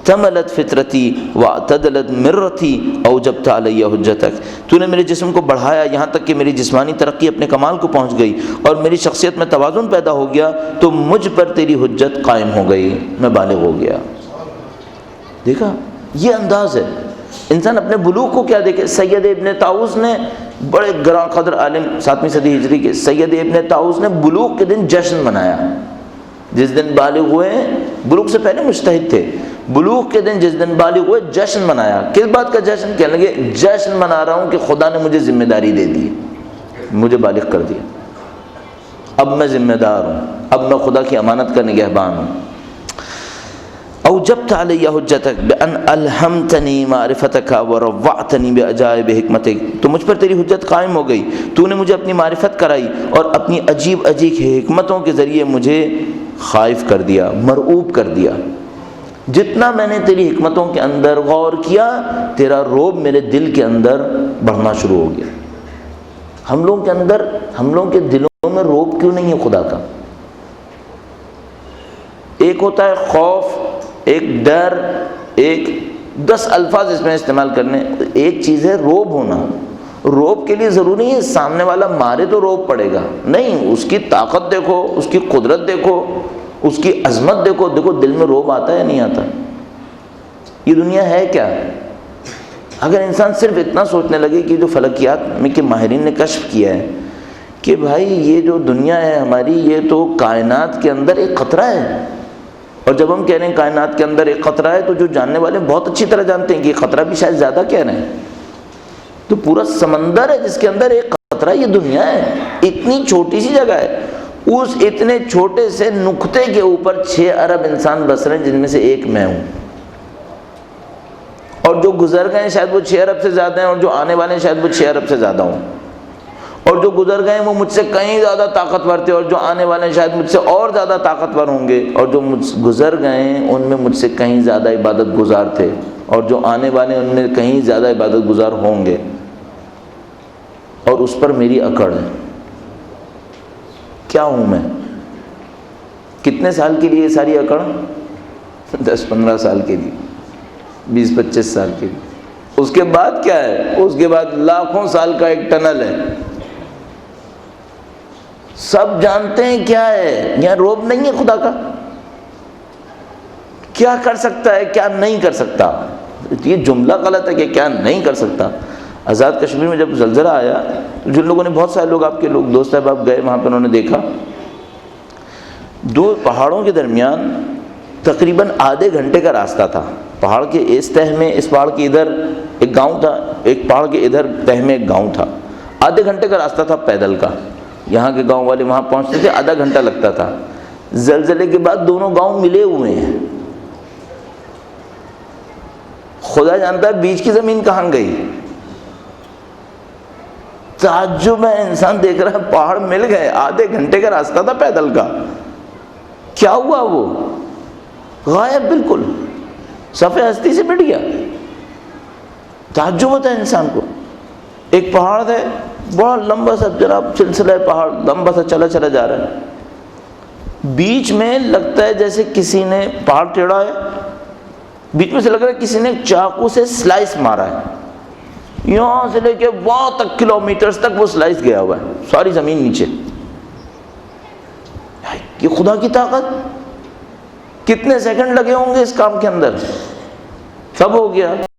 A: تملت فطرتی واعتدلت مرتی اوجبت علی حجتک, تو نے میرے جسم کو بڑھایا یہاں تک کہ میری جسمانی ترقی اپنے کمال کو پہنچ گئی اور میری شخصیت میں توازن پیدا ہو گیا, تو مجھ پر تیری حجت قائم ہو گئی, میں بالغ ہو گیا. دیکھا یہ انداز ہے. انسان اپنے بلوغ کو کیا دیکھے. سید ابن طاؤس نے, بڑے گراں قدر عالم 7ویں صدی ہجری کے سید ابن طاؤس نے بلوغ کے دن جشن منایا. جس دن بالغ ہوئے, بلوغ سے پہلے مجتہد تھے, بلوغ کے دن جس دن بالغ ہوئے جشن منایا. کس بات کا جشن؟ کہنے لگے جشن منا رہا ہوں کہ خدا نے مجھے ذمہ داری دے دی, مجھے بالغ کر دیا, اب میں ذمہ دار ہوں, اب میں خدا کی امانت کا نگہبان ہوں. اوجبت علی حجتک بان الہمتنی معرفتک وروعتنی بعجائب حکمتک, تو مجھ پر تیری حجت قائم ہو گئی, تو نے مجھے اپنی معرفت کرائی اور اپنی عجیب عجیب حکمتوں کے ذریعے مجھے خائف کر دیا, مرعوب کر دیا. جتنا میں نے تیری حکمتوں کے اندر غور کیا, تیرا روب میرے دل کے اندر بڑھنا شروع ہو گیا. ہم لوگوں کے اندر, ہم لوگوں کے دلوں میں روب کیوں نہیں ہے خدا کا؟ ایک ہوتا ہے خوف, ایک ڈر, ایک 10 الفاظ اس میں استعمال کرنے. ایک چیز ہے روب ہونا. روب کے لیے ضروری نہیں ہے سامنے والا مارے تو روب پڑے گا, نہیں, اس کی طاقت دیکھو, اس کی قدرت دیکھو, اس کی عظمت دیکھو, دل میں روب آتا ہے یا نہیں آتا. یہ دنیا ہے کیا؟ اگر انسان صرف اتنا سوچنے لگے کہ جو فلکیات میں کے ماہرین نے کشف کیا ہے کہ بھائی یہ جو دنیا ہے ہماری, یہ تو کائنات کے اندر ایک قطرہ ہے. اور جب ہم کہہ رہے ہیں کائنات کے اندر ایک قطرہ ہے, تو جو جاننے والے بہت اچھی طرح جانتے ہیں کہ یہ قطرہ بھی شاید زیادہ کہہ رہے ہیں. تو پورا سمندر ہے جس کے اندر ایک قطرہ, یہ دنیا ہے. اتنی چھوٹی سی جگہ ہے, اس اتنے چھوٹے سے نقطے کے اوپر 6 ارب انسان بس رہے ہیں, جن میں سے ایک میں ہوں. اور جو گزر گئے ہیں شاید وہ 6 ارب سے زیادہ ہیں, اور جو آنے والے ہیں شاید وہ 6 ارب سے زیادہ ہوں. اور جو گزر گئے وہ مجھ سے کہیں زیادہ طاقتور تھے، اور جو آنے والے شاید مجھ سے اور زیادہ طاقتور ہوں گے، اور جو گزر گئے ان میں مجھ سے کہیں زیادہ عبادت گزار تھے، اور جو آنے والے ان میں کہیں زیادہ عبادت گزار ہوں گے، اور اس پر میری اکڑ ہے۔ کیا ہوں میں؟ کتنے سال کے لیے یہ ساری اکڑ؟ 10-15 سال کے لیے، 20-25 سال کے لیے۔ اس کے بعد کیا ہے؟ اس کے بعد لاکھوں سال کا ایک ٹنل ہے۔ سب جانتے ہیں کیا ہے، یہاں روب نہیں ہے خدا کا، کیا کر سکتا ہے کیا نہیں کر سکتا۔ یہ جملہ غلط ہے کہ کیا نہیں کر سکتا۔ آزاد کشمیر میں جب زلزلہ آیا، جن لوگوں نے، بہت سارے لوگ آپ کے لوگ دوست احباب گئے وہاں پہ، انہوں نے دیکھا 2 پہاڑوں کے درمیان تقریباً آدھے گھنٹے کا راستہ تھا۔ پہاڑ کے اس تہہ میں، اس پہاڑ کے ادھر ایک گاؤں تھا، ایک پہاڑ کے ادھر تہہ میں ایک گاؤں تھا۔ آدھے گھنٹے کا راستہ تھا پیدل کا، یہاں کے گاؤں والے وہاں پہنچتے تھے، آدھا گھنٹہ لگتا تھا۔ زلزلے کے بعد دونوں گاؤں ملے ہوئے ہیں، خدا جانتا ہے بیچ کی زمین کہاں گئی۔ تعجب ہے، انسان دیکھ رہا ہے پہاڑ مل گئے، آدھے گھنٹے کا راستہ تھا پیدل کا، کیا ہوا؟ وہ غائب، بالکل صفحہ ہستی سے مٹ گیا۔ تعجب ہوتا ہے انسان کو۔ ایک پہاڑ ہے بڑا لمبا سا، جناب سلسلہ پہاڑ لمبا سا چلا جا رہا ہے، بیچ میں لگتا ہے جیسے کسی نے، پہاڑ ٹیڑھا ہے، بیچ میں سے لگ رہا ہے کسی نے چاقو سے سلائس مارا ہے، یہاں سے لے کے وہاں تک کلومیٹرز تک وہ سلائس گیا ہوا ہے، ساری زمین نیچے۔ یہ خدا کی طاقت، کتنے سیکنڈ لگے ہوں گے اس کام کے اندر، سب ہو گیا۔